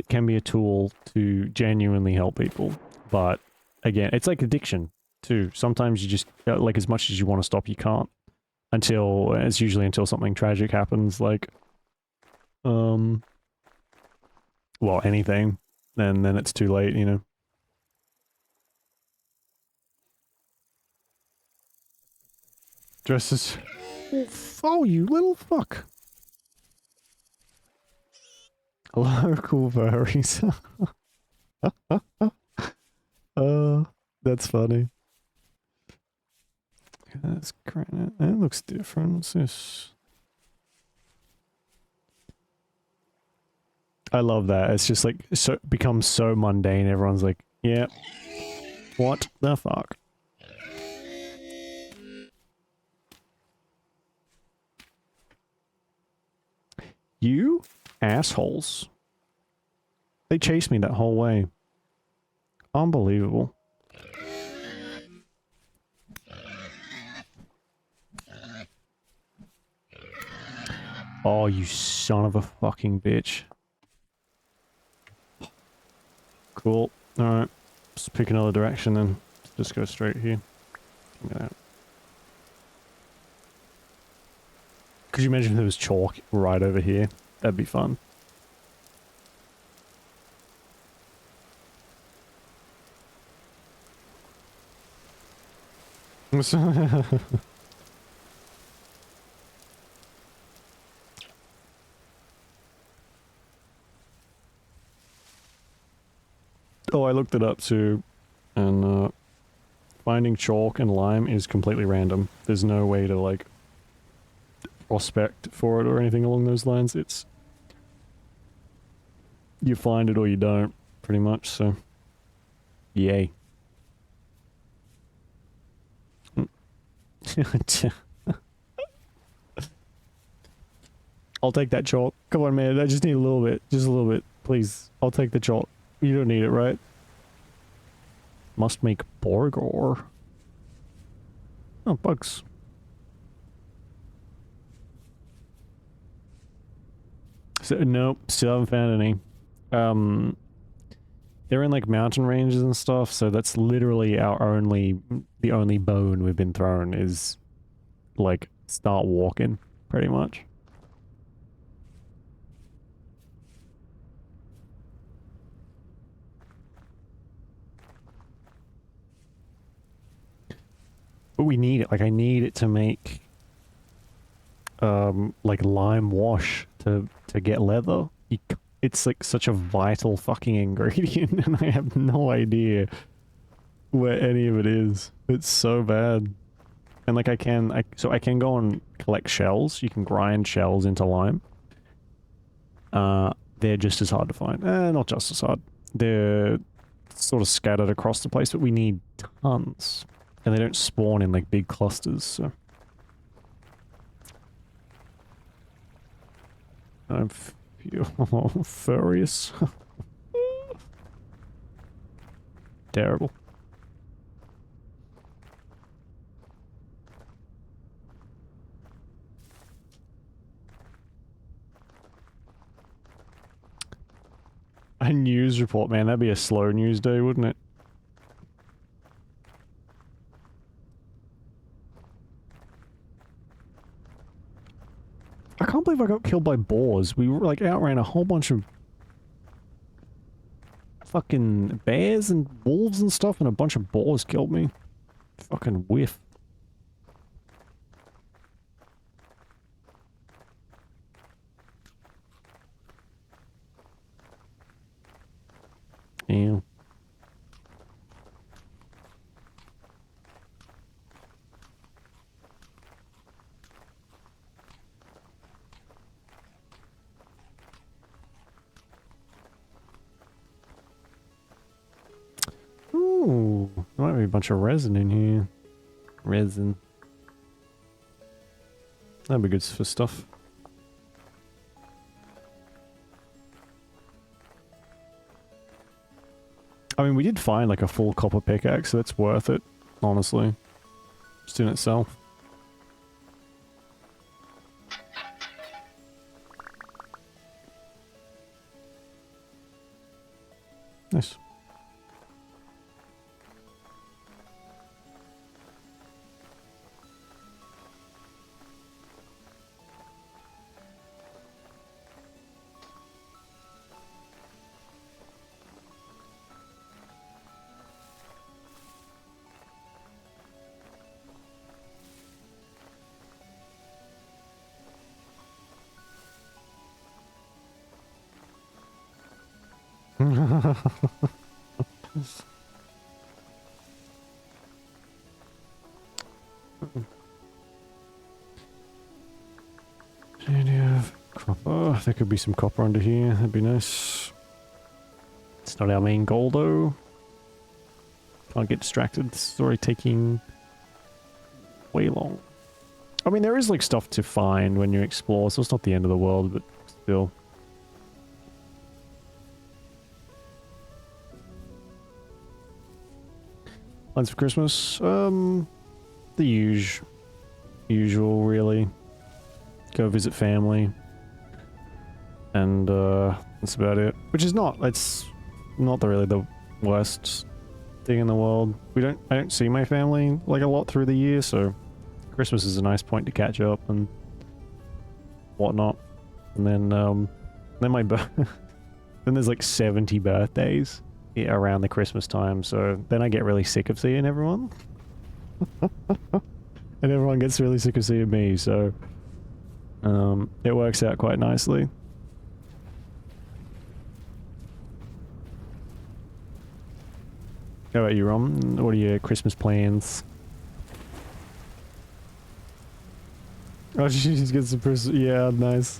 Speaker 1: can be a tool to genuinely help people, but again, it's like addiction too. Sometimes you just, like, as much as you want to stop, you can't, it's usually until something tragic happens, like, well, anything, and then it's too late, you know? Dresses. Oh, you little fuck. Local furries. That's funny. That's granite. That looks different. What's this? I love that. It's just like becomes so mundane. Everyone's like, yeah. What the fuck? You assholes. They chased me that whole way. Unbelievable. Oh, you son of a fucking bitch. Cool. Alright. Let's pick another direction then. Just go straight here. Could you imagine if there was chalk right over here? That'd be fun. Oh, I looked it up too, and finding chalk and lime is completely random. There's no way to, like, prospect for it or anything along those lines. It's, you find it or you don't, pretty much, so yay. I'll take that chalk. Come on, man, I just need a little bit. Just a little bit, please. I'll take the chalk. You don't need it, right? Must make Borgor. Oh, bugs. So, nope, still haven't found any. they're in like mountain ranges and stuff, so that's literally the only bone we've been thrown is like start walking, pretty much. But we need it. Like, I need it to make like lime wash to get leather. It's like such a vital fucking ingredient, and I have no idea where any of it is. It's so bad. And like I can go and collect shells. You can grind shells into lime. They're just as hard to find. Not just as hard. They're sort of scattered across the place, but we need tons. And they don't spawn in like big clusters, so. I feel furious. Terrible. A news report, man. That'd be a slow news day, wouldn't it? I can't believe I got killed by boars. We were like outran a whole bunch of fucking bears and wolves and stuff, and a bunch of boars killed me. Fucking whiff. Yeah. Ooh, there might be a bunch of resin in here. Resin. That'd be good for stuff. I mean, we did find like a full copper pickaxe, so that's worth it, honestly. Just in itself. Nice. Copper. There could be some copper under here. That'd be nice. It's not our main goal though. Can't get distracted. It's already taking way long. I mean, there is like stuff to find when you explore, so it's not the end of the world, but still. Plans for Christmas? The usual, really. Go visit family. And, that's about it. Which is not, it's not really the worst thing in the world. I don't see my family, like, a lot through the year, so Christmas is a nice point to catch up and whatnot. And then my then there's like 70 birthdays around the Christmas time, so then I get really sick of seeing everyone. And everyone gets really sick of seeing me, so it works out quite nicely. How about you, Rom? What are your Christmas plans? Oh, she's got some yeah, nice.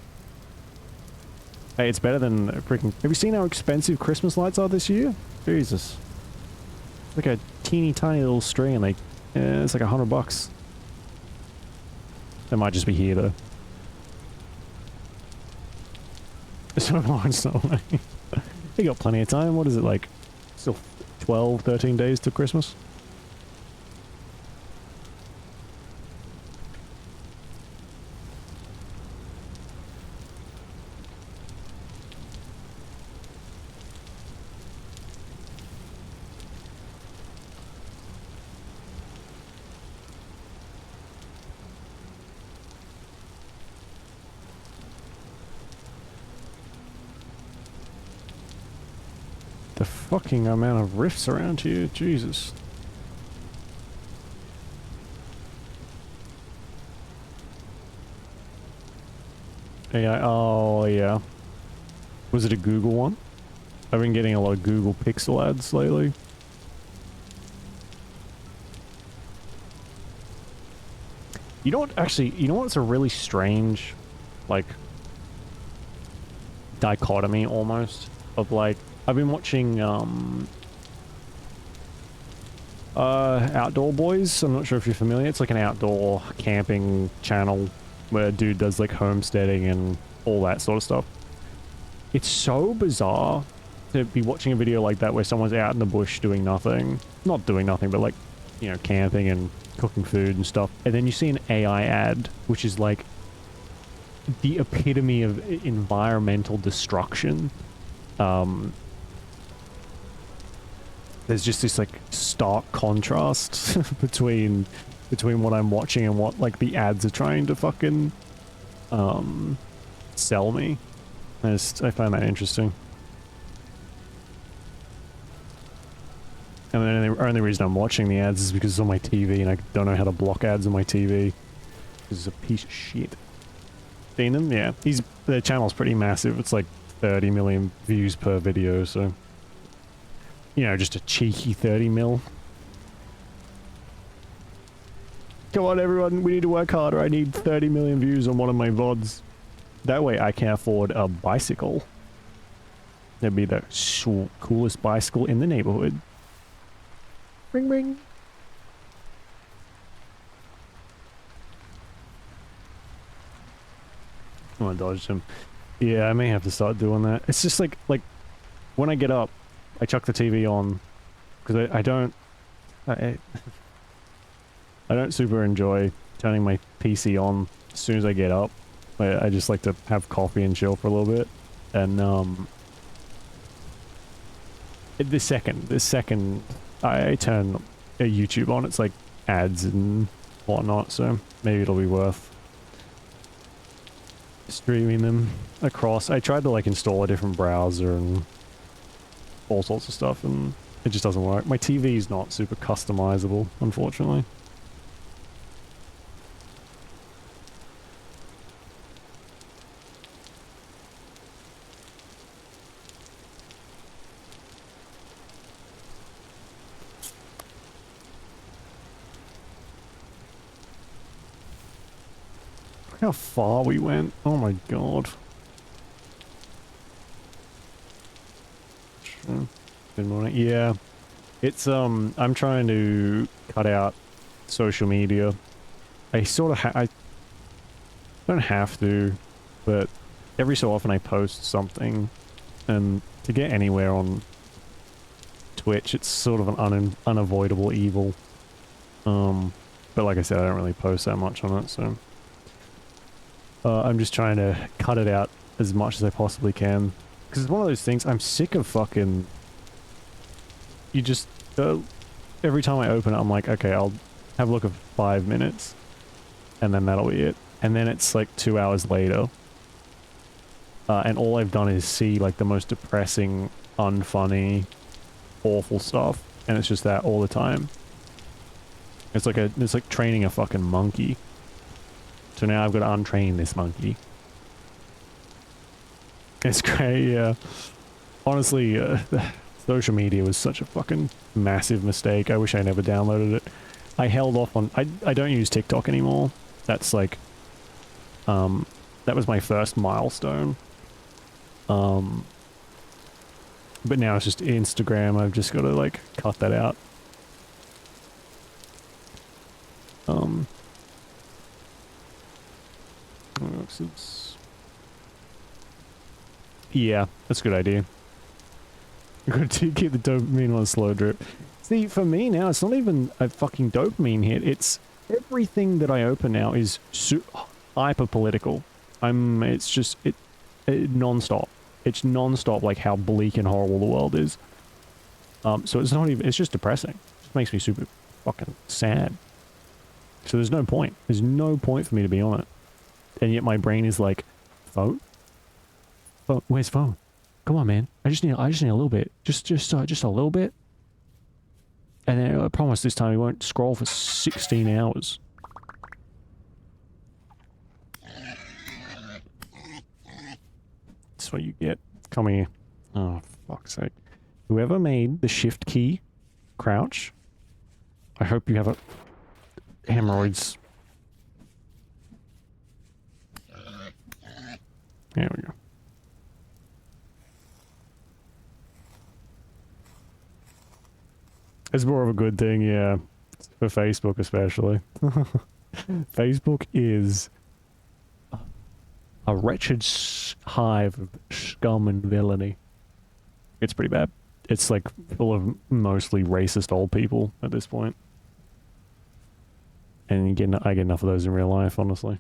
Speaker 1: Hey, it's better than freaking... Have you seen how expensive Christmas lights are this year? Jesus. It's like a teeny tiny little string, and it's like $100. It might just be here, though. It's not long, it's not like... You got plenty of time. What is it, like? Still 12, 13 days to Christmas? fucking amount of rifts around here. Jesus. AI, oh yeah. Was it a Google one? I've been getting a lot of Google Pixel ads lately. You know what, actually, you know what's a really strange, like, dichotomy almost? Of like, I've been watching, Outdoor Boys. I'm not sure if you're familiar. It's like an outdoor camping channel where a dude does like homesteading and all that sort of stuff. It's so bizarre to be watching a video like that where someone's out in the bush doing nothing. Not doing nothing, but like, you know, camping and cooking food and stuff. And then you see an AI ad, which is like the epitome of environmental destruction. There's just this like stark contrast between what I'm watching and what like the ads are trying to fucking sell me. I find that interesting. And then the only reason I'm watching the ads is because it's on my TV and I don't know how to block ads on my TV. This is a piece of shit. Seen them? Yeah. The channel's pretty massive. It's like 30 million views per video, so... You know, just a cheeky 30 mil. Come on everyone, we need to work harder. I need 30 million views on one of my VODs. That way I can afford a bicycle. That'd be the coolest bicycle in the neighborhood. Ring ring. Oh, I dodged him. Yeah, I may have to start doing that. It's just like when I get up, I chuck the TV on because I don't super enjoy turning my PC on as soon as I get up. I just like to have coffee and chill for a little bit, and the second I turn a YouTube on, it's like ads and whatnot, so maybe it'll be worth streaming them across. I tried to like install a different browser and all sorts of stuff, and it just doesn't work. My TV is not super customizable, unfortunately. Look how far we went. Oh my god. Good morning. Yeah. It's, I'm trying to cut out social media. I sort of I don't have to, but every so often I post something, and to get anywhere on Twitch, it's sort of an unavoidable evil. But like I said, I don't really post that much on it, so... I'm just trying to cut it out as much as I possibly can. Because it's one of those things, I'm sick of fucking... You just... every time I open it, I'm like, okay, I'll have a look at 5 minutes. And then that'll be it. And then it's like 2 hours later. And all I've done is see like the most depressing, unfunny, awful stuff. And it's just that all the time. It's like training a fucking monkey. So now I've got to untrain this monkey. It's great, yeah. Honestly, social media was such a fucking massive mistake. I wish I never downloaded it. I held off on... I don't use TikTok anymore. That's like... that was my first milestone. But now it's just Instagram. I've just got to, like, cut that out. Yeah, that's a good idea. Good to keep the dopamine on a slow drip. See, for me now, it's not even a fucking dopamine hit. It's everything that I open now is hyper political. It's just non-stop. It's non-stop, like how bleak and horrible the world is. So it's not even. It's just depressing. It just makes me super fucking sad. So there's no point. There's no point for me to be on it. And yet my brain is like, phone? Phone? Where's phone? Come on, man. I just need a little bit. Just a little bit. And then I promise this time he won't scroll for 16 hours. That's what you get. Come here. Oh, fuck's sake. Whoever made the shift key crouch, I hope you have a hemorrhoids. There we go. It's more of a good thing, yeah. For Facebook especially. Facebook is a wretched hive of scum and villainy. It's pretty bad. It's like full of mostly racist old people at this point. And I get enough of those in real life, honestly.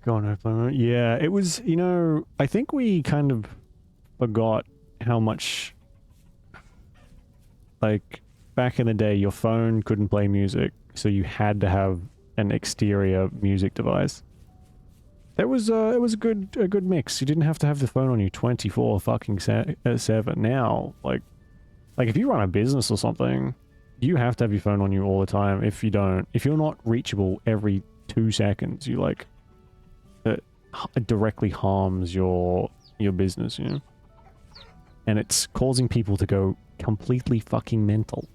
Speaker 1: Go on, open. Yeah, it was, you know, I think we kind of forgot how much, like, back in the day, your phone couldn't play music, so you had to have an exterior music device. It was a good mix. You didn't have to have the phone on you 24 fucking 7. Now, like if you run a business or something, you have to have your phone on you all the time. If you don't, if you're not reachable every 2 seconds, you like, it directly harms your business, you know? And it's causing people to go completely fucking mental.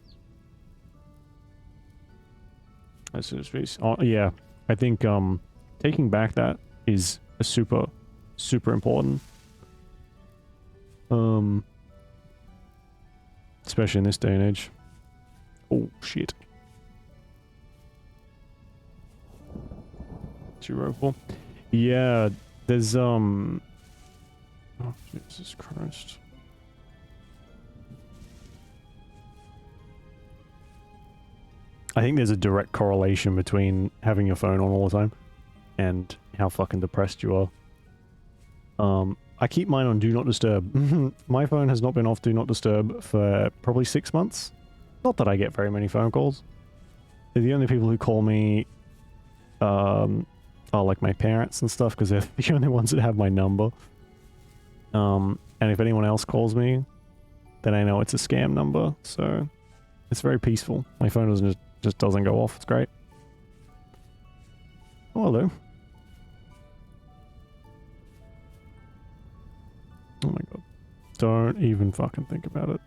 Speaker 1: That's in space. Oh, yeah. I think taking back that is a super important. Especially in this day and age. Oh shit. Too ropeable. Yeah, there's oh Jesus Christ. I think there's a direct correlation between having your phone on all the time and how fucking depressed you are. I keep mine on Do Not Disturb. My phone has not been off Do Not Disturb for probably 6 months. Not that I get very many phone calls. The only people who call me are like my parents and stuff, because they're the only ones that have my number. And if anyone else calls me, then I know it's a scam number, so it's very peaceful. My phone just doesn't go off. It's great. Oh, hello. Oh my god. Don't even fucking think about it.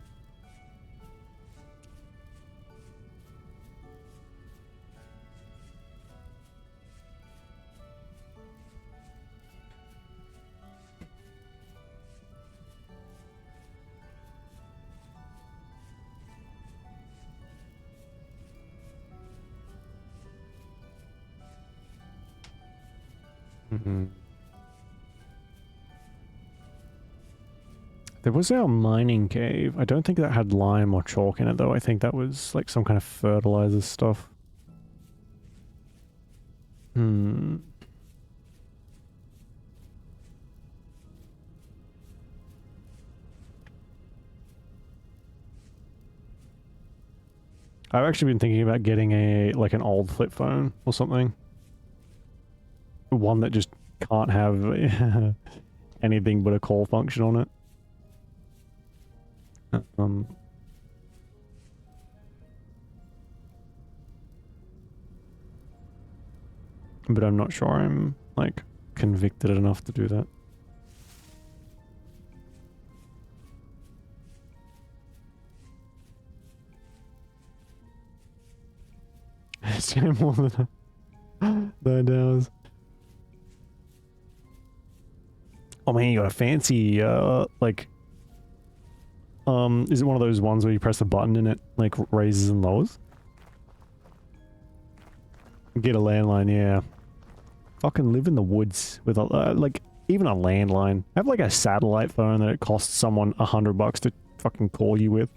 Speaker 1: There was our mining cave. I don't think that had lime or chalk in it though. I think that was like some kind of fertilizer stuff. I've actually been thinking about getting like an old flip phone or something. One that just can't have anything but a call function on it. But I'm not sure I'm, like, convicted enough to do that. It's getting more than 9 hours. Oh man, you got a fancy, like... is it one of those ones where you press a button and it, like, raises and lowers? Get a landline, yeah. Fucking live in the woods with a, like, even a landline. Have, like, a satellite phone that it costs someone $100 to fucking call you with.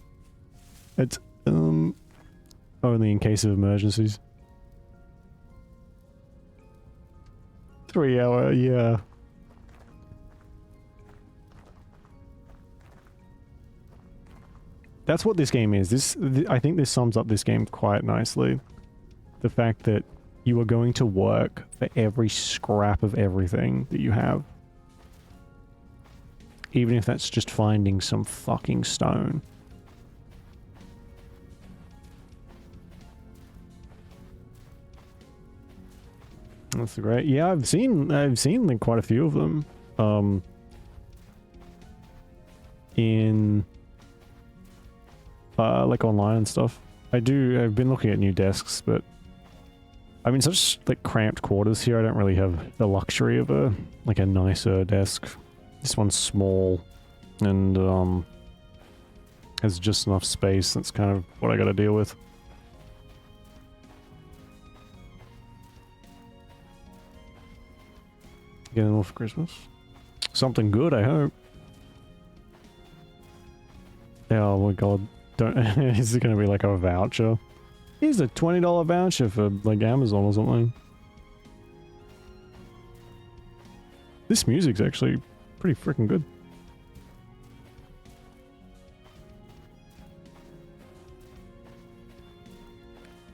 Speaker 1: It's, only in case of emergencies. 3 hour, yeah. That's what this game is. I think this sums up this game quite nicely. the fact that you are going to work for every scrap of everything that you have. Even if that's just finding some fucking stone. That's great. Yeah, I've seen like quite a few of them. In like online and stuff. I've been looking at new desks, but I'm in such like cramped quarters here. I don't really have the luxury of a nicer desk. This one's small and has just enough space. That's kind of what I gotta deal with. Getting off for Christmas. Something good, I hope. Oh my god. Don't is it gonna be like a voucher? Here's a $20 voucher for like Amazon or something. This music's actually pretty freaking good.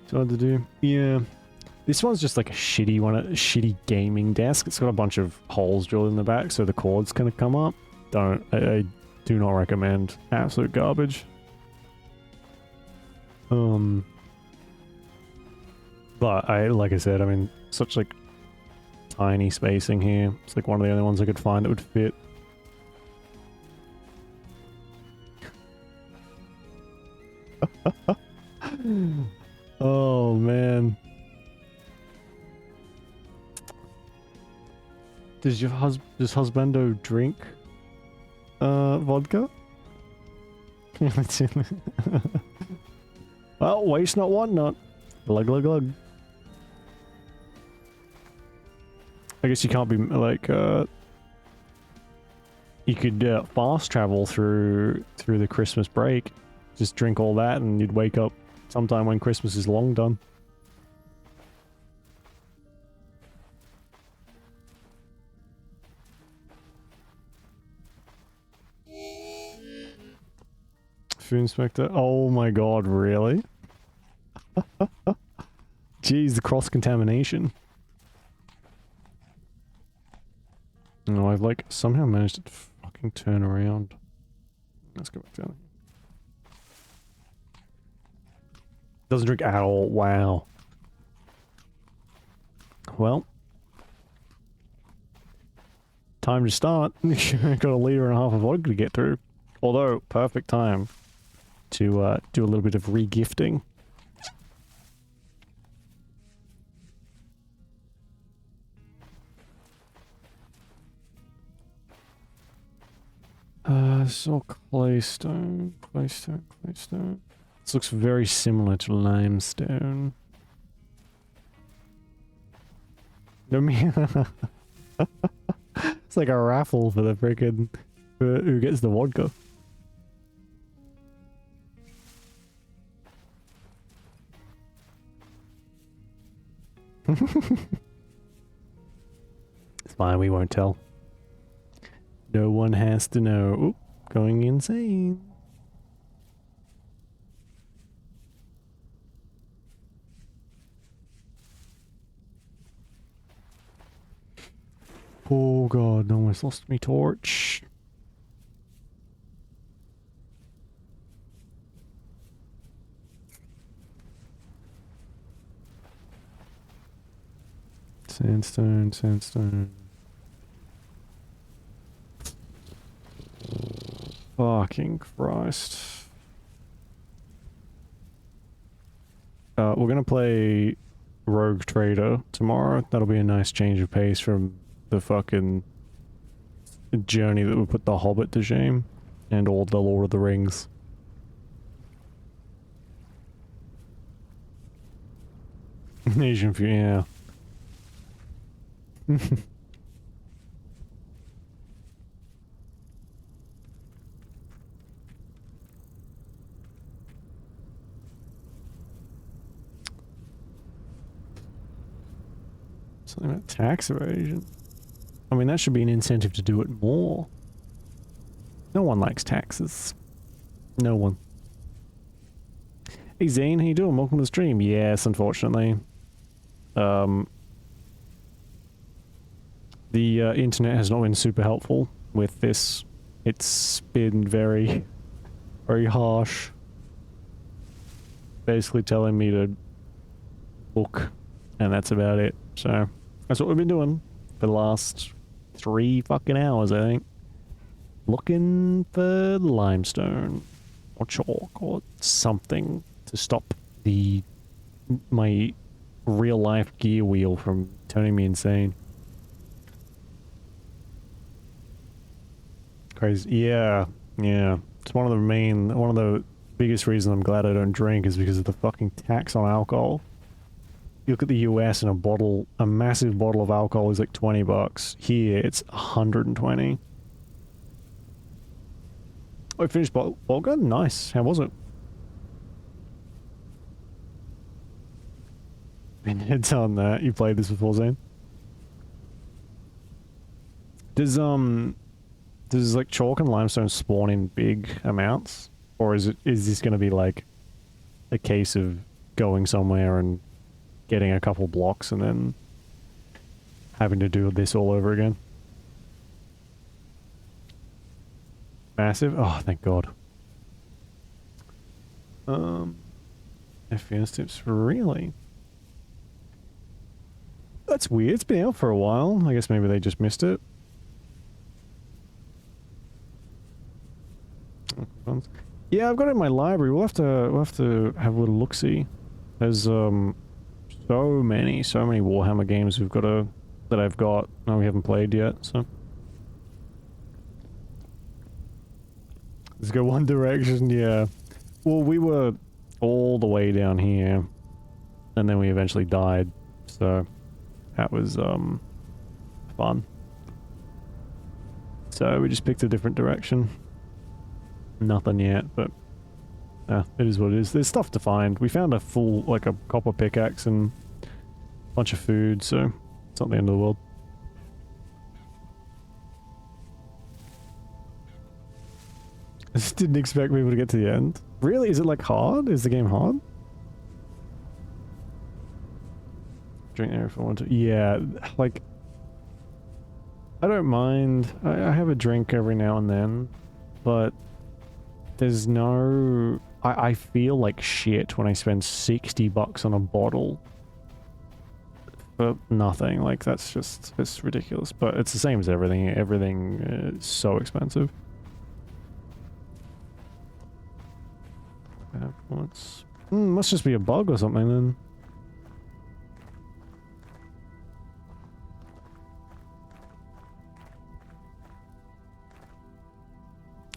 Speaker 1: So what to do? Yeah. This one's just like a shitty one, a shitty gaming desk. It's got a bunch of holes drilled in the back so the cord's gonna come up. I do not recommend. Absolute garbage. But like I said, I mean, such like tiny spacing here. It's like one of the only ones I could find that would fit. Oh man. Does husbando drink vodka? Well, waste not, want not. Glug glug glug. I guess you can't be like you could fast travel through the Christmas break. Just drink all that and you'd wake up sometime when Christmas is long done. Food inspector. Oh my god, really? Jeez, the cross-contamination. No, I've like somehow managed to fucking turn around. Let's go back down. Doesn't drink at all. Wow. Well. Time to start. Got a liter and a half of vodka to get through. Although, perfect time to do a little bit of re-gifting. So claystone. This looks very similar to limestone. No, me. It's like a raffle for the freaking who gets the vodka. It's fine, we won't tell. No one has to know. Oop, going insane. Oh god, no one's lost me torch. Sandstone. Fucking Christ. We're gonna play Rogue Trader tomorrow. That'll be a nice change of pace from the fucking journey that would put the Hobbit to shame and all the Lord of the Rings. Asian food, yeah. Something about tax evasion. I mean, that should be an incentive to do it more. No one likes taxes. No one. Hey Zane, how you doing? Welcome to the stream. Yes, unfortunately. the internet has not been super helpful with this. It's been very, very harsh. Basically telling me to look, and that's about it. So that's what we've been doing for the last 3 fucking hours, I think. Looking for limestone or chalk or something to stop my real life gear wheel from turning me insane. Crazy. Yeah. It's one of the biggest reasons I'm glad I don't drink is because of the fucking tax on alcohol. You look at the US and a massive bottle of alcohol is like $20. Here, it's 120. Oh, I finished Bolga? Nice. How was it? Been done that. You played this before, Zane? Does like chalk and limestone spawn in big amounts? Or is this gonna be like a case of going somewhere and getting a couple blocks and then having to do this all over again? Massive? Oh, thank God. FPS tips, really? That's weird. It's been out for a while. I guess maybe they just missed it. Yeah, I've got it in my library. We'll have to have a little look-see. There's so many Warhammer games that I've got that we haven't played yet, so let's go one direction. Yeah, well, we were all the way down here and then we eventually died, so that was fun. So we just picked a different direction. Nothing yet, but it is what it is. There's stuff to find. We found a full, like a copper pickaxe and a bunch of food, so it's not the end of the world. I just didn't expect people to get to the end. Really? Is it like hard? Is the game hard? Drink there if I want to. Yeah, like I don't mind. I have a drink every now and then, but there's no... I feel like shit when I spend $60 on a bottle for nothing. Like, that's just... it's ridiculous. But it's the same as everything. Everything is so expensive. Must just be a bug or something then.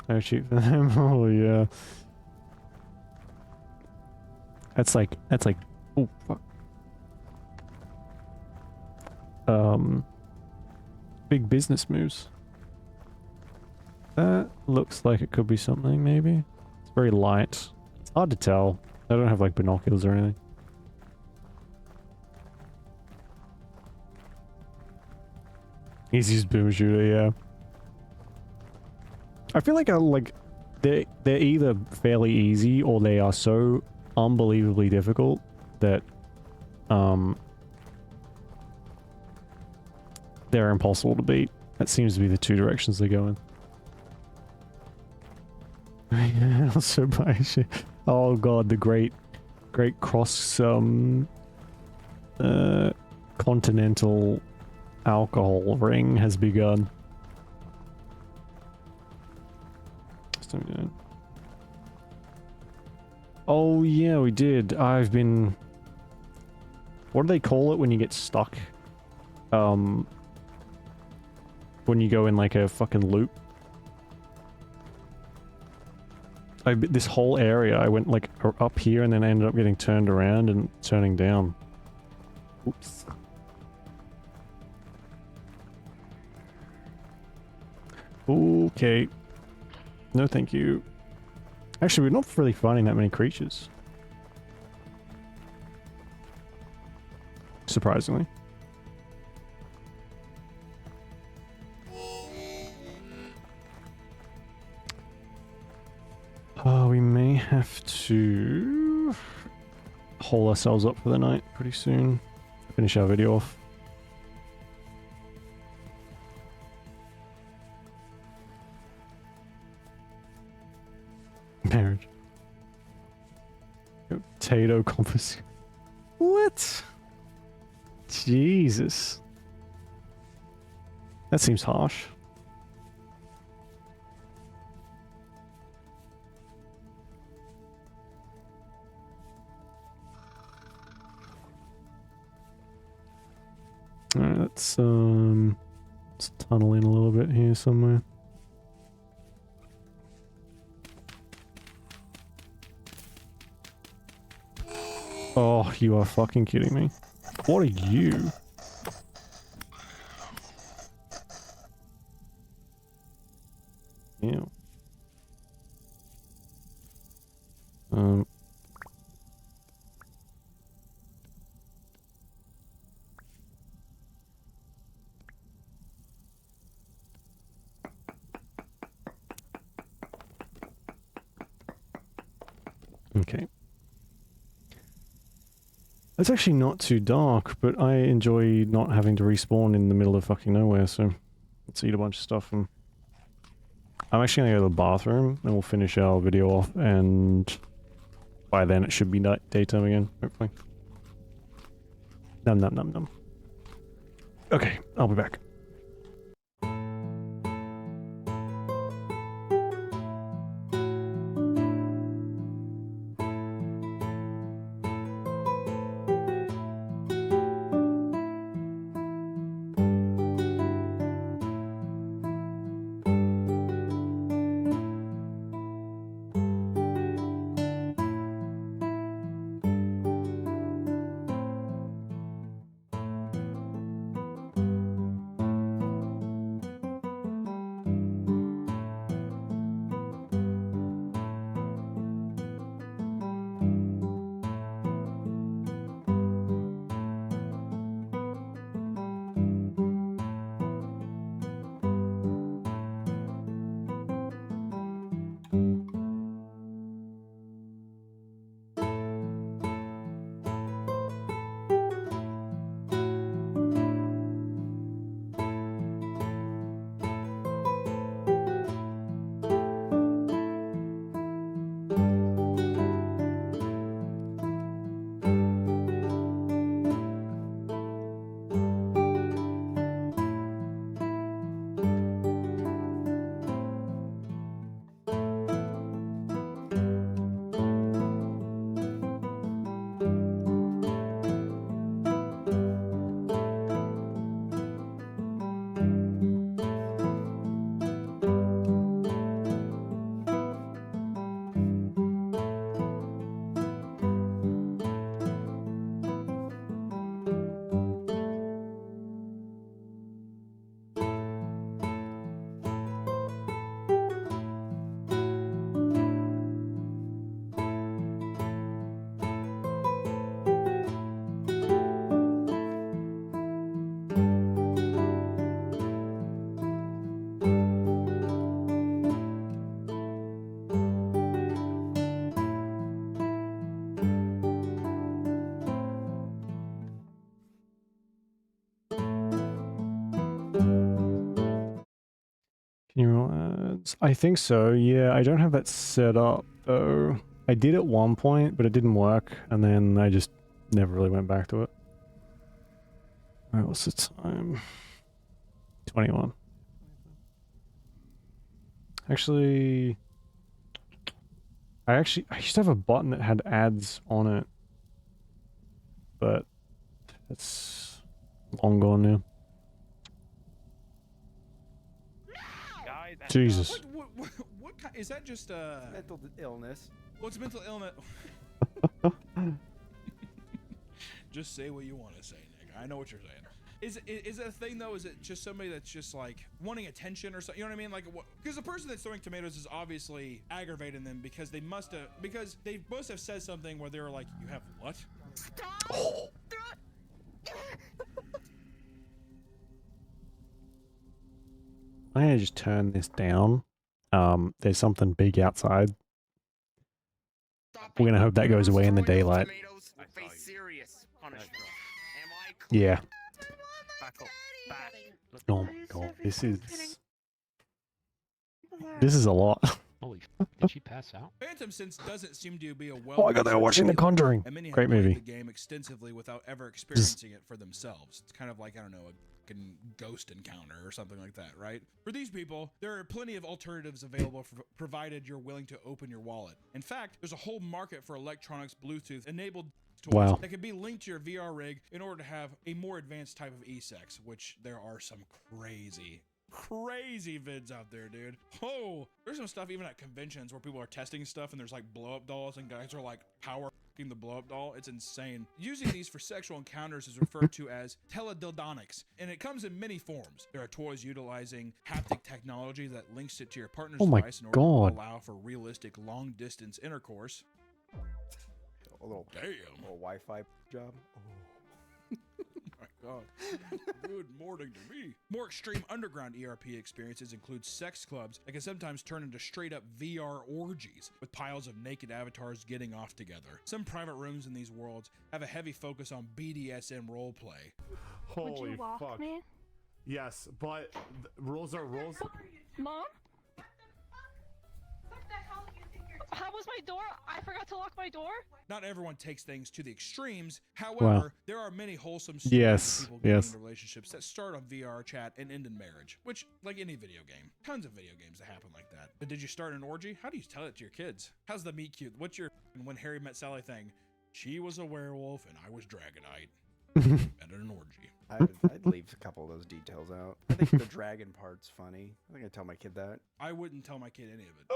Speaker 1: Oh, cheap for them. Oh, yeah. That's like, oh, fuck. Big business moves. That looks like it could be something, maybe. It's very light. It's hard to tell. I don't have, like, binoculars or anything. Easiest boom shooter, yeah. I feel like they're either fairly easy or they are so unbelievably difficult that they're impossible to beat. That seems to be the two directions they go in. Also buy shit. Oh god, the great cross continental alcohol ring has begun. Oh yeah, we did. I've been... what do they call it when you get stuck? When you go in like a fucking loop? This whole area, I went like up here and then I ended up getting turned around and turning down. Oops. Okay. No, thank you. Actually, we're not really finding that many creatures. Surprisingly. We may have to haul ourselves up for the night pretty soon. finish our video off. Marriage. Potato confisc. What? Jesus. That seems harsh. Alright, let's tunnel in a little bit here somewhere. Oh, you are fucking kidding me. What are you? Ew. Okay. It's actually not too dark, but I enjoy not having to respawn in the middle of fucking nowhere, so let's eat a bunch of stuff and... I'm actually gonna go to the bathroom and we'll finish our video off, and by then it should be daytime again, hopefully. Num num num num. Okay, I'll be back. Can you roll ads? I think so, yeah. I don't have that set up, though. I did at one point, but it didn't work, and then I just never really went back to it. Alright, what's the time? 21. Actually... I used to have a button that had ads on it. But... it's long gone now. Jesus.
Speaker 11: What kind, is that just
Speaker 15: mental illness?
Speaker 11: Well, it's mental illness. Just say what you want to say, Nick. I know what you're saying. Is it a thing though? Is it just somebody that's just like wanting attention or something? You know what I mean? Like, because the person that's throwing tomatoes is obviously aggravating them because they must have said something where they were like, "You have what?"
Speaker 1: Oh. I'm gonna just turn this down. There's something big outside. We're gonna hope that goes away in the daylight. Yeah.
Speaker 23: Back up. Back.
Speaker 1: Oh my god, this is a lot.
Speaker 2: Holy f***, did she pass out?
Speaker 11: Phantom Sense doesn't seem to be a well.
Speaker 1: Oh my god, they were watching The Conjuring.
Speaker 11: And many have
Speaker 1: Great
Speaker 11: played
Speaker 1: movie.
Speaker 11: the game extensively without ever experiencing it for themselves. It's kind of like, I don't know, a fucking ghost encounter or something like that, right? For these people, there are plenty of alternatives available provided you're willing to open your wallet. In fact, there's a whole market for electronics Bluetooth enabled toys
Speaker 1: Wow.
Speaker 11: that can be linked to your VR rig in order to have a more advanced type of e-sex, which there are some crazy vids out there, dude. Oh, there's some stuff even at conventions where people are testing stuff and there's like blow-up dolls and guys are like power f***ing the blow-up doll. It's insane. Using these for sexual encounters is referred to as teledildonics, and it comes in many forms. There are toys utilizing haptic technology that links it to your partner's
Speaker 1: Oh my
Speaker 11: device in order
Speaker 1: God.
Speaker 11: to allow for realistic long-distance intercourse.
Speaker 15: A little Wi-Fi job.
Speaker 11: Oh my god. Good morning to me. More extreme underground ERP experiences include sex clubs that can sometimes turn into straight up VR orgies with piles of naked avatars getting off together. Some private rooms in these worlds have a heavy focus on BDSM roleplay.
Speaker 4: Holy
Speaker 20: Would you walk
Speaker 4: fuck.
Speaker 20: me?
Speaker 4: Yes, but rules are rules.
Speaker 20: Mom?
Speaker 5: How was my door? I forgot to lock my door.
Speaker 11: Not everyone takes things to the extremes. However, there are many wholesome stories
Speaker 1: Yes,
Speaker 11: of people getting
Speaker 1: yes.
Speaker 11: into relationships that start on VR chat and end in marriage, which, like any video game, tons of video games that happen like that. But did you start an orgy? How do you tell it to your kids? How's the meet cute? What's your when Harry met Sally thing? She was a werewolf and I was Dragonite. At an orgy.
Speaker 15: I'd leave a couple of those details out. I think the dragon part's funny. I think I'd tell my kid that.
Speaker 11: I wouldn't tell my kid any of it.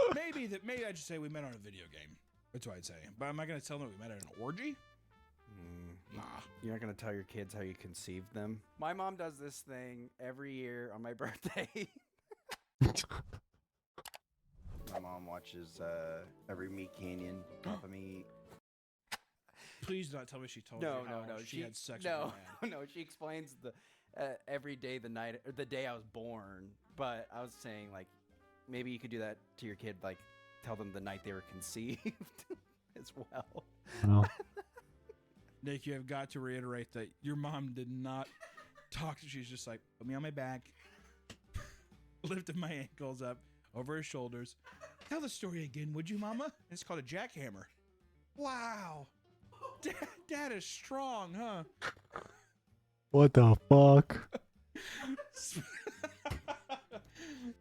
Speaker 11: Maybe I'd just say we met on a video game. That's what I'd say. But am I gonna tell them we met at an orgy? Nah.
Speaker 15: You're not gonna tell your kids how you conceived them. My mom does this thing every year on my birthday. My mom watches every Meat Canyon, Papa Meat.
Speaker 11: Please do not tell me she told you how she had sex with your dad.
Speaker 15: No, she explains the every day, the night, or the day I was born. But I was saying, like, maybe you could do that to your kid, like, tell them the night they were conceived as well.
Speaker 1: Wow.
Speaker 11: Nick, you have got to reiterate that your mom did not talk to. She's just like, put me on my back, lifted my ankles up over her shoulders. Tell the story again, would you, Mama? It's called a jackhammer. Wow. Dad is strong, huh?
Speaker 1: What the fuck?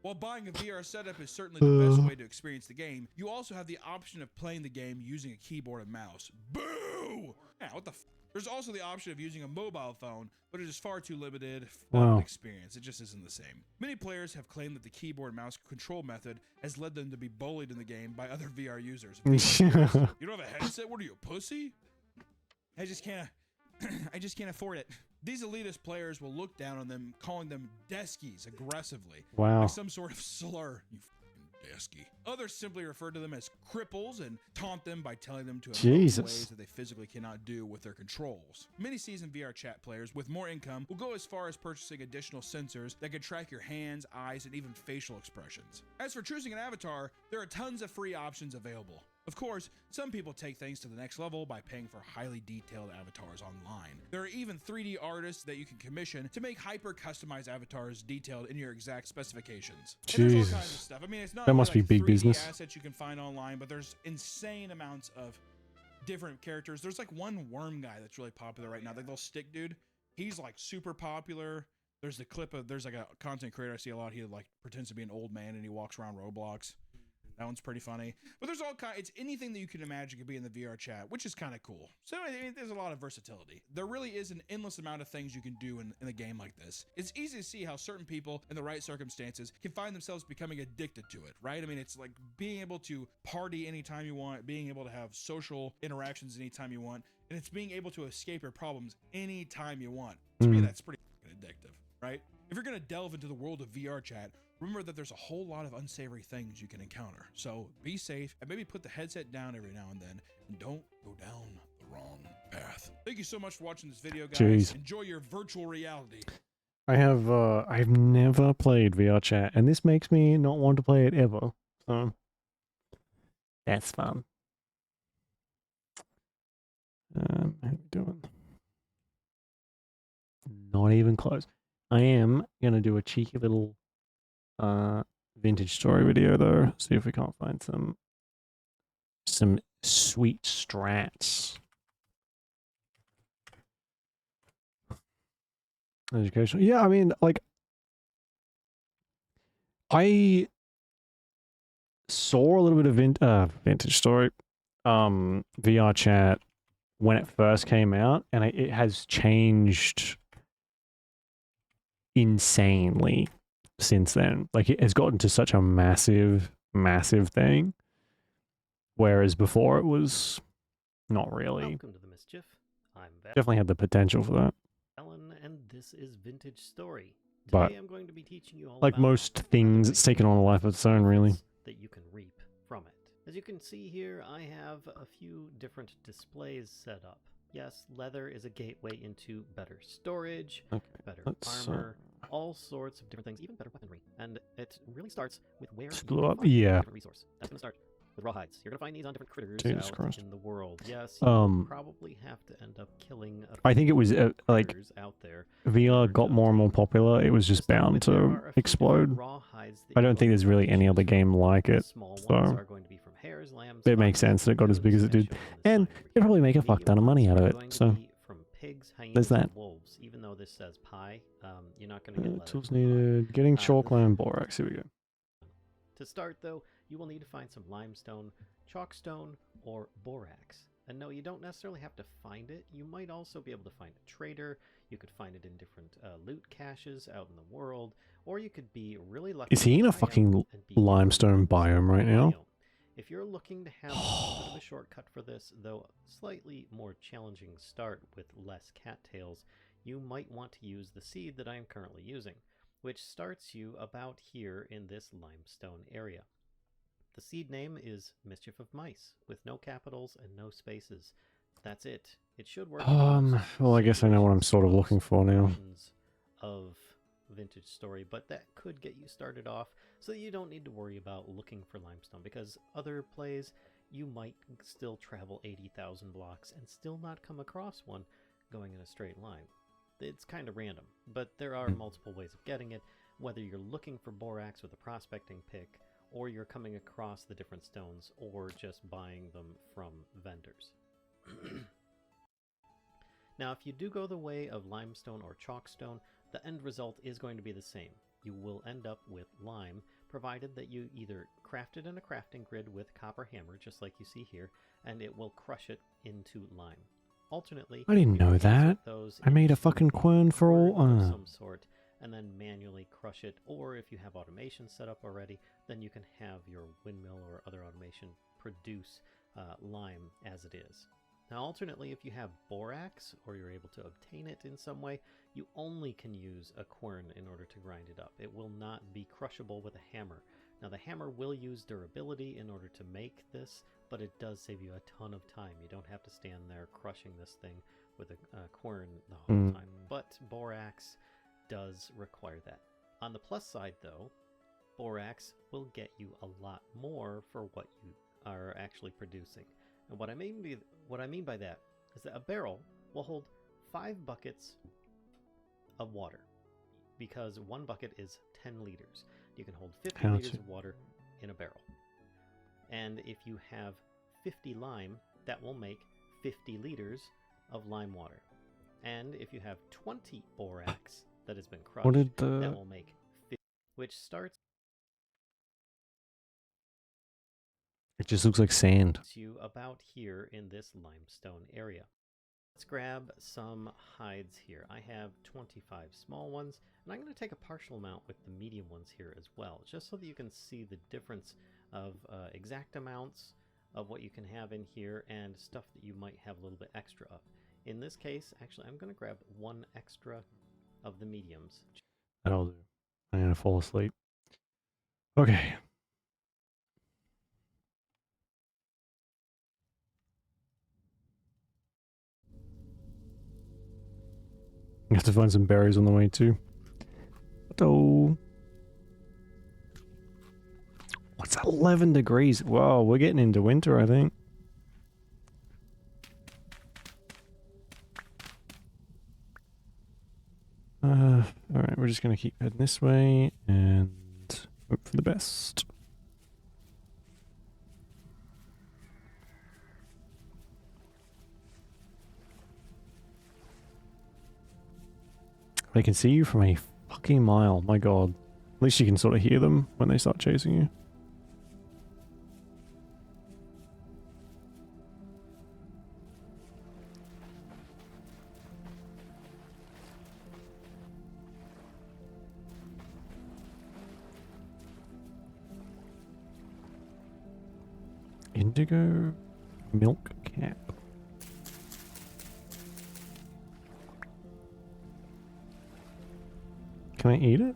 Speaker 11: While buying a VR setup is certainly the best way to experience the game, you also have the option of playing the game using a keyboard and mouse. Boo! Yeah, what the f? There's also the option of using a mobile phone, but it is far too limited
Speaker 1: Wow.
Speaker 11: experience. It just isn't the same. Many players have claimed that the keyboard and mouse control method has led them to be bullied in the game by other VR users. You don't have a headset? What are you, a pussy? I just can't afford it. These elitist players will look down on them, calling them deskies aggressively.
Speaker 1: Wow.
Speaker 11: Like some sort of slur. You fucking desky. Others simply refer to them as cripples and taunt them by telling them to emote in
Speaker 1: Jesus.
Speaker 11: ways that they physically cannot do with their controls. Many seasoned VR chat players with more income will go as far as purchasing additional sensors that can track your hands, eyes, and even facial expressions. As for choosing an avatar, there are tons of free options available. Of course, some people take things to the next level by paying for highly detailed avatars online. There are even 3D artists that you can commission to make hyper-customized avatars detailed in your exact specifications. And there's all
Speaker 1: Jesus.
Speaker 11: kinds of stuff. I mean, it's not
Speaker 1: That
Speaker 11: only
Speaker 1: must be
Speaker 11: like
Speaker 1: big
Speaker 11: 3D
Speaker 1: business.
Speaker 11: assets you can find online, but there's insane amounts of different characters. There's like one worm guy that's really popular right now, the little stick dude. He's like super popular. There's the clip of, there's like a content creator I see a lot. He like pretends to be an old man and he walks around Roblox. That one's pretty funny. But there's all kind. It's anything that you can imagine could be in the VR chat, which is kind of cool. So I mean, there's a lot of versatility. There really is an endless amount of things you can do in a game like this. It's easy to see how certain people in the right circumstances can find themselves becoming addicted to it, right? I mean, it's like being able to party anytime you want, being able to have social interactions anytime you want, and it's being able to escape your problems anytime you want. To me, that's pretty addictive, right? If you're going to delve into the world of VR chat, remember that there's a whole lot of unsavory things you can encounter. So be safe and maybe put the headset down every now and then and don't go down the wrong path. Thank you so much for watching this video, guys.
Speaker 1: Jeez.
Speaker 11: Enjoy your virtual reality.
Speaker 1: I've never played VR chat, and this makes me not want to play it ever. So that's fun. How you doing? Not even close. I am gonna do a cheeky little vintage story video though. See if we can't find some sweet strats. Education. Yeah, I mean, like, I saw a little bit of vintage story, VR chat when it first came out, and it has changed insanely since then. Like, it has gotten to such a massive thing, whereas before it was not really.
Speaker 6: Welcome to the mischief. I'm
Speaker 1: Definitely had the potential for that.
Speaker 6: Alan, and this is Vintage Story.
Speaker 1: But
Speaker 6: Today I'm going to be teaching you all
Speaker 1: like
Speaker 6: about
Speaker 1: most things, it's taken on a life of its own, really.
Speaker 6: that you can reap from it. As you can see here, I have a few different displays set up. Yes, leather is a gateway into better storage, better armor, all sorts of different things, even better weaponry. And it really starts with where you
Speaker 1: blew up?
Speaker 6: find
Speaker 1: Yeah.
Speaker 6: different resource. That's going to start with rawhides. You're going to find these on different critters
Speaker 1: Jesus
Speaker 6: out
Speaker 1: Christ.
Speaker 6: in the world. Yes, you probably have to end up killing a
Speaker 1: I think it was like
Speaker 6: critters out there.
Speaker 1: VR got more and more popular. It was just bound to explode. I don't think there's really any other game like it. So it makes sense that it got as big as it did, and you'll probably make a fuck ton of money out of it. So there's that.
Speaker 6: Wolves, even though this says pie, you're not going to get leather
Speaker 1: Tools
Speaker 6: from
Speaker 1: needed. Getting chalkland borax. Here we go.
Speaker 6: To start, though, you will need to find some limestone, chalkstone, or borax. And no, you don't necessarily have to find it. You might also be able to find a trader. You could find it in different loot caches out in the world, or you could be really lucky.
Speaker 1: Is he in a fucking limestone biome right now?
Speaker 6: If you're looking to have a bit of a shortcut for this, though slightly more challenging start with less cattails, you might want to use the seed that I am currently using, which starts you about here in this limestone area. The seed name is Mischief of Mice, with no capitals and no spaces. That's it. It should work.
Speaker 1: Well, I guess I know what I'm sort of looking for now.
Speaker 6: Of Vintage Story, but that could get you started off so that you don't need to worry about looking for limestone, because other plays you might still travel 80,000 blocks and still not come across one going in a straight line. It's kind of random, but there are multiple ways of getting it, whether you're looking for borax with a prospecting pick, or you're coming across the different stones, or just buying them from vendors. Now, if you do go the way of limestone or chalkstone, the end result is going to be the same. You will end up with lime, provided that you either craft it in a crafting grid with copper hammer, just like you see here, and it will crush it into lime. Alternately,
Speaker 1: I didn't know that. I made a fucking quern for all.
Speaker 6: of some sort, and then manually crush it. Or if you have automation set up already, then you can have your windmill or other automation produce lime as it is. Now, alternately, if you have borax, or you're able to obtain it in some way, you only can use a quern in order to grind it up. It will not be crushable with a hammer. Now, the hammer will use durability in order to make this, but it does save you a ton of time. You don't have to stand there crushing this thing with a quern the whole time. But borax does require that. On the plus side, though, borax will get you a lot more for what you are actually producing. And what I mean by that is that a barrel will hold 5 buckets of water, because 1 bucket is 10 liters. You can hold 50 liters of water in a barrel. And if you have 50 lime, that will make 50 liters of lime water. And if you have 20 borax that has been crushed, that will make 50, which starts...
Speaker 1: It just looks like sand.
Speaker 6: You about here in this limestone area. Let's grab some hides here. I have 25 small ones, and I'm going to take a partial amount with the medium ones here as well, just so that you can see the difference of exact amounts of what you can have in here and stuff that you might have a little bit extra of. In this case, actually, I'm going to grab 1 extra of the mediums.
Speaker 1: That'll do. I'm going to fall asleep. Okay. You have to find some berries on the way too. Oh, what's 11 degrees? Whoa, we're getting into winter, I think. we're just gonna keep heading this way and hope for the best. They can see you from a fucking mile, my god. At least you can sort of hear them when they start chasing you. Indigo milk cap. Can I eat it?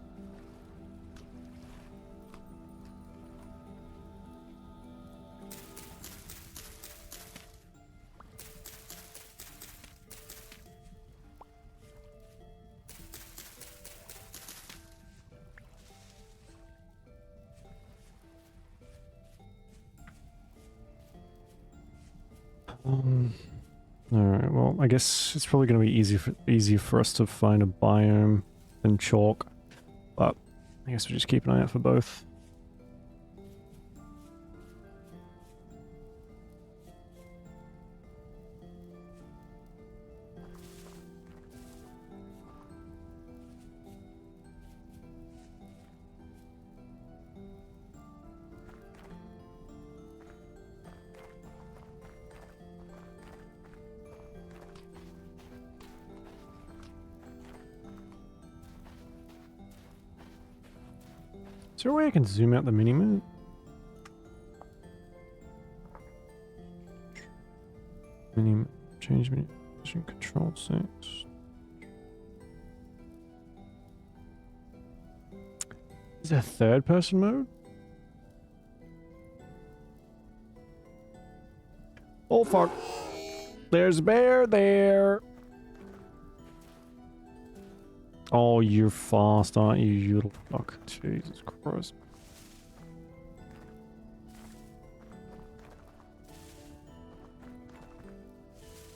Speaker 1: Alright, well, I guess it's probably going to be easier for us to find a biome than chalk, but I guess we'll just keep an eye out for both. Is there a way I can zoom out the mini-map? Change menu control settings. Is there a third person mode? Oh fuck. There's a bear there. Oh, you're fast, aren't you, you little fuck? Jesus Christ.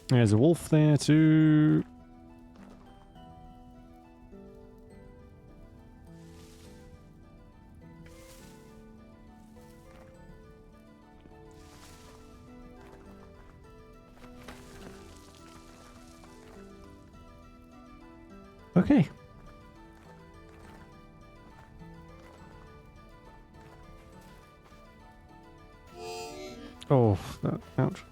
Speaker 1: There's a wolf there too. Okay. Oh, that, ouch.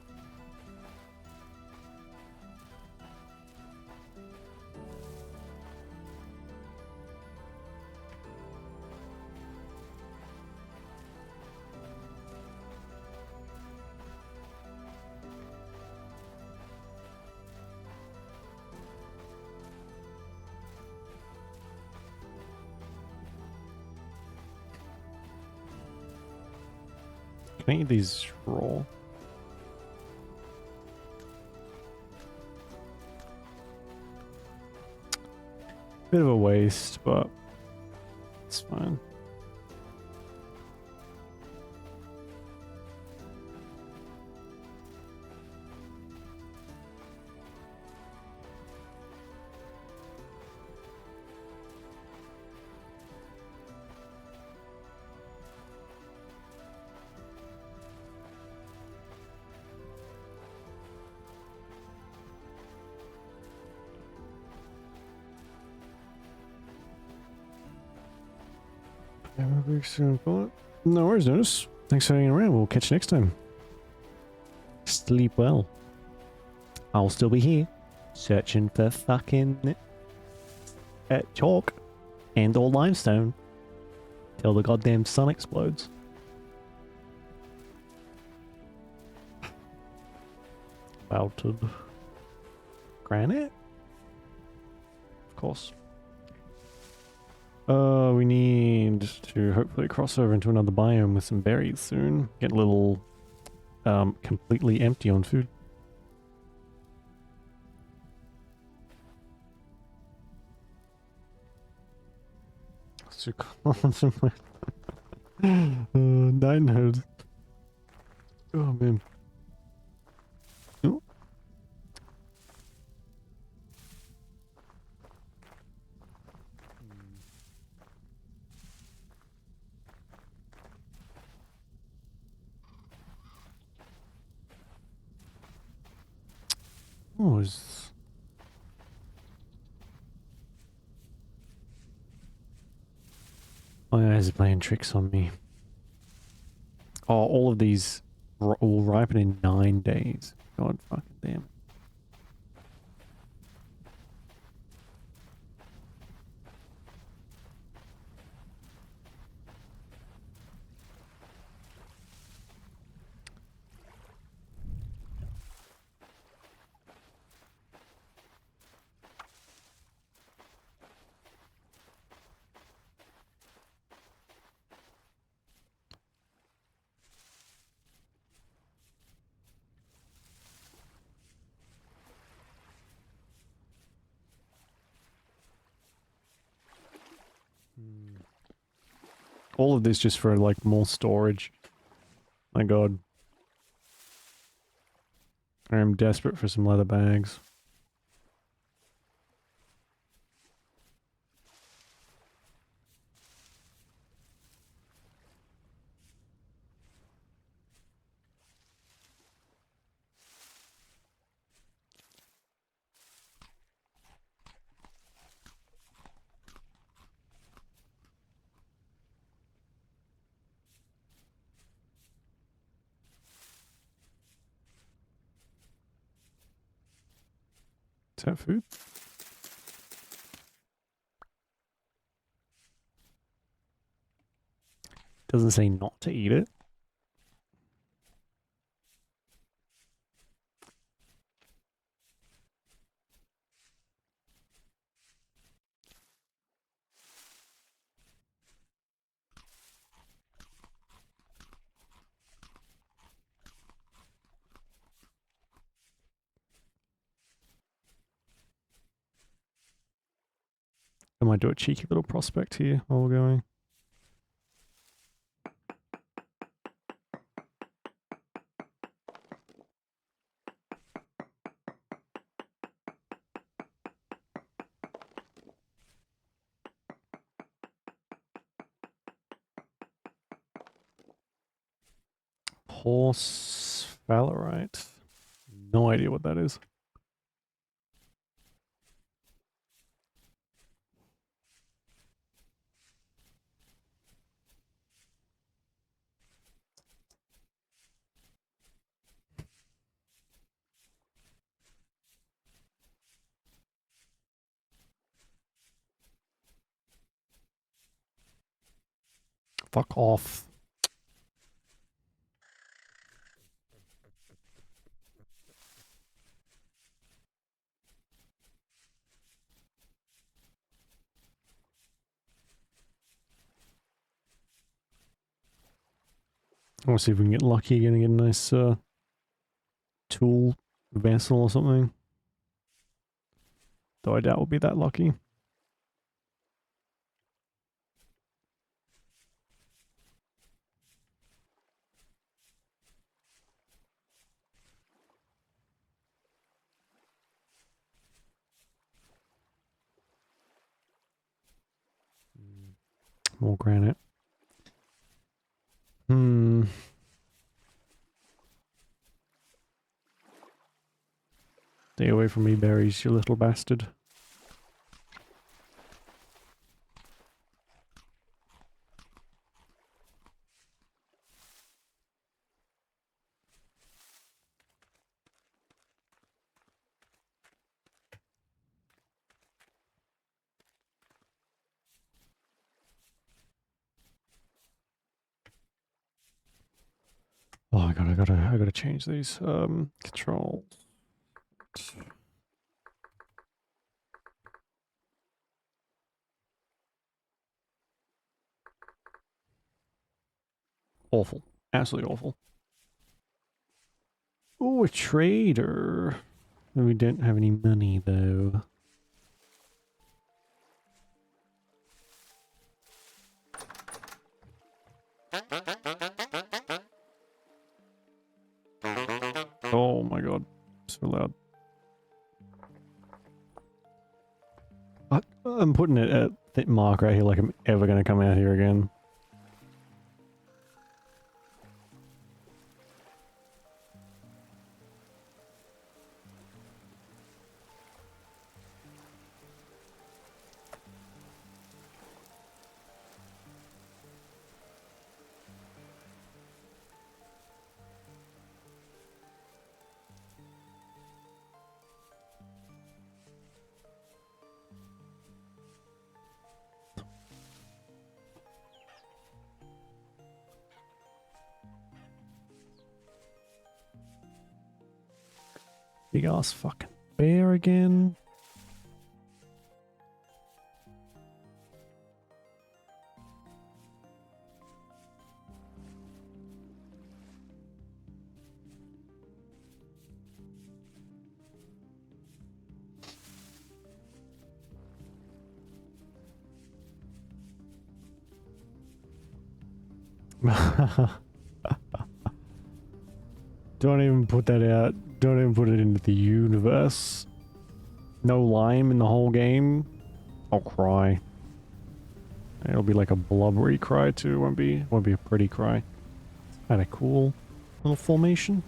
Speaker 1: Can I eat these raw? Bit of a waste, but it's fine. No worries, Notice. Thanks for hanging around. We'll catch you next time. Sleep well. I'll still be here, searching for fucking chalk and or limestone till the goddamn sun explodes. Melted granite? Of course. We need to hopefully cross over into another biome with some berries soon. Get a little completely empty on food. So consummate. 9 nodes. Oh man. Oh. was... My eyes are playing tricks on me. Oh, all of these will ripen in 9 days. God fucking damn. All of this just for like more storage. My god. I am desperate for some leather bags. Is that food? Doesn't say not to eat it. I might do a cheeky little prospect here while we're going. Horse Valerite. No idea what that is. Fuck off. I want to see if we can get lucky again and get a nice tool vessel or something. Though I doubt we'll be that lucky. More granite. Stay away from me, berries, you little bastard. Oh, I gotta change these. Control. Awful. Absolutely awful. Oh, a trader. We don't have any money, though. Oh my god. So loud. I'm putting it at that mark right here like I'm ever gonna come out here again. Big ass fucking bear again. Don't even put that out. Don't even put it into the universe. No lime in the whole game. I'll cry. It'll be like a blubbery cry too. Won't be a pretty cry. Kind of cool little formation.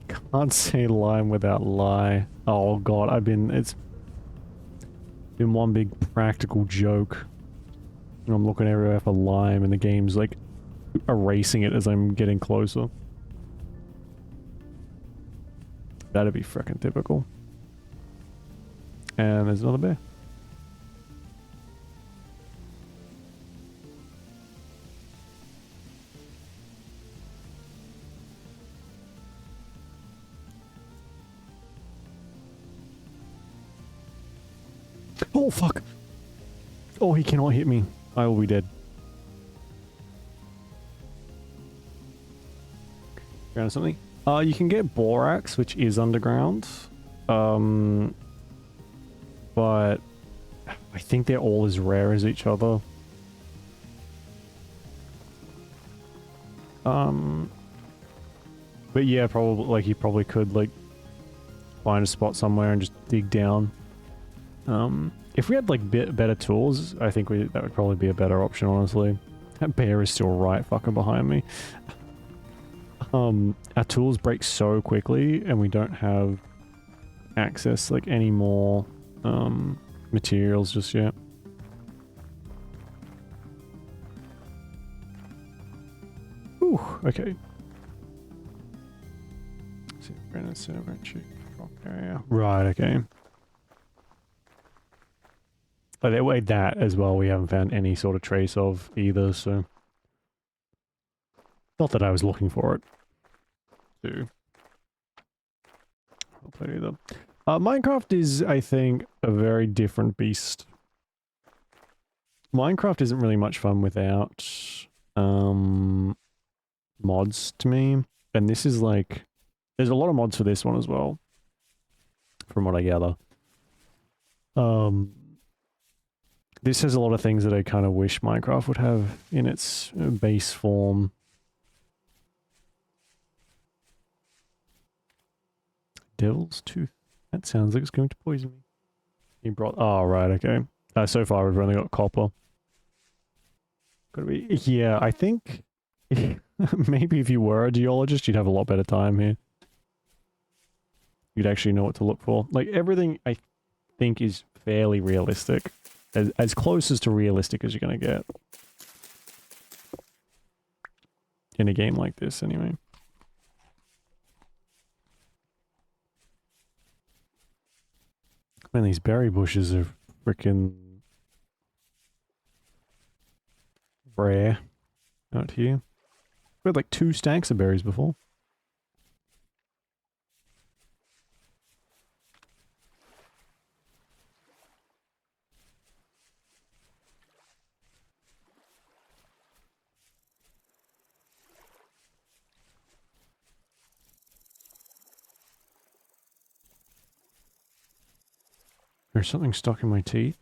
Speaker 1: Can't say lime without lie. Oh god, it's been one big practical joke. And I'm looking everywhere for lime and the game's like erasing it as I'm getting closer. That'd be frickin' typical. And there's another bear. Oh fuck! Oh, he cannot hit me. I will be dead. Found something? You can get borax, which is underground. But I think they're all as rare as each other. But yeah, probably like you probably could like find a spot somewhere and just dig down. If we had like better tools, I think that would probably be a better option, honestly. That bear is still right fucking behind me. Our tools break so quickly and we don't have access like any more materials just yet. Ooh, okay. Let's see, Brandon server check rock area. Right, okay. But that as well we haven't found any sort of trace of either, so not that I was looking for it. I'll play either. Minecraft is, I think, a very different beast. Minecraft isn't really much fun without mods to me. And this is like... There's a lot of mods for this one as well. From what I gather. This has a lot of things that I kind of wish Minecraft would have in its base form. Devil's Tooth. That sounds like it's going to poison me. He brought... Oh, right, okay. So far we've only got copper. Gotta be... Yeah, I think... maybe if you were a geologist, you'd have a lot better time here. You'd actually know what to look for. Like, everything, I think, is fairly realistic. As close as to realistic as you're gonna get. In a game like this, anyway. Man, these berry bushes are freaking rare out here. We had like 2 stacks of berries before. There's something stuck in my teeth.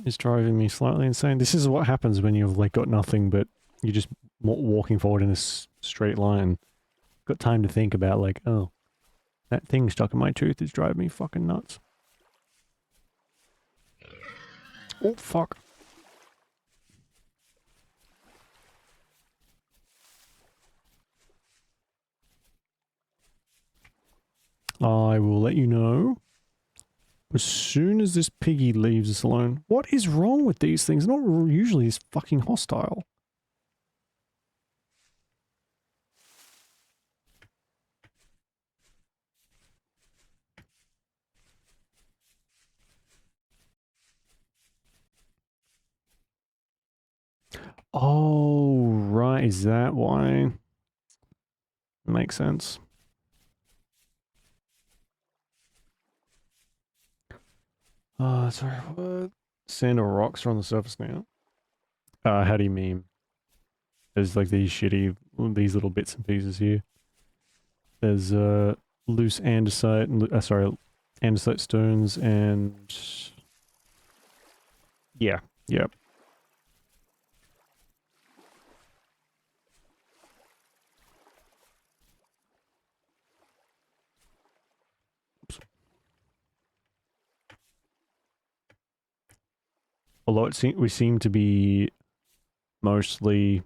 Speaker 1: It's driving me slightly insane. This is what happens when you've like got nothing but you're just walking forward in a straight line. Got time to think about like, oh, that thing stuck in my tooth is driving me fucking nuts. Oh, fuck. I will let you know as soon as this piggy leaves us alone. What is wrong with these things? They're not usually this fucking hostile. Oh, right. Is that why? Makes sense. Sorry, what? Sand or rocks are on the surface now. How do you mean? There's like these these little bits and pieces here. There's loose andesite, sorry, andesite stones and yeah, yep. Although we seem to be mostly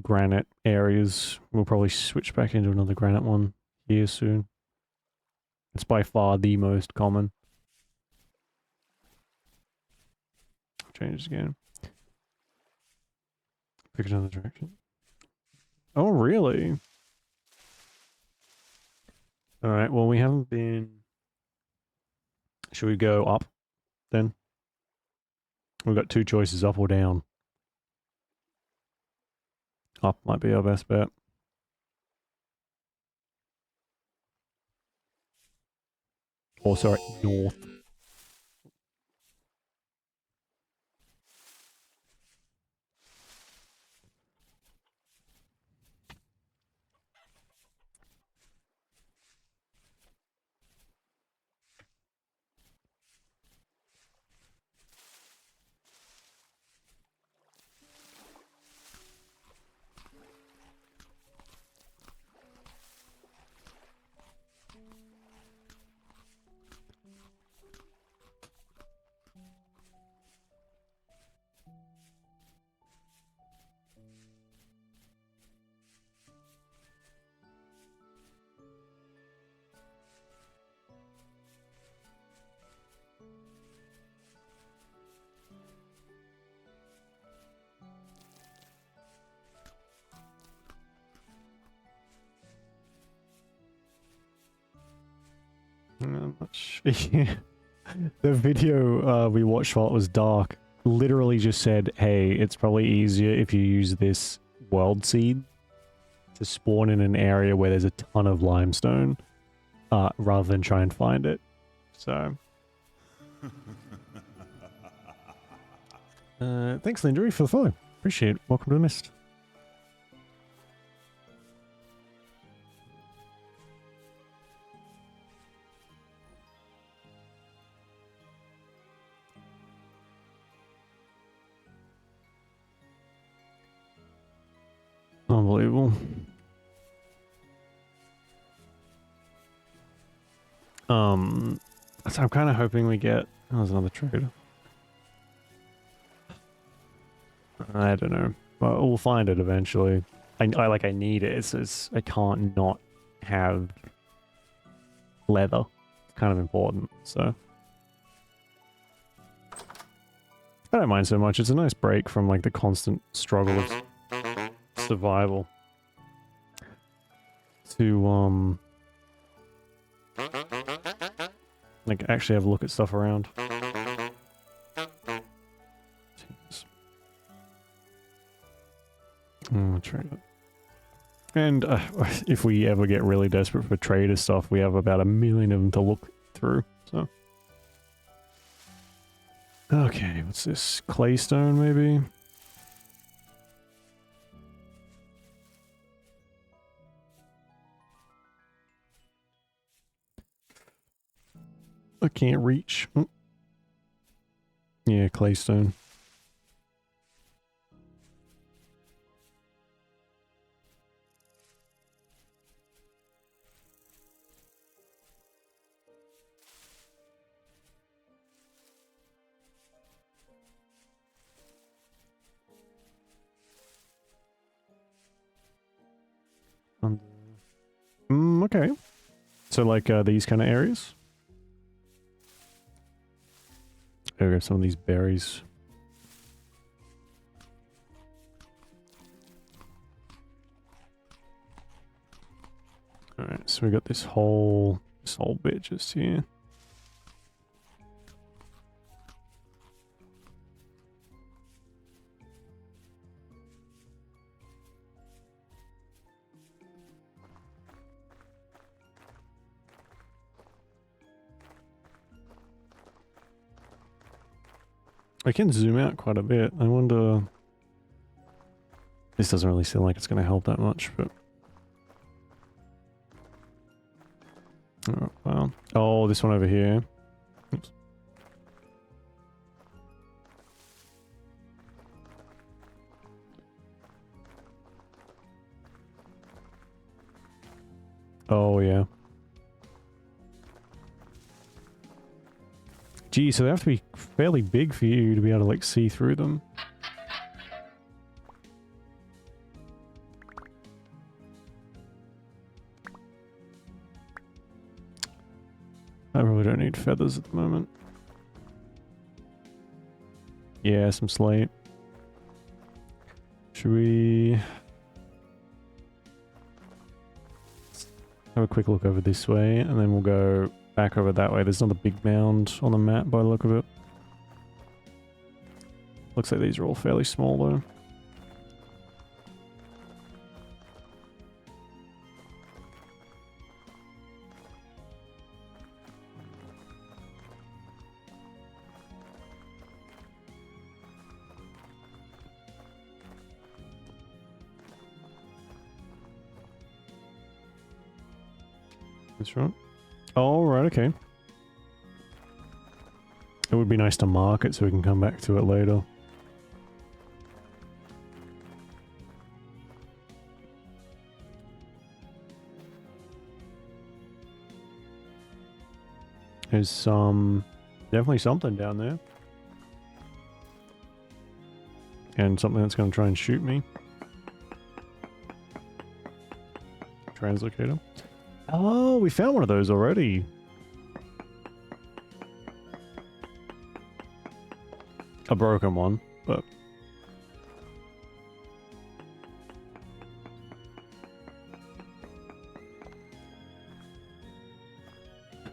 Speaker 1: granite areas. We'll probably switch back into another granite one here soon. It's by far the most common. Change again. Pick another direction. Oh, really? Alright, well, we haven't been... Should we go up, then? We've got two choices, up or down. Up might be our best bet. Or, sorry, north. The video we watched while it was dark literally just said, hey, it's probably easier if you use this world seed to spawn in an area where there's a ton of limestone rather than try and find it. So thanks, Lindery, for the follow. Appreciate it. Welcome to the Mist. Unbelievable. So I'm kind of hoping we get... Oh, there's another trader. I don't know. But we'll find it eventually. I need it. It's I can't not have leather. It's kind of important, so... I don't mind so much. It's a nice break from like the constant struggle of survival to like actually have a look at stuff around. Trade it. And if we ever get really desperate for trader stuff, we have about 1 million of them to look through. So okay, what's this? Claystone, maybe? I can't reach. Yeah, claystone. Okay. So like these kind of areas? There are some of these berries. Alright, so we got this whole bit just here. I can zoom out quite a bit. I wonder... This doesn't really seem like it's going to help that much, but... Oh, well. Oh, this one over here. Oops. Oh, yeah. Gee, so they have to be fairly big for you to be able to, like, see through them. I really don't need feathers at the moment. Yeah, some slate. Should we... have a quick look over this way, and then we'll go back over that way. There's another big mound on the map by the look of it. Looks like these are all fairly small though. That's right. Oh, right, okay. It would be nice to mark it so we can come back to it later. There's definitely something down there. And something that's going to try and shoot me. Translocator. Oh, we found one of those already. A broken one, but...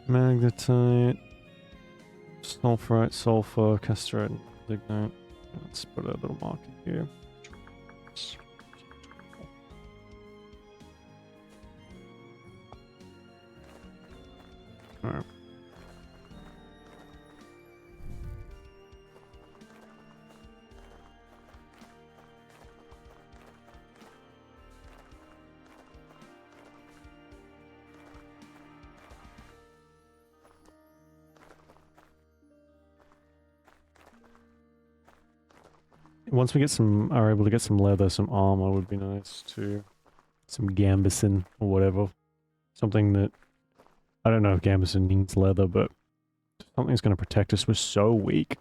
Speaker 1: Magnetite, sulfurite, sulfur, castrate, lignite. Let's put a little marker here. Alright. Once we get are able to get some leather, some armor would be nice too. Some gambeson or whatever. Something that, I don't know if gambeson needs leather, but something's going to protect us. We're so weak.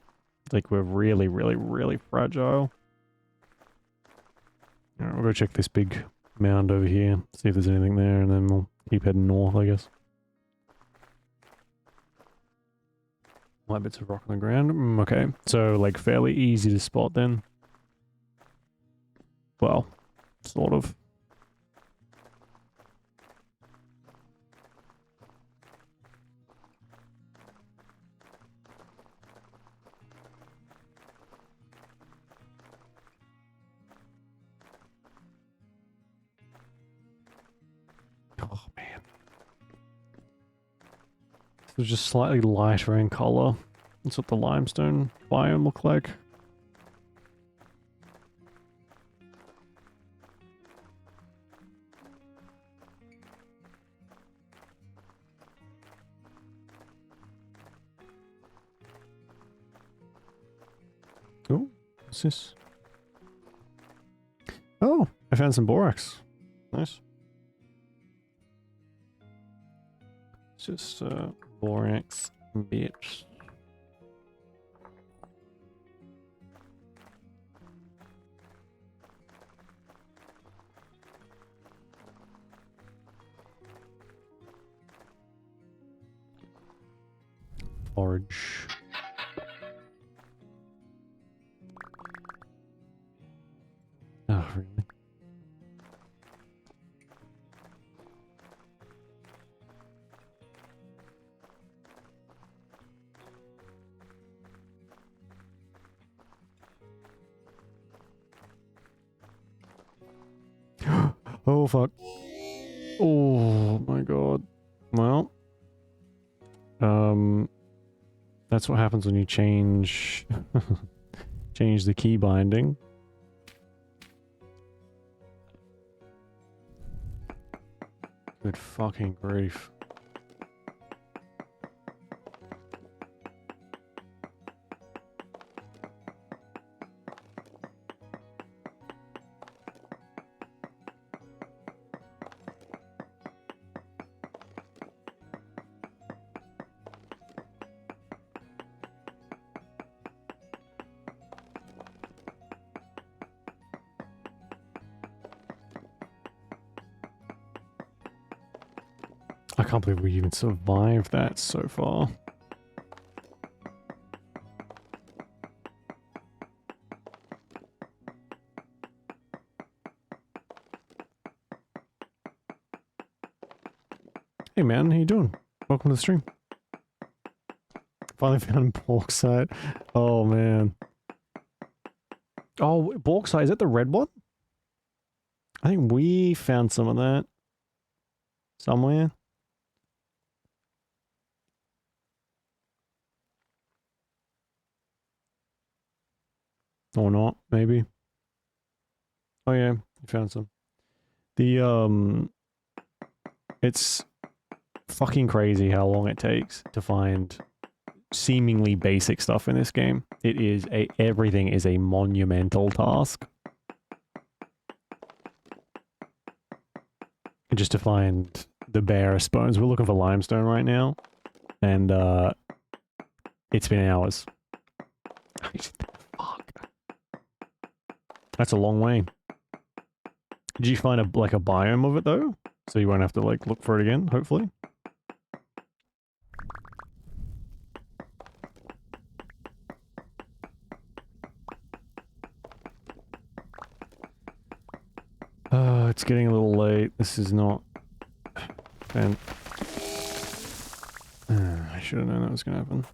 Speaker 1: Like, we're really, really, really fragile. Alright, we'll go check this big mound over here, see if there's anything there, and then we'll keep heading north, I guess. Light bits of rock on the ground. Okay, so, like, fairly easy to spot then. Well, sort of. Oh, man. It was just slightly lighter in color. That's what the limestone biome looked like. Oh, what's this? Oh, I found some borax. Nice. It's just borax bits. Forage. Oh, really? Oh, fuck. Oh, my God. Well. That's what happens when you change Change the key binding. Good fucking grief. I can't believe we even survived that so far. Hey man, how you doing? Welcome to the stream. Finally found bauxite. Oh man. Oh, bauxite, is that the red one? I think we found some of that. Somewhere. Or not, maybe. Oh yeah, you found some. The, it's fucking crazy how long it takes to find seemingly basic stuff in this game. It is everything is a monumental task. Just to find the barest bones. We're looking for limestone right now. And, it's been hours. Fuck. That's a long way. Did you find a biome of it though? So you won't have to like look for it again, hopefully? It's getting a little late. This is not... And... I should have known that was going to happen.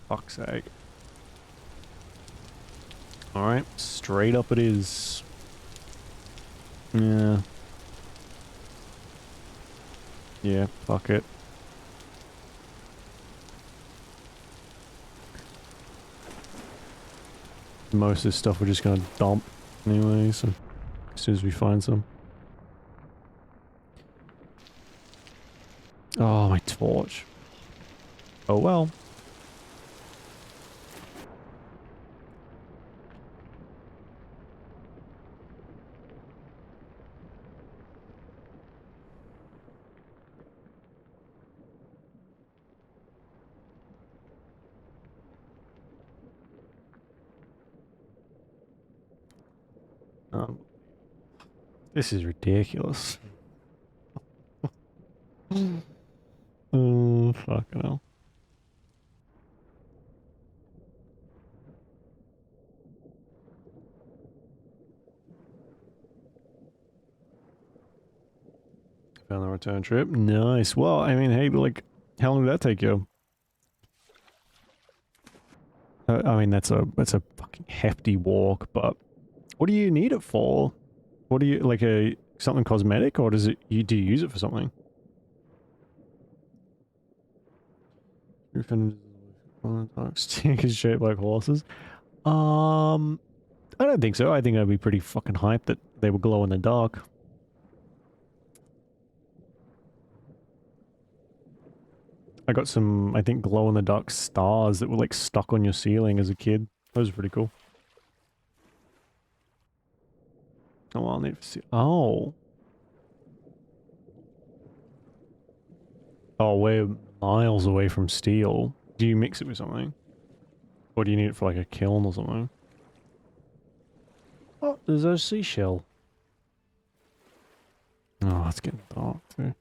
Speaker 1: Fuck's sake. Alright, straight up it is. Yeah. Yeah, fuck it. Most of this stuff we're just gonna dump anyway, so as soon as we find some. Oh, my torch. Oh well. This is ridiculous. Oh, fucking hell. Found the return trip. Nice. Well, I mean, hey, like, how long did that take you? I mean, that's a fucking hefty walk, but what do you need it for? What do you, like something cosmetic, or does it, do you use it for something? Stickers shaped like horses. I don't think so. I think I'd be pretty fucking hyped that they would glow in the dark. I got some, I think, glow-in-the-dark stars that were, like, stuck on your ceiling as a kid. Those were pretty cool. Oh, I'll need to see. Oh. Oh, we're miles away from steel. Do you mix it with something? Or do you need it for, like, a kiln or something? Oh, there's a seashell. Oh, it's getting dark, too.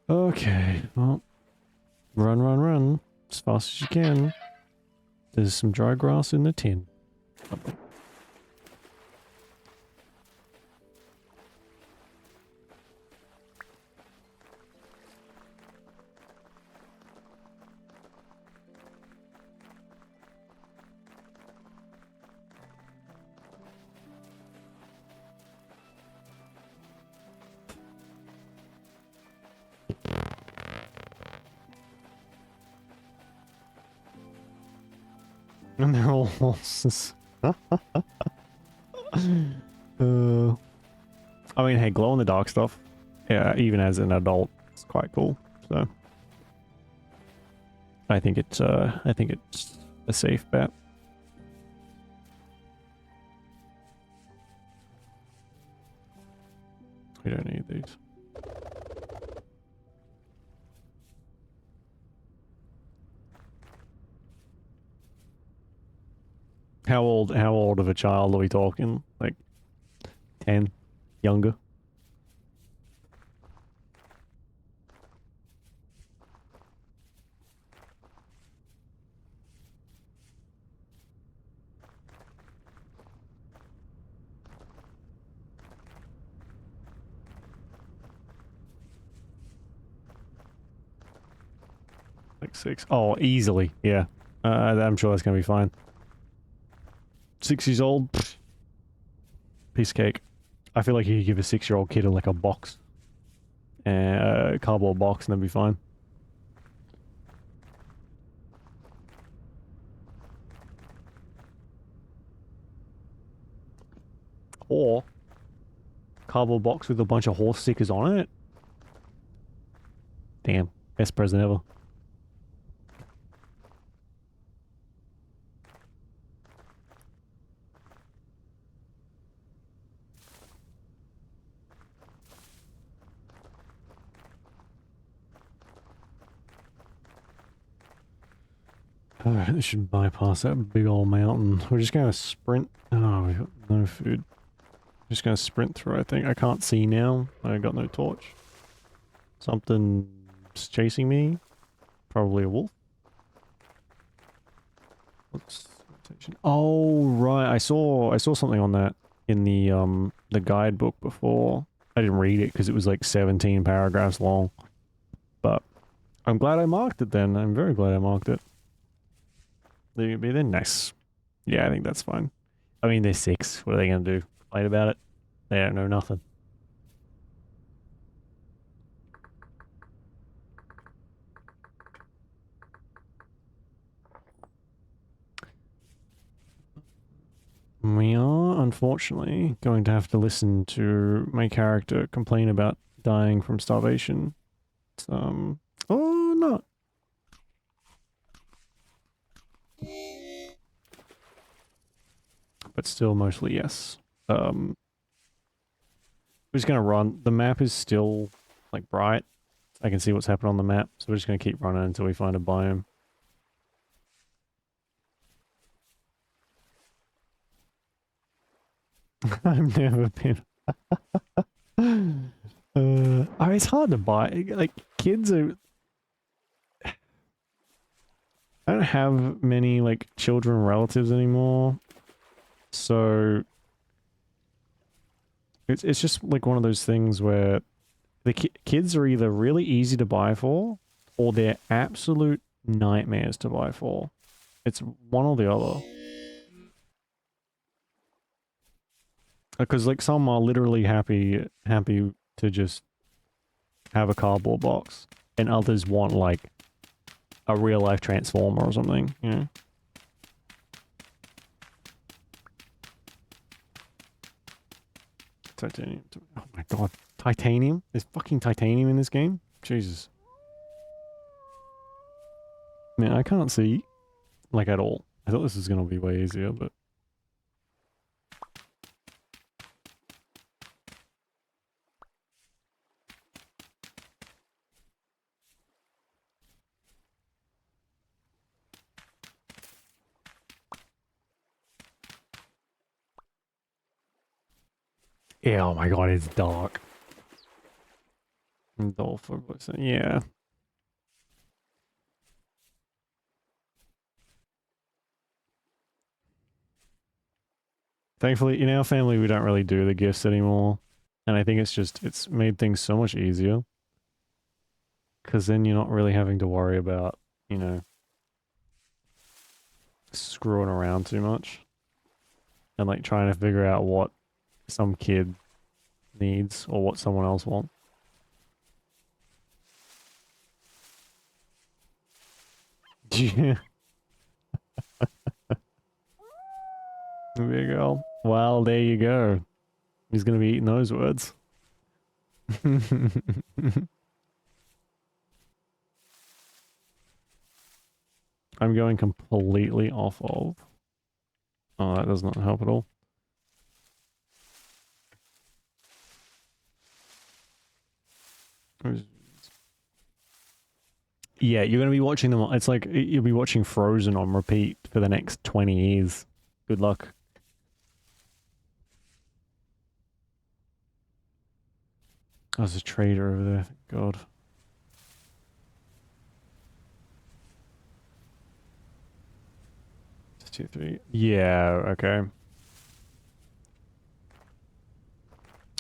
Speaker 1: Okay, well, run, as fast as you can. There's some dry grass in the tin. Lovely. And they're all horses. I mean, hey, glow in the dark stuff, yeah, even as an adult, it's quite cool. So, I think it's a safe bet. We don't need these. How old of a child are we talking? Like 10? Younger? Like 6. Oh, easily. Yeah. I'm sure that's gonna be fine. 6 years old? Pfft. Piece of cake. I feel like you could give a 6-year-old kid like a box. A cardboard box and that'd be fine. Or cardboard box with a bunch of horse stickers on it. Damn. Best present ever. Alright, this should bypass that big old mountain. We're just gonna sprint. Oh, we got no food. Just gonna sprint through, I think. I can't see now. I got no torch. Something's chasing me. Probably a wolf. What's rotation? Oh, right. I saw something on that in the guidebook before. I didn't read it because it was like 17 paragraphs long. But I'm glad I marked it then. I'm very glad I marked it. They're gonna be then nice. Yeah, I think that's fine. I mean, they're 6. What are they gonna do? Complain about it? They don't know nothing. We are, unfortunately, going to have to listen to my character complain about dying from starvation. Oh, not. But still, mostly yes. We're just gonna run. The map is still, like, bright. I can see what's happening on the map, so we're just gonna keep running until we find a biome. I've never been. It's hard to buy. Like, kids are. I don't have many, like, children relatives anymore. So. It's just, like, one of those things where the kids are either really easy to buy for, or they're absolute nightmares to buy for. It's one or the other. Because, like, some are literally happy to just have a cardboard box, and others want, like, a real-life transformer or something, you know? Titanium. Oh my god. Titanium? There's fucking titanium in this game? Jesus. Man, I can't see, like, at all. I thought this was gonna be way easier, but... Yeah, oh my god, it's dark. Yeah. Thankfully, in our family, we don't really do the gifts anymore. And I think it's made things so much easier. Because then you're not really having to worry about, you know, screwing around too much. And, like, trying to figure out what some kid needs or what someone else wants. Yeah. be a girl. Well, there you go. He's gonna be eating those words. I'm going completely off of. Oh, that does not help at all. Yeah, you're gonna be watching them. It's like you'll be watching Frozen on repeat for the next 20 years. Good luck. There's a trader over there. Thank God. Just 2, 3. Yeah. Okay.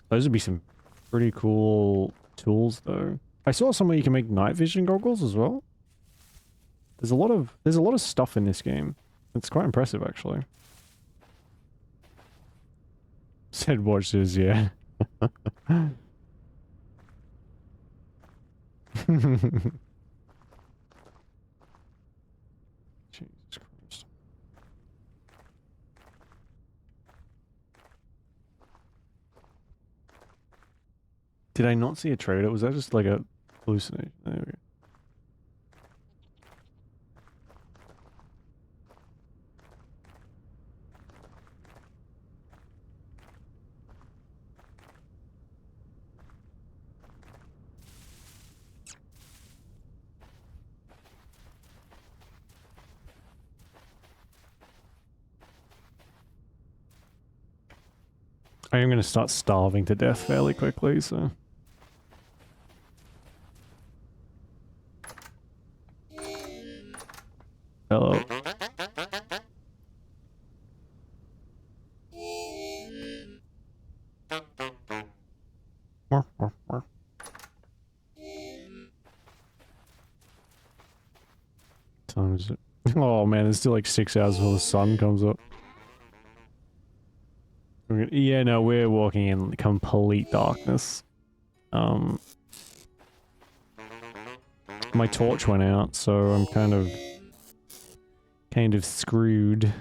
Speaker 1: Those would be some pretty cool tools, though. I saw somewhere you can make night vision goggles as well. There's a lot of stuff in this game. It's quite impressive, actually. Said watch this, yeah. Jesus Christ. Did I not see a trader? Was that just like a hallucination? There we go. I am going to start starving to death fairly quickly, so... Hello. Time is it? Oh man, it's still like 6 hours before the sun comes up. Yeah, no, we're walking in complete darkness. My torch went out, so I'm kind of screwed. I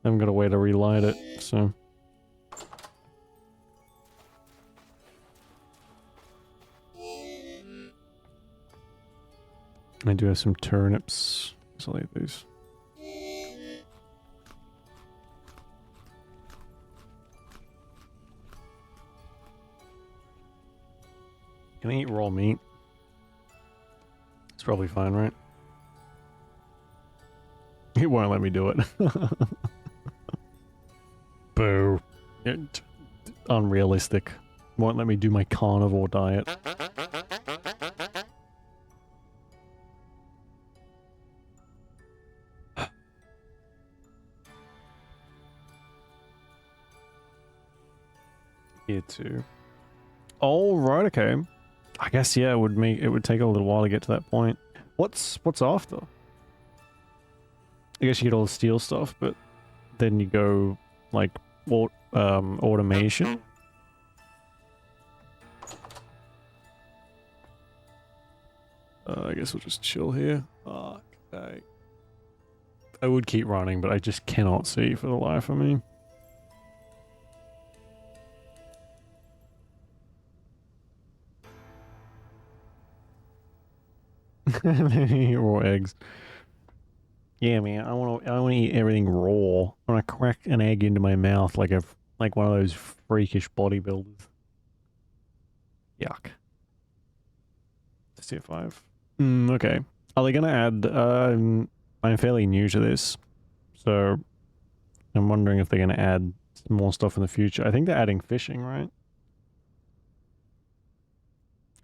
Speaker 1: haven't got a way to relight it, so... I do have some turnips. So I'll eat these. Can I eat raw meat? It's probably fine, right? It won't let me do it. Boo. Unrealistic. Won't let me do my carnivore diet. Here too. Oh, right, okay. I guess, yeah, it would take a little while to get to that point. What's after? I guess you get all the steel stuff, but then you go, like, automation. I guess we'll just chill here. Okay. I would keep running, but I just cannot see for the life of me. Raw eggs. Yeah, man. I want to eat everything raw. I want to crack an egg into my mouth like one of those freakish bodybuilders. Yuck. Tier 5. Okay. Are they gonna add? I'm fairly new to this, so I'm wondering if they're gonna add more stuff in the future. I think they're adding fishing, right?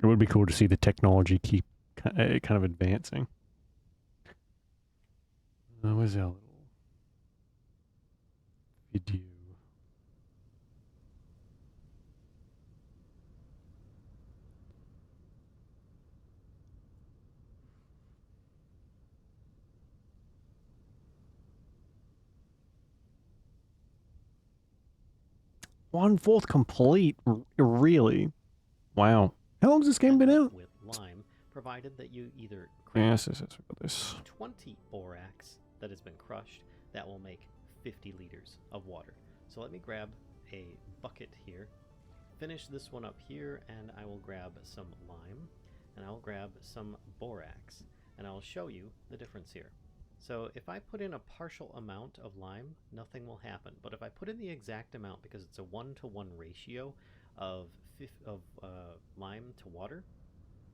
Speaker 1: It would be cool to see the technology keep kind of advancing. Where's our little video? One-fourth complete? Really? Wow. How long's this game been out?
Speaker 6: With lime, provided that you either
Speaker 1: Yes, we got this.
Speaker 6: 20 borax that has been crushed, that will make 50 liters of water. So let me grab a bucket here, finish this one up here, and I will grab some lime, and I'll grab some borax, and I'll show you the difference here. So if I put in a partial amount of lime, nothing will happen. But if I put in the exact amount, because it's a 1-to-1 ratio of lime to water,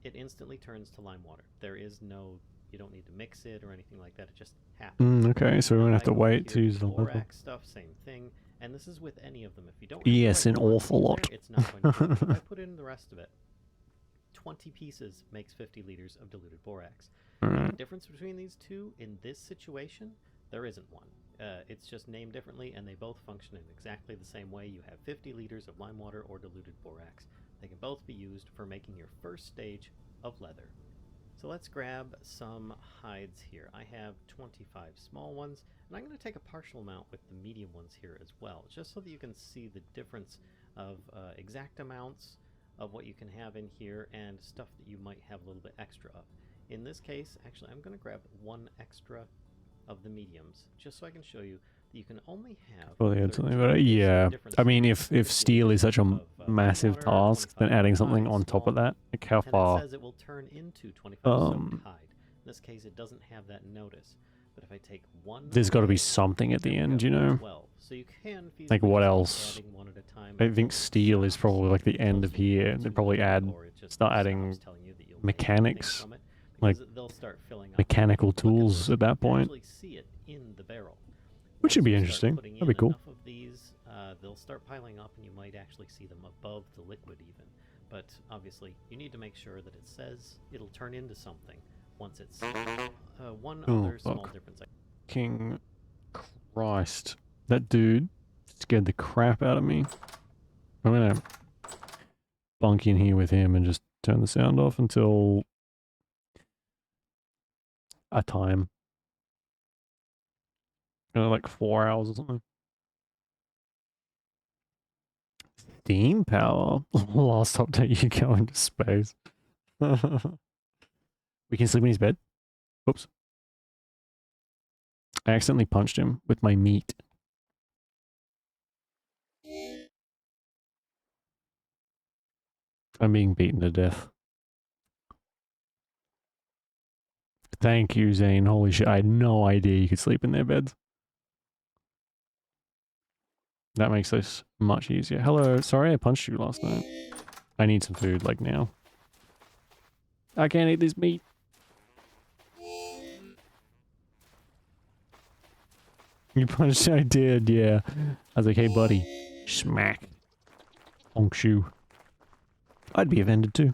Speaker 6: it instantly turns to lime water. There is no, you don't need to mix it or anything like that. It just happens.
Speaker 1: Okay, so we won't have to wait to use the level.
Speaker 6: Borax stuff, same thing. And this is with any of them. If you don't
Speaker 1: Yes, an awful lot.
Speaker 6: it's not going to work. If I put in the rest of it, 20 pieces makes 50 liters of diluted borax. The difference between these two in this situation, there isn't one. It's just named differently, and they both function in exactly the same way. You have 50 liters of lime water or diluted borax. They can both be used for making your first stage of leather. So let's grab some hides here. I have 25 small ones, and I'm going to take a partial amount with the medium ones here as well, just so that you can see the difference of exact amounts of what you can have in here and stuff that you might have a little bit extra of. In this case, actually, I'm going to grab one extra of the mediums, just so I can show you that you can only have...
Speaker 1: Well, yeah, I mean, if steel is such a massive task, then adding something on top of that, like how far...
Speaker 6: And it says it will turn into 25 soaked hide. In this case, it doesn't have that notice. But if I take one...
Speaker 1: There's got to be something at the end, you know?
Speaker 6: So you can
Speaker 1: like, what else? I think steel is probably like the end of here. They'd probably start adding mechanics, like mechanical tools at that point.
Speaker 6: See it in the barrel.
Speaker 1: Which would be interesting. That'd be cool.
Speaker 6: Enough of these, they'll start piling up, and you might actually see them above the liquid even. But obviously, you need to make sure that it says it'll turn into something once it's one other small difference.
Speaker 1: King Christ, that dude scared the crap out of me. I'm gonna bunk in here with him and just turn the sound off until a time. Like 4 hours or something. Steam power. Last update, you go into space. We can sleep in his bed. Oops. I accidentally punched him with my meat. I'm being beaten to death. Thank you, Zane. Holy shit, I had no idea you could sleep in their beds. That makes this much easier. Hello, sorry I punched you last night. I need some food, like, now. I can't eat this meat. You punched me? I did, yeah. I was like, hey, buddy. Smack. Honk shoe. I'd be offended, too.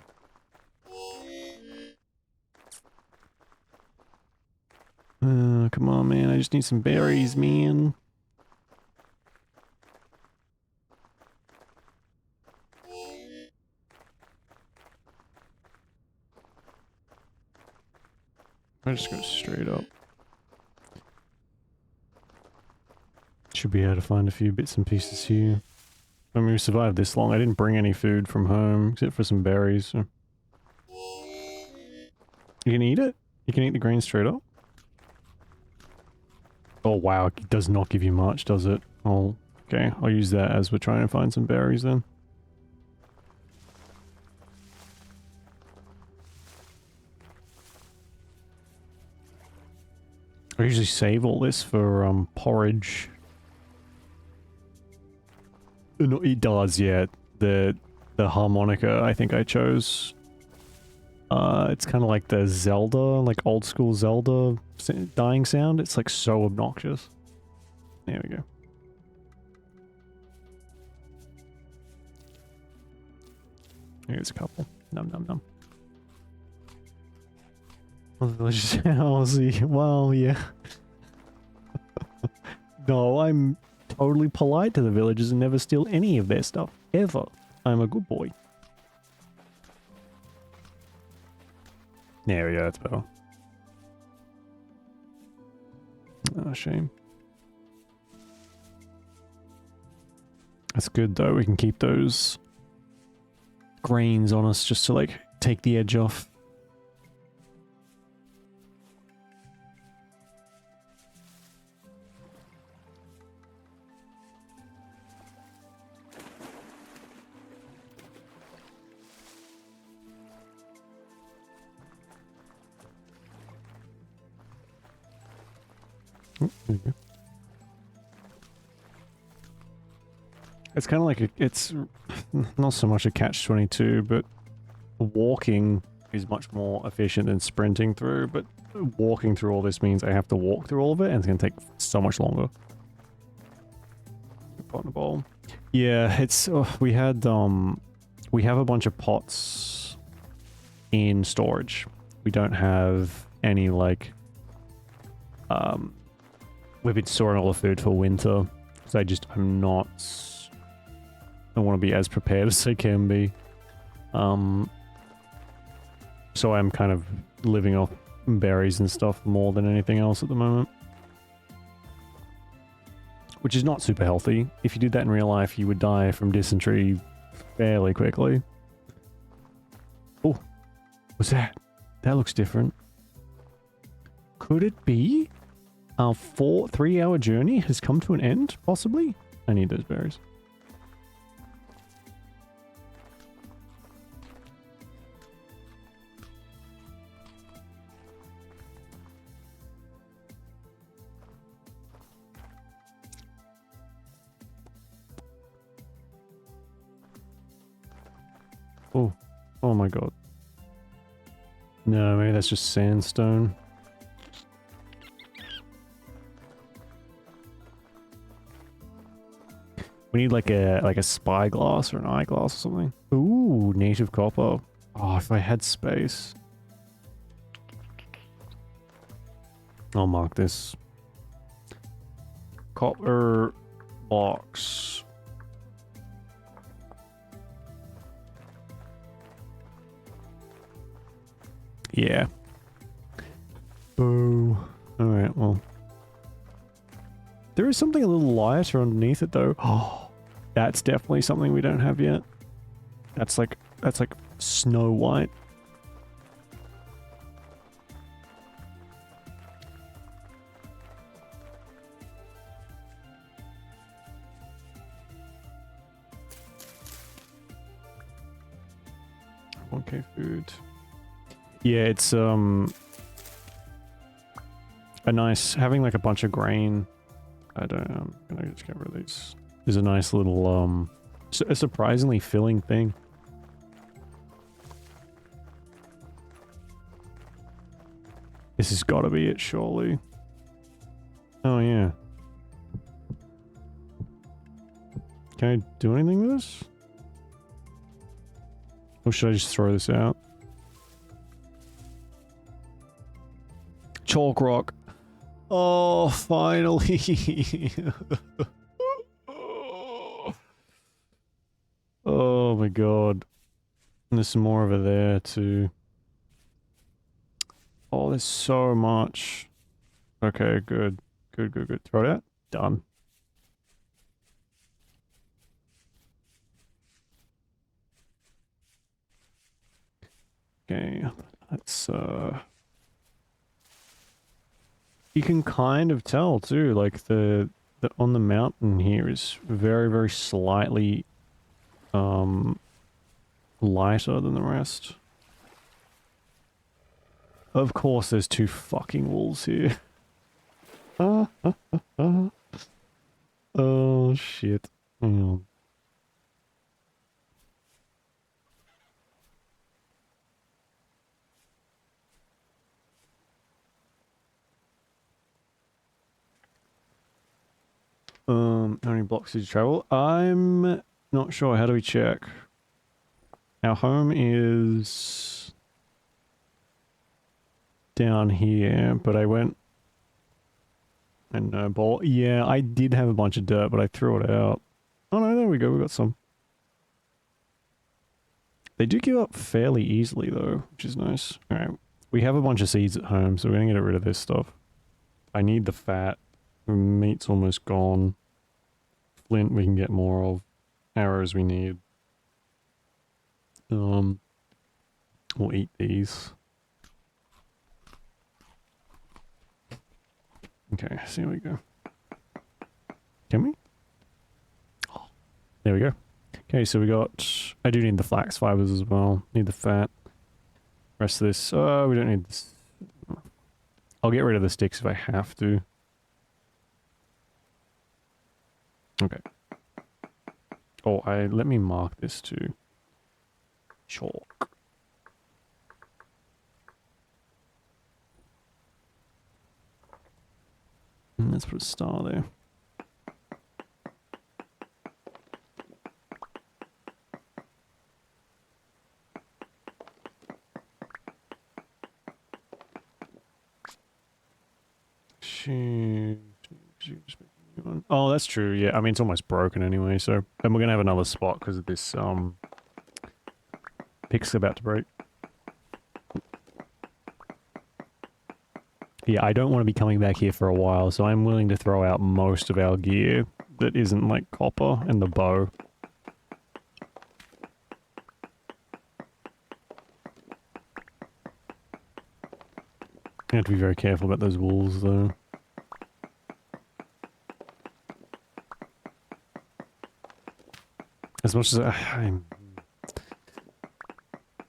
Speaker 1: Come on, man. I just need some berries, man. I just go straight up. Should be able to find a few bits and pieces here. I mean, we survived this long. I didn't bring any food from home, except for some berries. So. You can eat it? You can eat the green straight up? Oh wow, it does not give you much, does it? Oh, okay. I'll use that as we're trying to find some berries then. I usually save all this for porridge. No, it does, yeah. The harmonica I think I chose. It's kind of like the Zelda, like old school Zelda dying sound. It's like so obnoxious. There we go. Here's a couple. Num num num. Well, yeah. No, I'm totally polite to the villagers and never steal any of their stuff. Ever. I'm a good boy. There we go, that's better. Oh, shame. That's good though, we can keep those grains on us just to like take the edge off. Oh, there you go. It's kind of like it's not so much a catch-22, but walking is much more efficient than sprinting through, but walking through all this means I have to walk through all of it, and it's going to take so much longer. Pot in a bowl. Yeah, it's we have a bunch of pots in storage. We don't have any like we've been storing all the food for winter, so I want to be as prepared as I can be. So I'm kind of living off berries and stuff more than anything else at the moment. Which is not super healthy. If you did that in real life, you would die from dysentery fairly quickly. Oh, what's that? That looks different. Could it be our 3-hour journey has come to an end, possibly? I need those berries. Oh, oh my god. No, maybe that's just sandstone. We need like a spyglass or an eyeglass or something. Ooh, native copper. Oh, if I had space. I'll mark this. Copper box. Yeah. Oh. Alright, well. There is something a little lighter underneath it though. Oh, that's definitely something we don't have yet. That's like snow white. Okay, food. Yeah, it's a nice having like a bunch of grain. I'm gonna just get rid of these. Is a nice little a surprisingly filling thing. This has got to be it, surely. Oh yeah. Can I do anything with this? Or should I just throw this out? Chalk rock. Oh, finally. Oh my god. And there's some more over there too. Oh, there's so much. Okay, good. Good, good, good. Throw it out. Done. Okay, let's you can kind of tell too, like the on the mountain here is very, very slightly lighter than the rest. Of course there's 2 fucking wolves here. Oh shit. Hang on. How many blocks did you travel? I'm not sure. How do we check? Our home is down here, but I went and no ball. Yeah, I did have a bunch of dirt, but I threw it out. Oh no, there we go. We got some. They do give up fairly easily though, which is nice. All right, we have a bunch of seeds at home, so we're gonna get rid of this stuff. I need the fat. Meat's almost gone. Flint we can get more of. Arrows we need. We'll eat these. Okay, so here we go. Can we? Oh, there we go. Okay, so we got... I do need the flax fibers as well. Need the fat. Rest of this... we don't need this. I'll get rid of the sticks if I have to. Okay. Oh, let me mark this too. Chalk. Let's put a star there. Oh, that's true. Yeah, I mean it's almost broken anyway. So, and we're gonna have another spot because of this pick's about to break. Yeah, I don't want to be coming back here for a while, so I'm willing to throw out most of our gear that isn't like copper and the bow. You have to be very careful about those wolves, though. As much as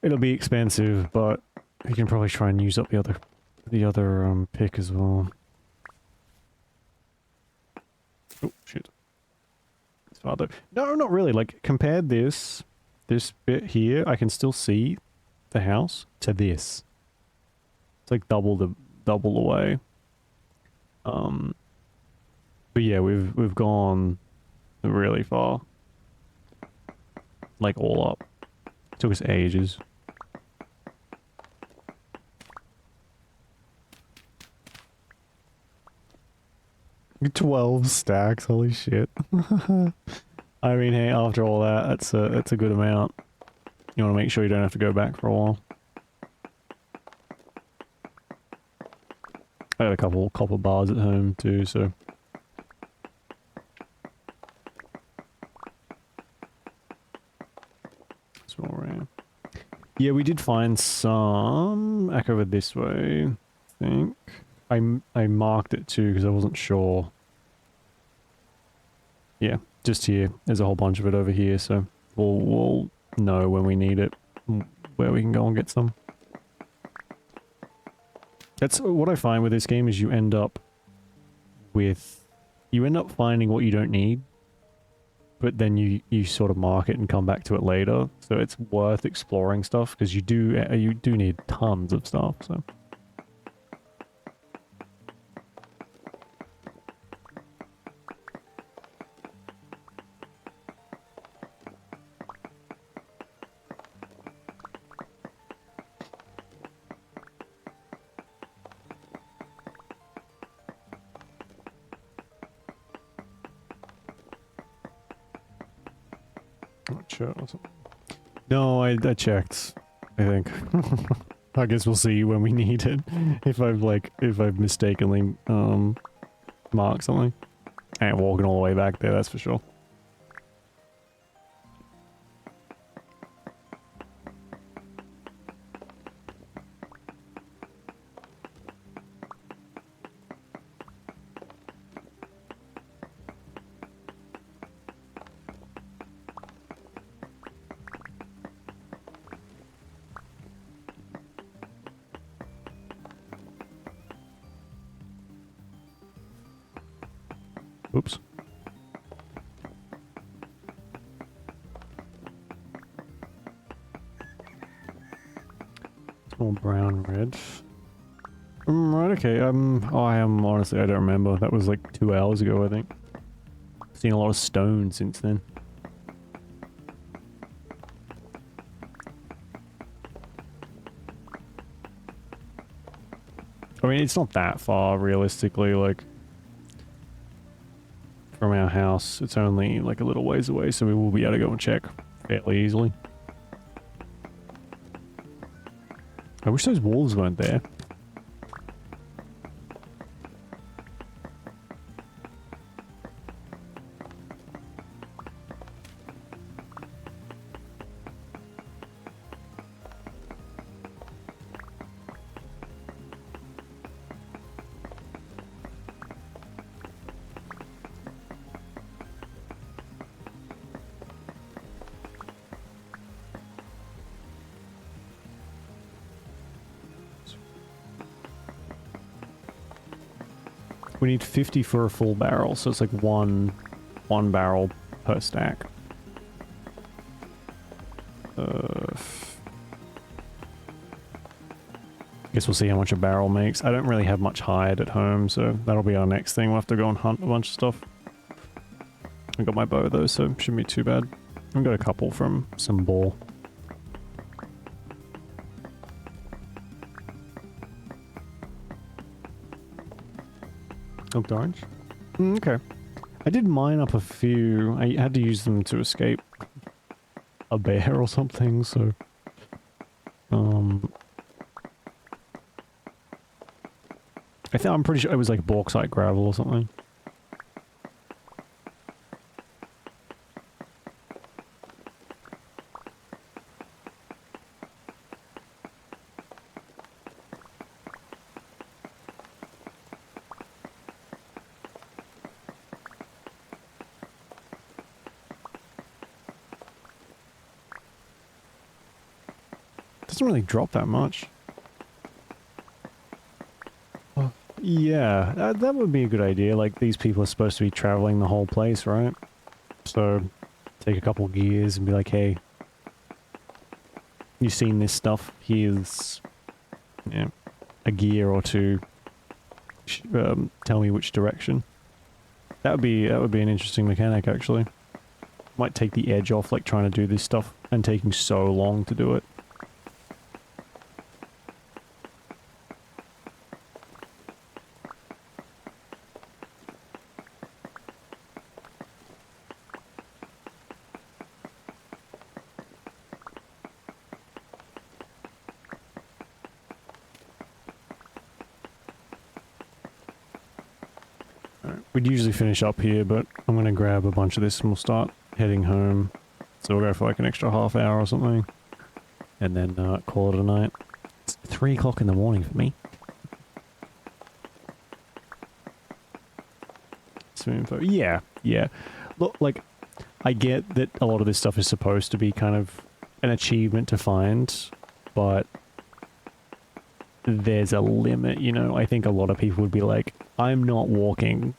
Speaker 1: it'll be expensive, but you can probably try and use up the other pick as well. Oh shit! It's farther. No, not really. Like compared this bit here, I can still see the house to this. It's like double the way. But yeah, we've gone really far. Like all up. Took us ages. $12 stacks, holy shit. I mean, hey, after all that, that's a good amount. You want to make sure you don't have to go back for a while. I got a couple copper bars at home too, so. It's all around. Yeah, we did find some back over this way, I think. I marked it too because I wasn't sure. Yeah, just here. There's a whole bunch of it over here, so we'll know when we need it, where we can go and get some. That's what I find with this game is you end up finding what you don't need, but then you sort of mark it and come back to it later. So it's worth exploring stuff because you do need tons of stuff. So. No, I checked, I think. I guess we'll see when we need it. If I've mistakenly marked something. I ain't walking all the way back there, that's for sure. Oops. Small brown red. Right, okay, oh, I am honestly, I don't remember. That was like 2 hours ago, I think. Seen a lot of stone since then. I mean, it's not that far, realistically, like, from our house. It's only like a little ways away, so we will be able to go and check fairly easily. I wish those wolves weren't there. We need 50 for a full barrel, so it's like one 1 barrel per stack. Guess we'll see how much a barrel makes. I don't really have much hide at home, so that'll be our next thing. We'll have to go and hunt a bunch of stuff. I got my bow though, so shouldn't be too bad. I've got a couple from some boar. Looked orange? Okay. I did mine up a few. I had to use them to escape a bear or something, so... I'm pretty sure it was like bauxite gravel or something. Doesn't really drop that much. Yeah, that would be a good idea. Like, these people are supposed to be traveling the whole place, right? So, take a couple gears and be like, hey, you seen this stuff? Here's, yeah, a gear or two. Tell me which direction. That would be an interesting mechanic, actually. Might take the edge off, like, trying to do this stuff and taking so long to do it. We'd usually finish up here, but I'm going to grab a bunch of this and we'll start heading home. So we'll go for like an extra half hour or something. And then call it a night. It's 3 o'clock in the morning for me. Some info. Yeah, yeah. Look, like, I get that a lot of this stuff is supposed to be kind of an achievement to find, but there's a limit, you know? I think a lot of people would be like, I'm not walking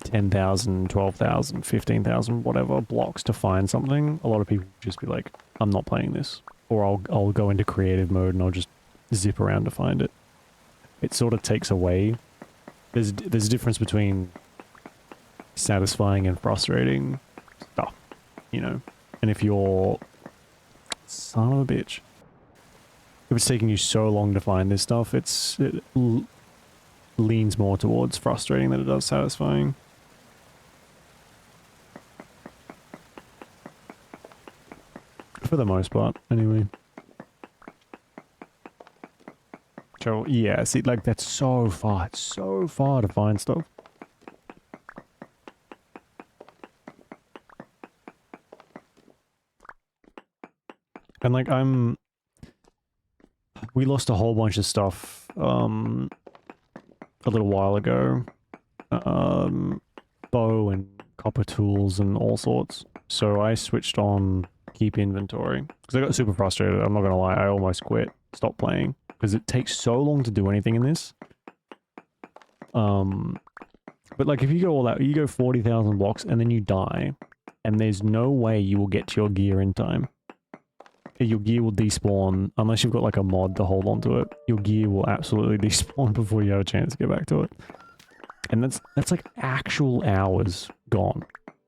Speaker 1: 10,000, 12,000, 15,000, whatever blocks to find something. A lot of people just be like, I'm not playing this. Or I'll go into creative mode and I'll just zip around to find it. It sort of takes away. There's a difference between satisfying and frustrating stuff, you know? And if you're... Son of a bitch. If it's taking you so long to find this stuff, it leans more towards frustrating than it does satisfying. For the most part, anyway. So, yeah, see, like, that's so far. It's so far to find stuff. And, like, we lost a whole bunch of stuff, a little while ago. Bow and copper tools and all sorts. So I switched on keep inventory. Because I got super frustrated, I'm not gonna lie, I almost quit, stopped playing. Because it takes so long to do anything in this. But like if you go all out, you go 40,000 blocks and then you die. And there's no way you will get to your gear in time. Your gear will despawn, unless you've got like a mod to hold on to it. Your gear will absolutely despawn before you have a chance to get back to it. And that's like actual hours gone.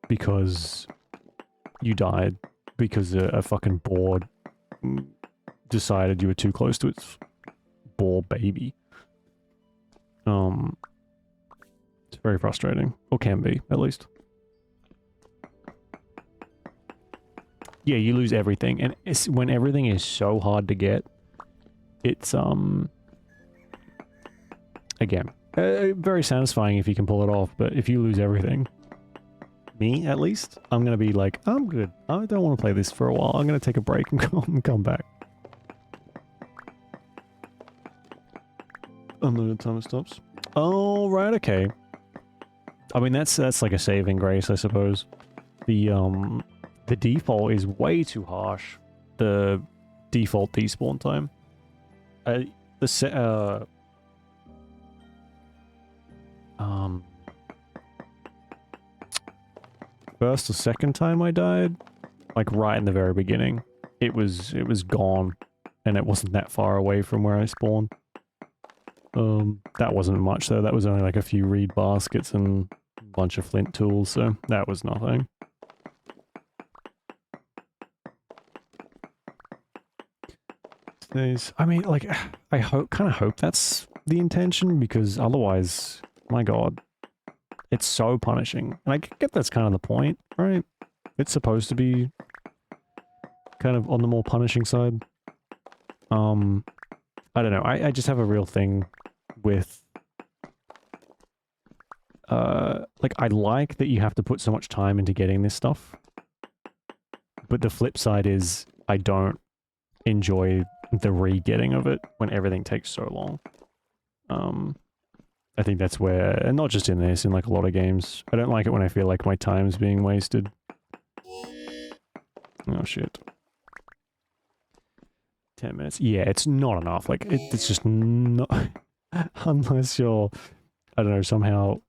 Speaker 1: Because you died. Because a fucking boar decided you were too close to its boar baby. It's very frustrating. Or can be, at least. Yeah, you lose everything. And it's, when everything is so hard to get, it's, again, very satisfying if you can pull it off, but if you lose everything, me at least, I'm gonna be like, I'm good. I don't want to play this for a while. I'm gonna take a break and come back. Unlimited time stops. Oh, right, okay. I mean, that's like a saving grace, I suppose. The default is way too harsh. The default despawn time. first or second time I died, like right in the very beginning, it was gone, and it wasn't that far away from where I spawned. That wasn't much though. That was only like a few reed baskets and a bunch of flint tools, so that was nothing. I mean, like, I kind of hope that's the intention, because otherwise, my god, it's so punishing. And I get that's kind of the point, right? It's supposed to be kind of on the more punishing side. I don't know. I just have a real thing with, like, I like that you have to put so much time into getting this stuff. But the flip side is, I don't enjoy the re-getting of it when everything takes so long. I think that's where, and not just in this, in like a lot of games, I don't like it when I feel like my time's being wasted. Oh shit. 10 minutes. Yeah, it's not enough. Like, it's just not... Unless you're, I don't know, somehow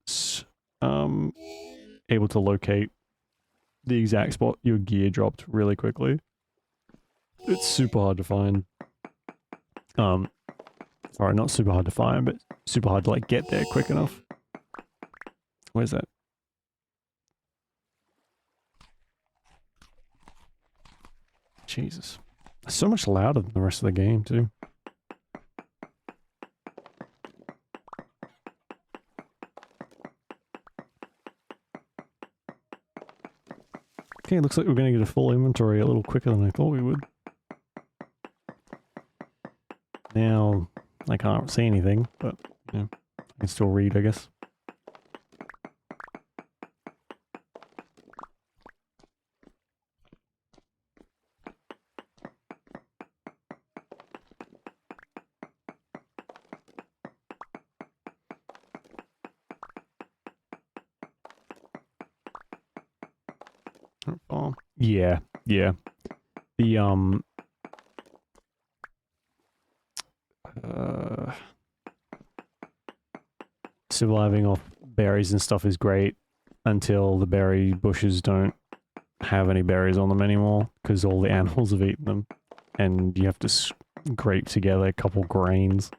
Speaker 1: able to locate the exact spot your gear dropped really quickly. It's super hard to find. Sorry, not super hard to find, but super hard to, like, get there quick enough. Where's that? Jesus. It's so much louder than the rest of the game, too. Okay, it looks like we're going to get a full inventory a little quicker than I thought we would. Now, I can't see anything, but, you know, I can still read, I guess. Oh, yeah, yeah. The, surviving off berries and stuff is great until the berry bushes don't have any berries on them anymore, because all the animals have eaten them, and you have to scrape together a couple grains.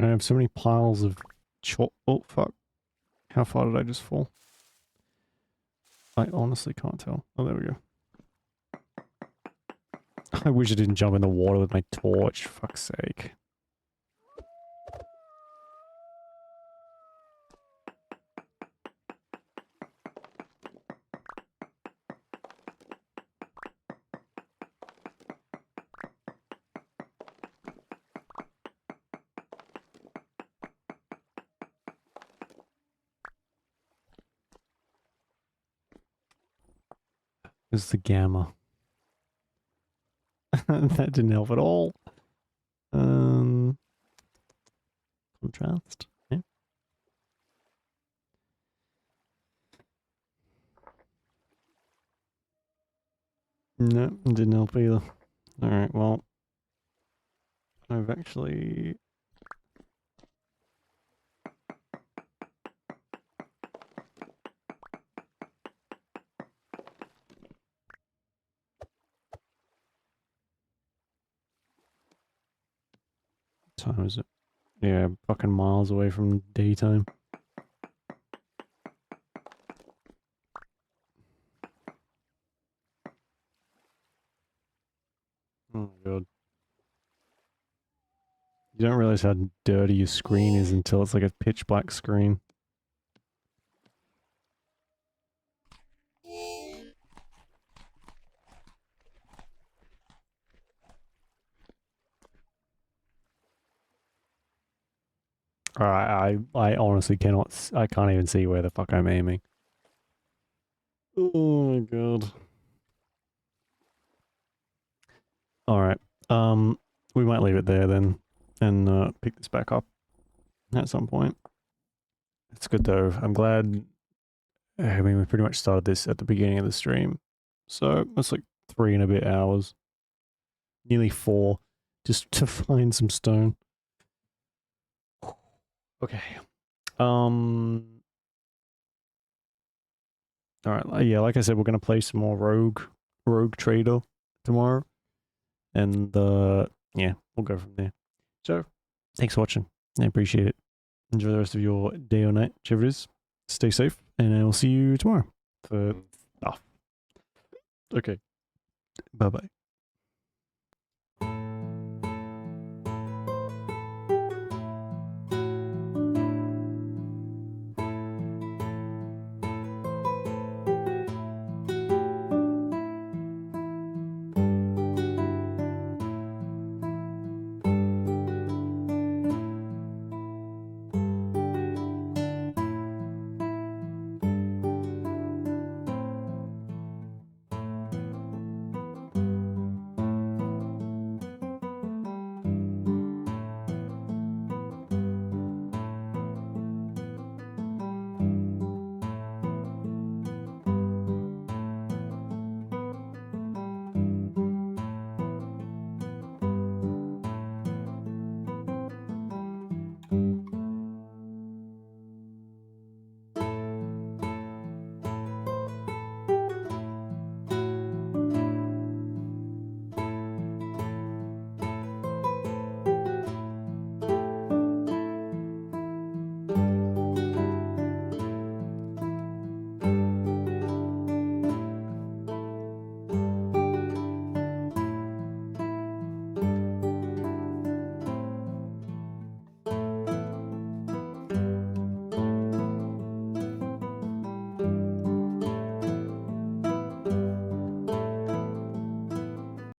Speaker 1: I have so many piles of chalk. Oh, fuck. How far did I just fall? I honestly can't tell. Oh, there we go. I wish I didn't jump in the water with my torch, for fuck's sake. This is the gamma. That didn't help at all. Contrast. Yeah. No, it didn't help either. Alright, well. I've actually... What time is it? Yeah, fucking miles away from daytime. Oh my god. You don't realize how dirty your screen is until it's like a pitch black screen. I honestly cannot. I can't even see where the fuck I'm aiming. Oh my god. All right. We might leave it there then, and pick this back up at some point. It's good though. I'm glad. I mean, we pretty much started this at the beginning of the stream, so it's like 3 and a bit hours, nearly 4, just to find some stone. Okay. All right. Yeah, like I said, we're gonna play some more Rogue Trader tomorrow, and yeah, we'll go from there. So, thanks for watching. I appreciate it. Enjoy the rest of your day or night, whichever it is. Stay safe, and I will see you tomorrow for stuff. Okay. Bye bye.